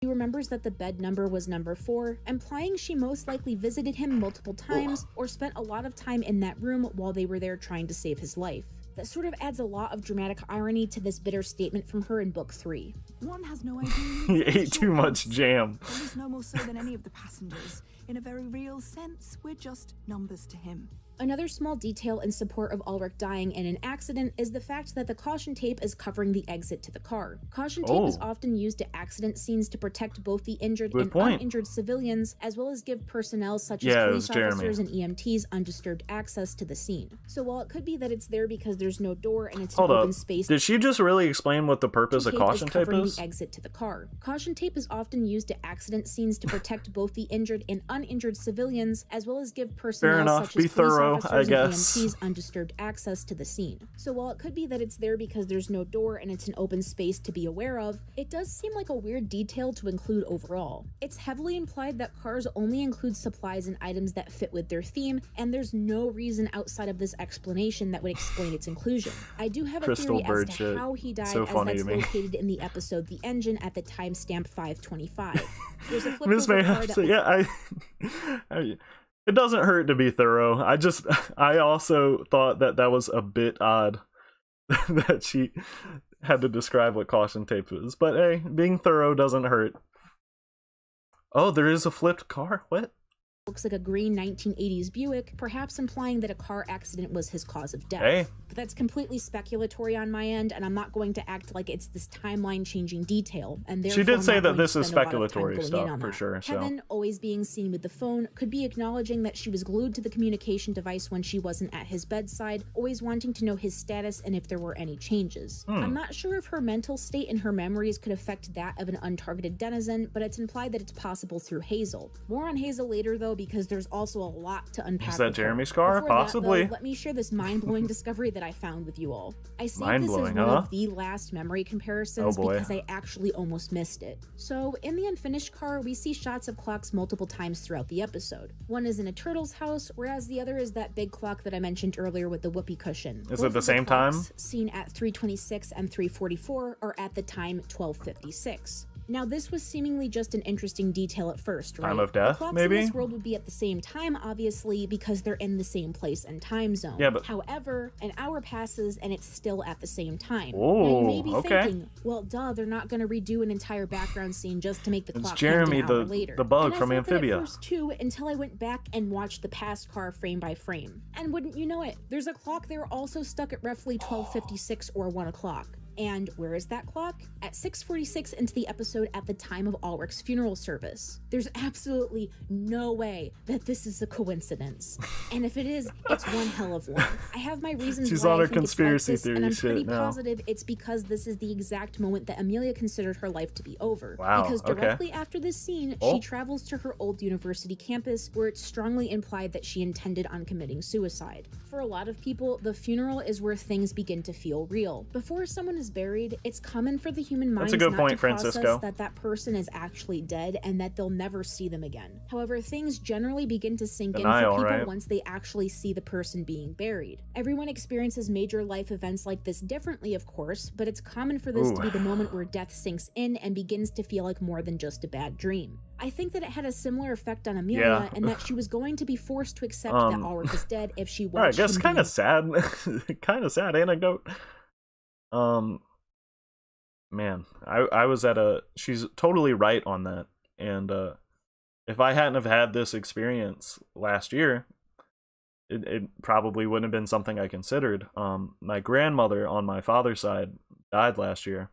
He remembers that the bed number was number 4, implying she most likely visited him multiple times or spent a lot of time in that room while they were there trying to save his life. That sort of adds a lot of dramatic irony to this bitter statement from her in book 3. One has no idea. He ate too much jam. At least no more so than any of the passengers. In a very real sense, we're just numbers to him. Another small detail in support of Ulrich dying in an accident is the fact that the caution tape is covering the exit to the car. Caution tape is often used at accident scenes to protect both the injured and uninjured civilians, as well as give personnel such as police officers and EMTs undisturbed access to the scene. So while it could be that it's there because there's no door and it's an open space, did she just really explain what the purpose of caution tape is? The exit to the car. Caution tape is often used at accident scenes to protect both the injured and uninjured civilians, as well as give personnel such as police officers and EMTs undisturbed access to the scene. So while it could be that it's there because there's no door and it's an open space to be aware of, it does seem like a weird detail to include overall. It's heavily implied that cars only include supplies and items that fit with their theme, and there's no reason outside of this explanation that would explain its inclusion. I do have a theory as to how he died, as that's located in the episode The Engine at the timestamp 525. There's a flip over car that it doesn't hurt to be thorough. I also thought that was a bit odd that she had to describe what caution tape is. But hey, being thorough doesn't hurt. Oh, there is a flipped car? What? Looks like a green 1980s Buick, perhaps implying that a car accident was his cause of death. Hey. But that's completely speculatory on my end, and I'm not going to act like it's this timeline-changing detail. And she did say that this is speculatory stuff, for sure. Kevin, always being seen with the phone, could be acknowledging that she was glued to the communication device when she wasn't at his bedside, always wanting to know his status and if there were any changes. I'm not sure if her mental state and her memories could affect that of an untargeted denizen, but it's implied that it's possible through Hazel. More on Hazel later, though, because there's also a lot to unpack. Is that Jeremy's car? Possibly. Let me share this mind-blowing discovery that I found with you all. I saved this as one of the last memory comparisons because I actually almost missed it. So, in the unfinished car, we see shots of clocks multiple times throughout the episode. One is in a turtle's house, whereas the other is that big clock that I mentioned earlier with the whoopee cushion. Is it the same time? Seen at 3:26 and 3:44 are at the time 12:56. Now, this was seemingly just an interesting detail at first, right? Time of death, the clocks maybe? in this world would be at the same time, obviously, because they're in the same place and time zone. Yeah, but... However, an hour passes and it's still at the same time. Oh, now, you may be thinking, well, duh, they're not going to redo an entire background scene just to make the clock Jeremy, an hour later. the bug and from I Amphibia. That at first too, until I went back and watched the past car frame by frame. And wouldn't you know it, there's a clock there also stuck at roughly 12:56 or 1 o'clock. And where is that clock? At 6:46 into the episode at the time of Ulrich's funeral service. There's absolutely no way that this is a coincidence. And if it is, it's one hell of one. I have my reasons She's why on her I think conspiracy it's like this, and I'm pretty now. positive it's because this is the exact moment that Amelia considered her life to be over. Wow, because directly after this scene, she travels to her old university campus where it's strongly implied that she intended on committing suicide. For a lot of people, the funeral is where things begin to feel real. Before someone is buried, it's common for the human mind not to process that person is actually dead and that they'll never see them again. However, things generally begin to sink in for people once they actually see the person being buried. Everyone experiences major life events like this differently, of course, but it's common for this to be the moment where death sinks in and begins to feel like more than just a bad dream. I think that it had a similar effect on Amelia and that she was going to be forced to accept that Ulrich was dead if she watched him. I guess kind of sad. Kind of sad anecdote. Man, I was at she's totally right on that. And if I hadn't have had this experience last year, it probably wouldn't have been something I considered. My grandmother on my father's side died last year.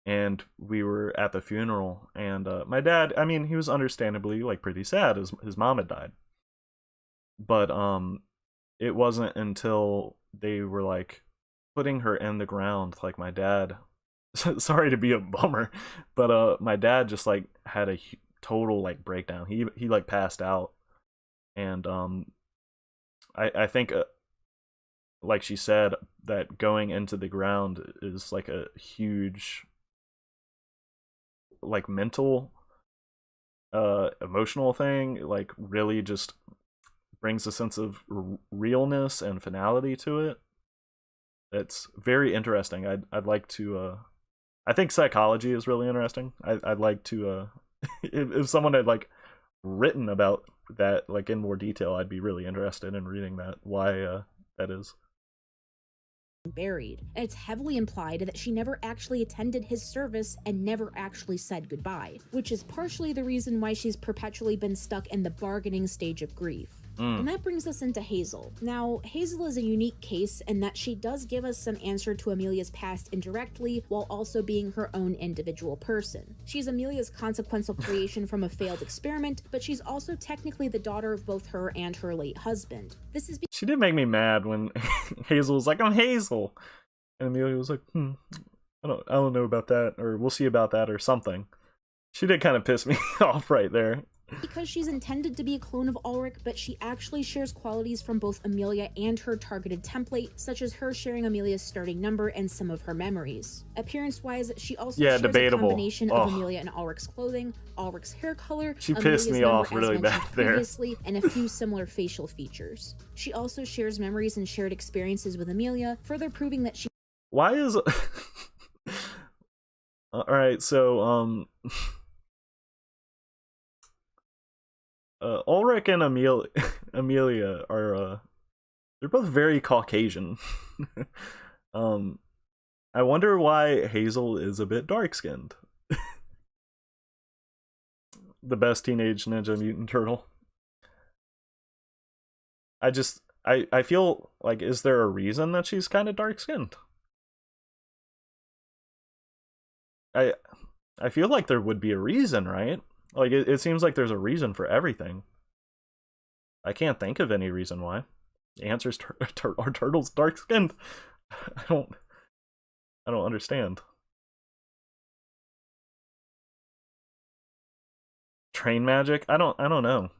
And we were at the funeral, and my dad, I mean, he was understandably like pretty sad. His mom had died. But it wasn't until they were like putting her in the ground, like my dad, sorry to be a bummer, but my dad just like had a total like breakdown. He like passed out. And I think like she said, that going into the ground is like a huge like mental emotional thing, like really just brings a sense of realness and finality to it. It's very interesting. I'd like to I think psychology is really interesting. I'd like to if someone had like written about that like in more detail, I'd be really interested in reading that, why that is. Buried, and it's heavily implied that she never actually attended his service and never actually said goodbye, which is partially the reason why she's perpetually been stuck in the bargaining stage of grief. And that brings us into Hazel. Now, Hazel is a unique case in that she does give us some answer to Amelia's past indirectly, while also being her own individual person. She's Amelia's consequential creation from a failed experiment, but she's also technically the daughter of both her and her late husband. This is She did make me mad when Hazel was like, "I'm Hazel," and Amelia was like, I don't know about that," or "We'll see about that," or something. She did kind of piss me off right there. because she's intended to be a clone of Ulrich, but she actually shares qualities from both Amelia and her targeted template, such as her sharing Amelia's starting number and some of her memories. Appearance-wise, she also shares a combination of Amelia and Ulrich's clothing, Ulrich's hair color, she pissed me off really bad there, previously, and a few similar facial features. She also shares memories and shared experiences with Amelia, further proving that she— Why is... Alright, so, Ulrich and Amelia are, they're both very Caucasian. I wonder why Hazel is a bit dark-skinned. The best Teenage Ninja Mutant Turtle. I feel like, is there a reason that she's kind of dark-skinned? I feel like there would be a reason, right? Like, it seems like there's a reason for everything. I can't think of any reason why. The answer is are turtles dark-skinned? I don't understand. Train magic? I don't know.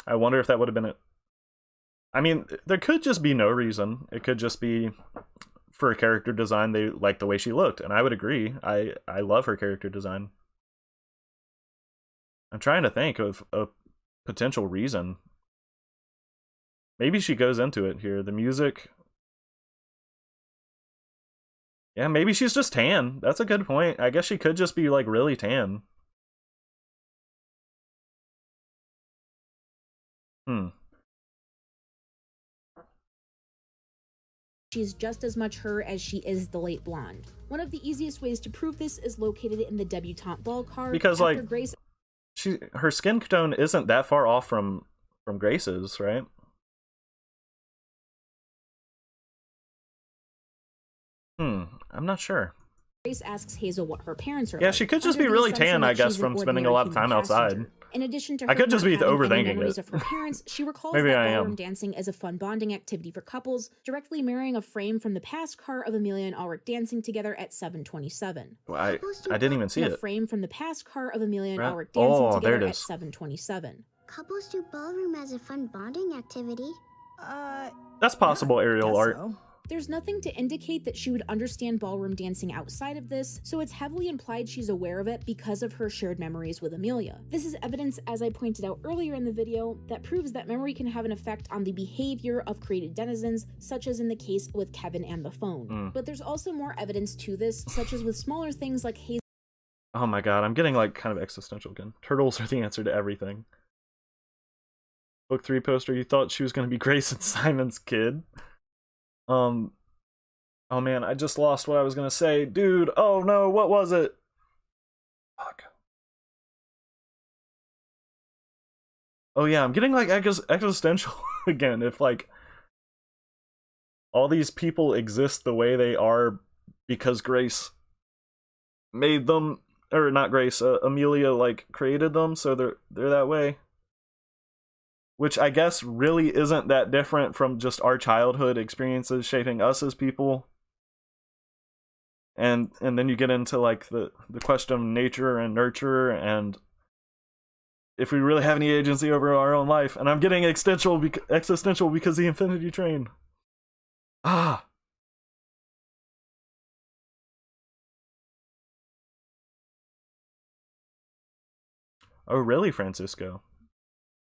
I wonder if that would have been it. I mean, there could just be no reason. It could just be for a character design, they like the way she looked, and I would agree. I love her character design. I'm trying to think of a potential reason. Maybe she goes into it here. The music. Yeah, maybe she's just tan. That's a good point. I guess she could just be like really tan. She's just as much her as she is the late blonde. One of the easiest ways to prove this is located in the debutante ball card. Because like Grace, her skin tone isn't that far off from Grace's, right? I'm not sure. Grace asks Hazel what her parents are. Yeah, she could just be really tan, I guess, from spending a lot of time outside. In addition to her I could just be overthinking it. Of her parents, she recalls Maybe that I ballroom am. dancing as a fun bonding activity for couples, directly mirroring a frame from the past car of Amelia and Ulrich dancing together at 7:27. Well, I didn't even see a it. frame from the past car of Amelia and Ulrich dancing together at 7:27. Couples do ballroom as a fun bonding activity. That's possible aerial art. So. There's nothing to indicate that she would understand ballroom dancing outside of this, so it's heavily implied she's aware of it because of her shared memories with Amelia. This is evidence, as I pointed out earlier in the video, that proves that memory can have an effect on the behavior of created denizens, such as in the case with Kevin and the phone. But there's also more evidence to this, such as with smaller things like Hazel. Oh my god, I'm getting like kind of existential again. Turtles are the answer to everything. Book 3 poster, you thought she was going to be Grace and Simon's kid? Oh man, I just lost what I was gonna say. Dude, oh no, what was it? Fuck. Oh yeah, I'm getting like existential again. If like all these people exist the way they are because Grace made them, or not Grace, Amelia like created them, so they're that way. Which I guess really isn't that different from just our childhood experiences shaping us as people. And then you get into like the question of nature and nurture and if we really have any agency over our own life. And I'm getting existential because the Infinity Train. Ah. Oh really, Francisco?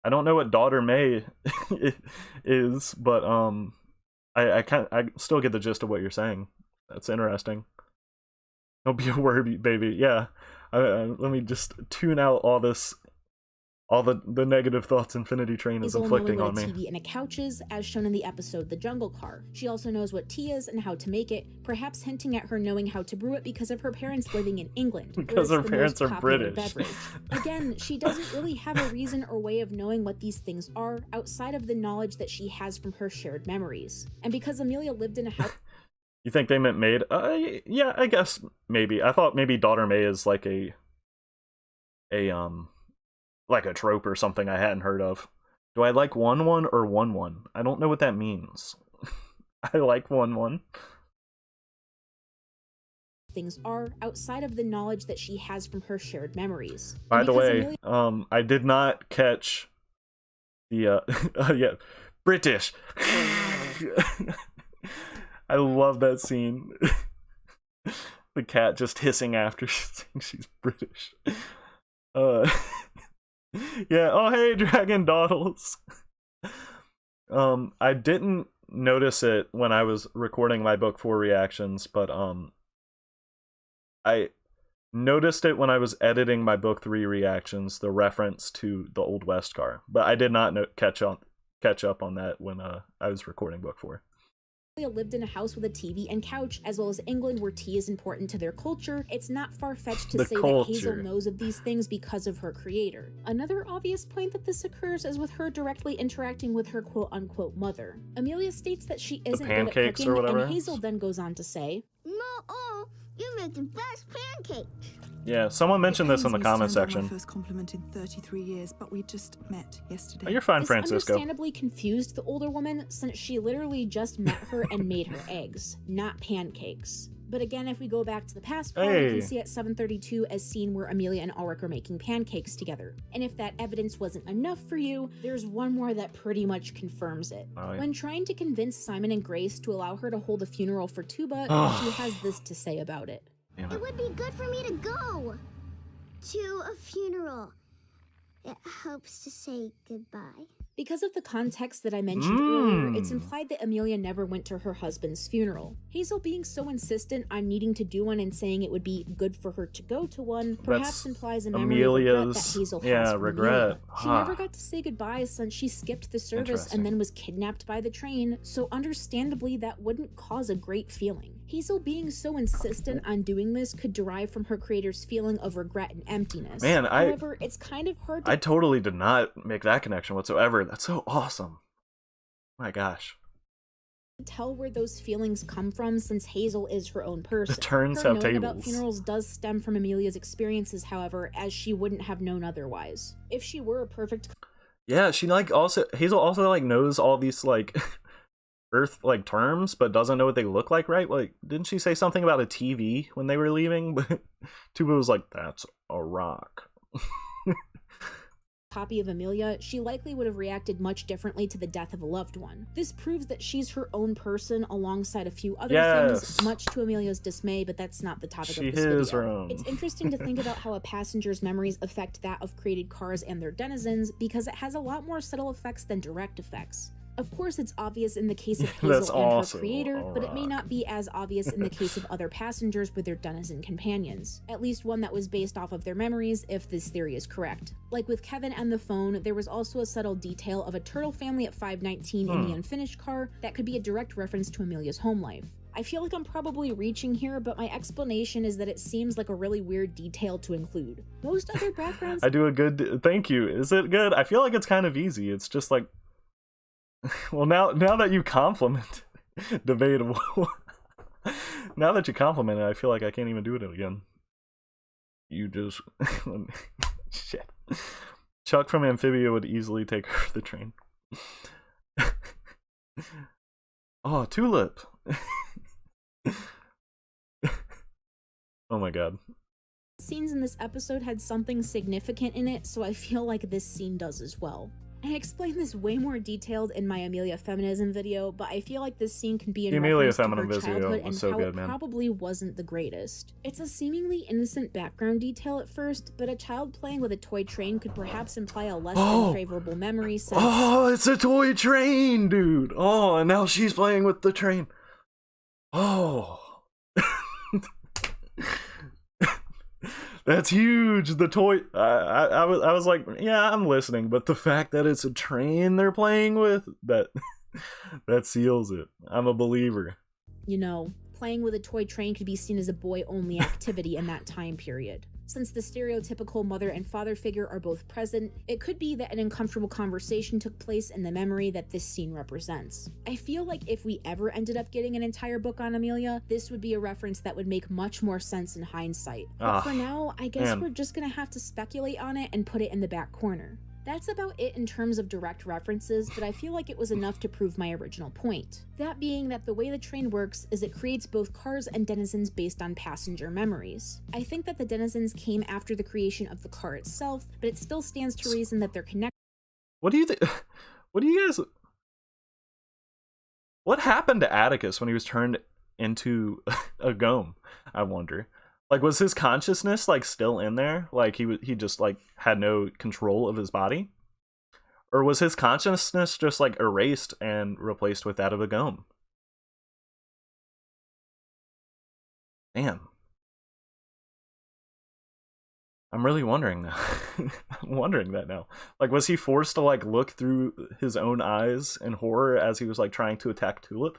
I don't know what Daughter May is, but I still get the gist of what you're saying. That's interesting. Don't be a worry, baby. Yeah. Let me just tune out all this, all the negative thoughts Infinity Train is inflicting on me. TV and a couch is, as shown in the episode The Jungle Car. She also knows what tea is and how to make it, perhaps hinting at her knowing how to brew it because of her parents living in England. Because her parents are British. Again, she doesn't really have a reason or way of knowing what these things are outside of the knowledge that she has from her shared memories. And because Amelia lived in a house... You think they meant maid? Yeah, I guess maybe. I thought maybe daughter May is like a trope or something I hadn't heard of. Do I like 1-1 or 1-1? I don't know what that means. I like 1-1. Things are outside of the knowledge that she has from her shared memories. By the way, I did not catch the yeah, British. I love that scene. The cat just hissing after she's British. Yeah, oh hey, Dragon Dawdles. I didn't notice it when I was recording my book 4 reactions, but I noticed it when I was editing my book 3 reactions, the reference to the Old West car. But I did not catch up on that when I was recording book 4. Lived in a house with a TV and couch, as well as England, where tea is important to their culture. It's not far-fetched to say that Hazel knows of these things because of her creator. Another obvious point that this occurs is with her directly interacting with her quote-unquote mother. Amelia states that she isn't good at cooking, and Hazel then goes on to say, "No, you make the best pancakes." Yeah, someone mentioned this in the comment section. My first compliment in 33 years, but we just met yesterday. Oh, you're fine, Francisco. This understandably confused the older woman, since she literally just met her and made her eggs, not pancakes. But again, if we go back to the past call, we can see at 7:32 a scene where Amelia and Ulrich are making pancakes together. And if that evidence wasn't enough for you, there's one more that pretty much confirms it. Oh, yeah. When trying to convince Simon and Grace to allow her to hold a funeral for Tuba, she has this to say about it. It would be good for me to go to a funeral. It helps to say goodbye. Because of the context that I mentioned earlier, it's implied that Amelia never went to her husband's funeral. Hazel being so insistent on needing to do one and saying it would be good for her to go to one perhaps implies a memory of regret that Hazel has from Amelia. She never got to say goodbye since she skipped the service and then was kidnapped by the train, so understandably that wouldn't cause a great feeling. Hazel being so insistent on doing this could derive from her creator's feeling of regret and emptiness. Man, however, it's kind of hard to... I totally did not make that connection whatsoever. That's so awesome. My gosh. Tell where those feelings come from, since Hazel is her own person. The turns her have knowing tables. About funerals does stem from Amelia's experiences, however, as she wouldn't have known otherwise. If she were a perfect... Yeah, she Hazel also like knows all these like Earth like terms, but doesn't know what they look like, right? Like, didn't she say something about a TV when they were leaving? But Tuba was like, "That's a rock." Copy of Amelia, she likely would have reacted much differently to the death of a loved one. This proves that she's her own person alongside a few other things, much to Amelia's dismay, but that's not the topic of this video. Her own. It's interesting to think about how a passenger's memories affect that of created cars and their denizens, because it has a lot more subtle effects than direct effects. Of course, it's obvious in the case of Hazel and her creator, but it may not be as obvious in the case of other passengers with their denizen companions. At least one that was based off of their memories, if this theory is correct. Like with Kevin and the phone, there was also a subtle detail of a turtle family at 519 in the unfinished car that could be a direct reference to Amelia's home life. I feel like I'm probably reaching here, but my explanation is that it seems like a really weird detail to include. Most other backgrounds... I do a good... Thank you. Is it good? I feel like it's kind of easy. It's just like... Well, now that you compliment it, debatable. Now that you compliment it, I feel like I can't even do it again. You just... Shit. Chuck from Amphibia would easily take her the train. Oh, Tulip. Oh my god. Scenes in this episode had something significant in it, so I feel like this scene does as well. I explained this way more detailed in my Amelia Feminism video, but I feel like this scene can be in reference to her childhood and how it probably wasn't the greatest. It's a seemingly innocent background detail at first, but a child playing with a toy train could perhaps imply a less than favorable memory since... Oh, it's a toy train, dude! Oh, and now she's playing with the train. Oh. That's huge. The toy. I was like, yeah, I'm listening, but the fact that it's a train they're playing with, that seals it. I'm a believer. You know, playing with a toy train could be seen as a boy-only activity in that time period. Since the stereotypical mother and father figure are both present, it could be that an uncomfortable conversation took place in the memory that this scene represents. I feel like if we ever ended up getting an entire book on Amelia, this would be a reference that would make much more sense in hindsight. But for now, I guess we're just gonna have to speculate on it and put it in the back corner. That's about it in terms of direct references, but I feel like it was enough to prove my original point. That being that the way the train works is it creates both cars and denizens based on passenger memories. I think that the denizens came after the creation of the car itself, but it still stands to reason that they're connected. What do you think? What do you guys... What happened to Atticus when he was turned into a gnome, I wonder? Like, was his consciousness, like, still in there? Like, he just, like, had no control of his body? Or was his consciousness just, like, erased and replaced with that of a gnome? Damn. I'm really wondering now. I'm wondering that now. Like, was he forced to, like, look through his own eyes in horror as he was, like, trying to attack Tulip?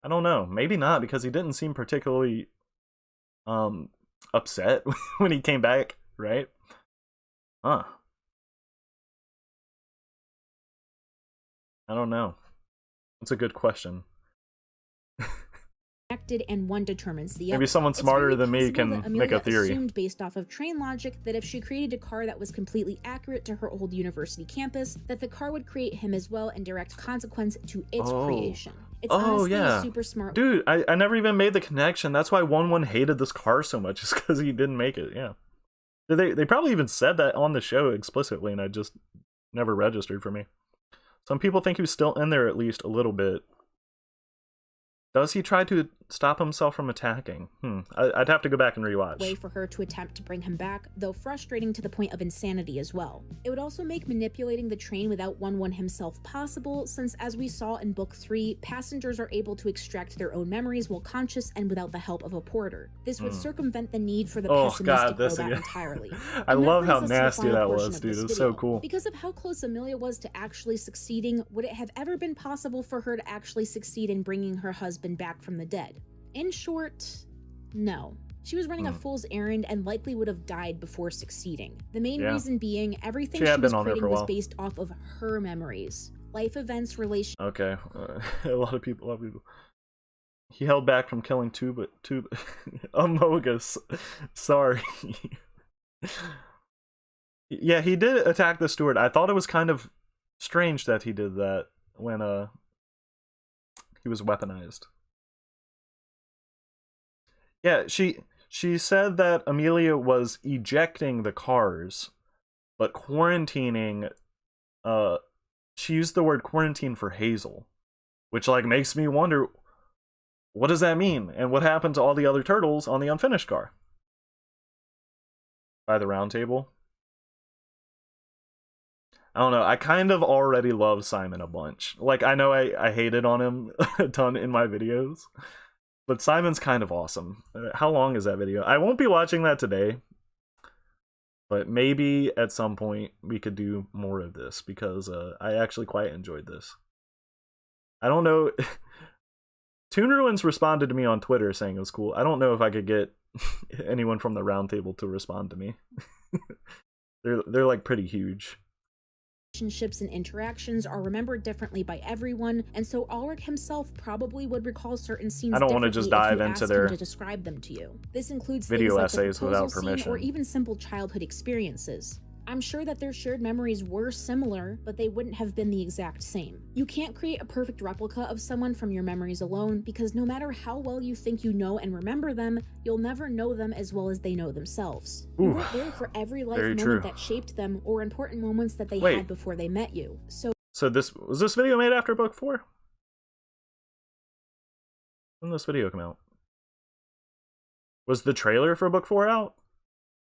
I don't know. Maybe not, because he didn't seem particularly... upset when he came back, right? Huh. I don't know. That's a good question. And one determines the other. Maybe someone smarter than me can make a theory. Assumed based off of train logic that if she created a car that was completely accurate to her old university campus, that the car would create him as well in direct consequence to its creation. It's honestly a super smart. Dude, I never even made the connection. That's why 1-1 hated this car so much, is because he didn't make it. Yeah. They probably even said that on the show explicitly, and I just never registered for me. Some people think he was still in there at least a little bit. Does he try to stop himself from attacking? I'd have to go back and rewatch. Way for her to attempt to bring him back, though frustrating to the point of insanity as well. It would also make manipulating the train without 1-1 himself possible, since as we saw in Book 3, passengers are able to extract their own memories while conscious and without the help of a porter. This would circumvent the need for the pessimistic robot entirely. I love how nasty that was, dude. It was so cool. Because of how close Amelia was to actually succeeding, would it have ever been possible for her to actually succeed in bringing her husband back from the dead? In short, no. She was running a fool's errand and likely would have died before succeeding. The main reason being everything she was creating was based off of her memories. Life events, relationships. Okay. A lot of people. He held back from killing Amogus. Sorry. Yeah, he did attack the steward. I thought it was kind of strange that he did that when he was weaponized. Yeah, she said that Amelia was ejecting the cars, but quarantining, she used the word quarantine for Hazel, which, like, makes me wonder, what does that mean? And what happened to all the other turtles on the unfinished car? By the round table? I don't know, I kind of already love Simon a bunch. Like, I know I hated on him a ton in my videos, but Simon's kind of awesome. How long is that video? I won't be watching that today, but maybe at some point we could do more of this, because I actually quite enjoyed this. I don't know. Toon Ruins responded to me on Twitter saying it was cool. I don't know if I could get anyone from the round table to respond to me. They're like pretty huge. Relationships and interactions are remembered differently by everyone, and so Ulrich himself probably would recall certain scenes. I don't want to just dive into their to describe them to you. This includes video things like essays the without scene permission, or even simple childhood experiences. I'm sure that their shared memories were similar, but they wouldn't have been the exact same. You can't create a perfect replica of someone from your memories alone, because no matter how well you think you know and remember them, you'll never know them as well as they know themselves. You weren't there for every life moment that shaped them, or important moments that they had before they met you. So was this video made after book 4? When did this video come out? Was the trailer for book 4 out?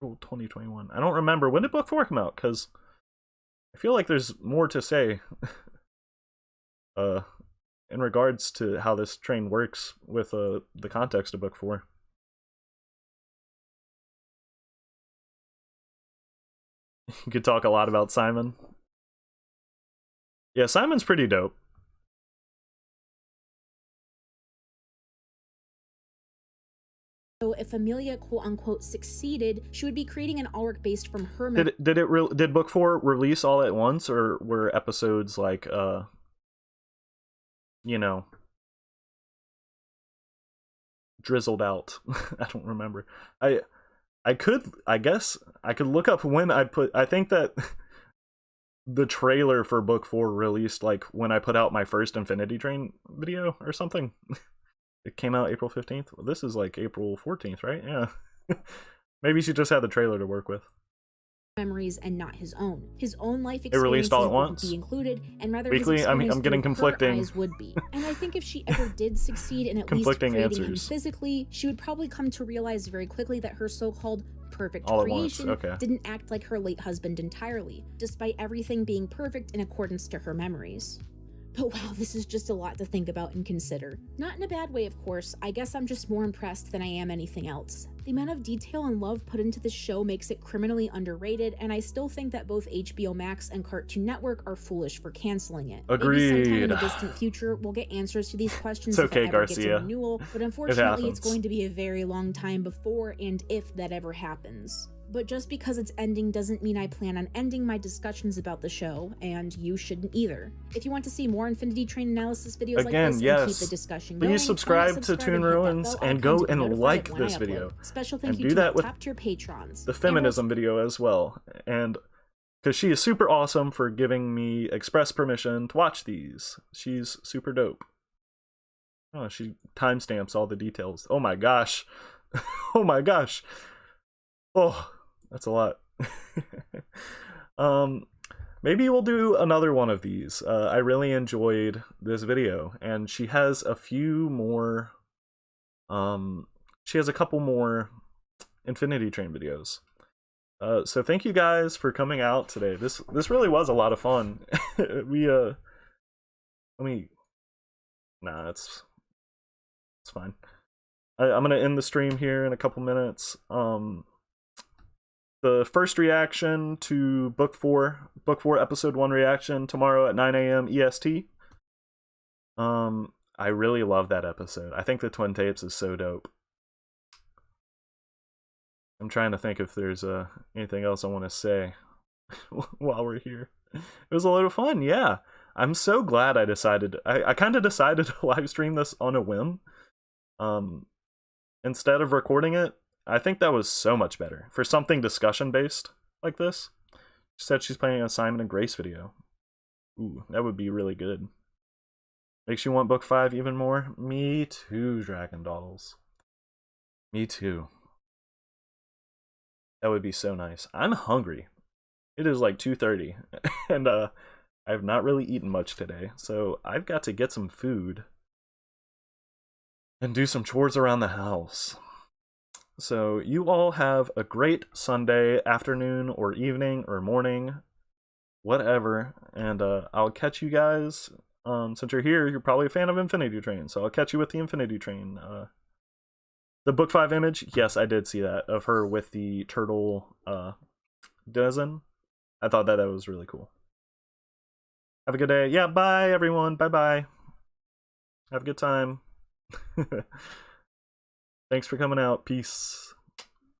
2021. I don't remember. When did book 4 come out? Because I feel like there's more to say in regards to how this train works with the context of book 4. You could talk a lot about Simon. Yeah, Simon's pretty dope. So if Amelia quote-unquote succeeded, she would be creating an arc based from her Did book 4 release all at once, or were episodes like you know, drizzled out? I don't remember. I guess I could look up when I think that the trailer for book 4 released like when I put out my first Infinity Train video or something. It came out April 15th. Well, this is like April 14th, right? Yeah. Maybe she just had the trailer to work with. Memories and not his own. His own life It released all at experiences once? wouldn't be included, and rather Weekly? his I'm experience getting through her conflicting. eyes would be. And I think if she ever did succeed in at least Conflicting creating answers. him physically, she would probably come to realize very quickly that her so-called perfect All at once, creation okay. didn't act like her late husband entirely, despite everything being perfect in accordance to her memories. But wow, this is just a lot to think about and consider. Not in a bad way, of course. I guess I'm just more impressed than I am anything else. The amount of detail and love put into this show makes it criminally underrated, and I still think that both HBO Max and Cartoon Network are foolish for canceling it. Maybe sometime in the Agreed. distant future, we'll get answers to these questions It's if okay, it ever gets a Garcia. renewal, but unfortunately it's happens. going to be a very long time before and if that ever happens. But just because it's ending doesn't mean I plan on ending my discussions about the show, and you shouldn't either. If you want to see more Infinity Train analysis videos like Again, this yes. and keep the discussion going, Please subscribe to Toon Ruins and go and like when I this upload. video. Special thank And you do to that my with top tier patrons. The Feminism video as well. And because she is super awesome for giving me express permission to watch these. She's super dope. Oh, she timestamps all the details. Oh my gosh. Oh my gosh. Oh, that's a lot. Maybe we'll do another one of these. I really enjoyed this video, and she has a few more she has a couple more Infinity Train videos. So thank you guys for coming out today. This really was a lot of fun. Nah, it's fine. I'm gonna end the stream here in a couple minutes. The first reaction to book 4 episode 1 reaction tomorrow at 9 a.m. EST. I really love that episode. I think the Twin Tapes is so dope. I'm trying to think if there's anything else I want to say while we're here. It was a lot of fun, yeah. I'm so glad I decided. I kind of decided to live stream this on a whim. Instead of recording it. I think that was so much better for something discussion based like this. She said she's playing a Simon and Grace video. Ooh, that would be really good. Makes you want book 5 even more? Me too, Dragon Doddles. Me too. That would be so nice. I'm hungry. It is like 2:30 and I've not really eaten much today, so I've got to get some food and do some chores around the house. So you all have a great Sunday afternoon or evening or morning, whatever, and I'll catch you guys. Since you're here, you're probably a fan of Infinity Train, so I'll catch you with the Infinity Train. The book 5 image, yes, I did see that, of her with the turtle dozen. I thought that was really cool. Have a good day. Yeah, bye everyone. Bye-bye. Have a good time. Thanks for coming out. Peace.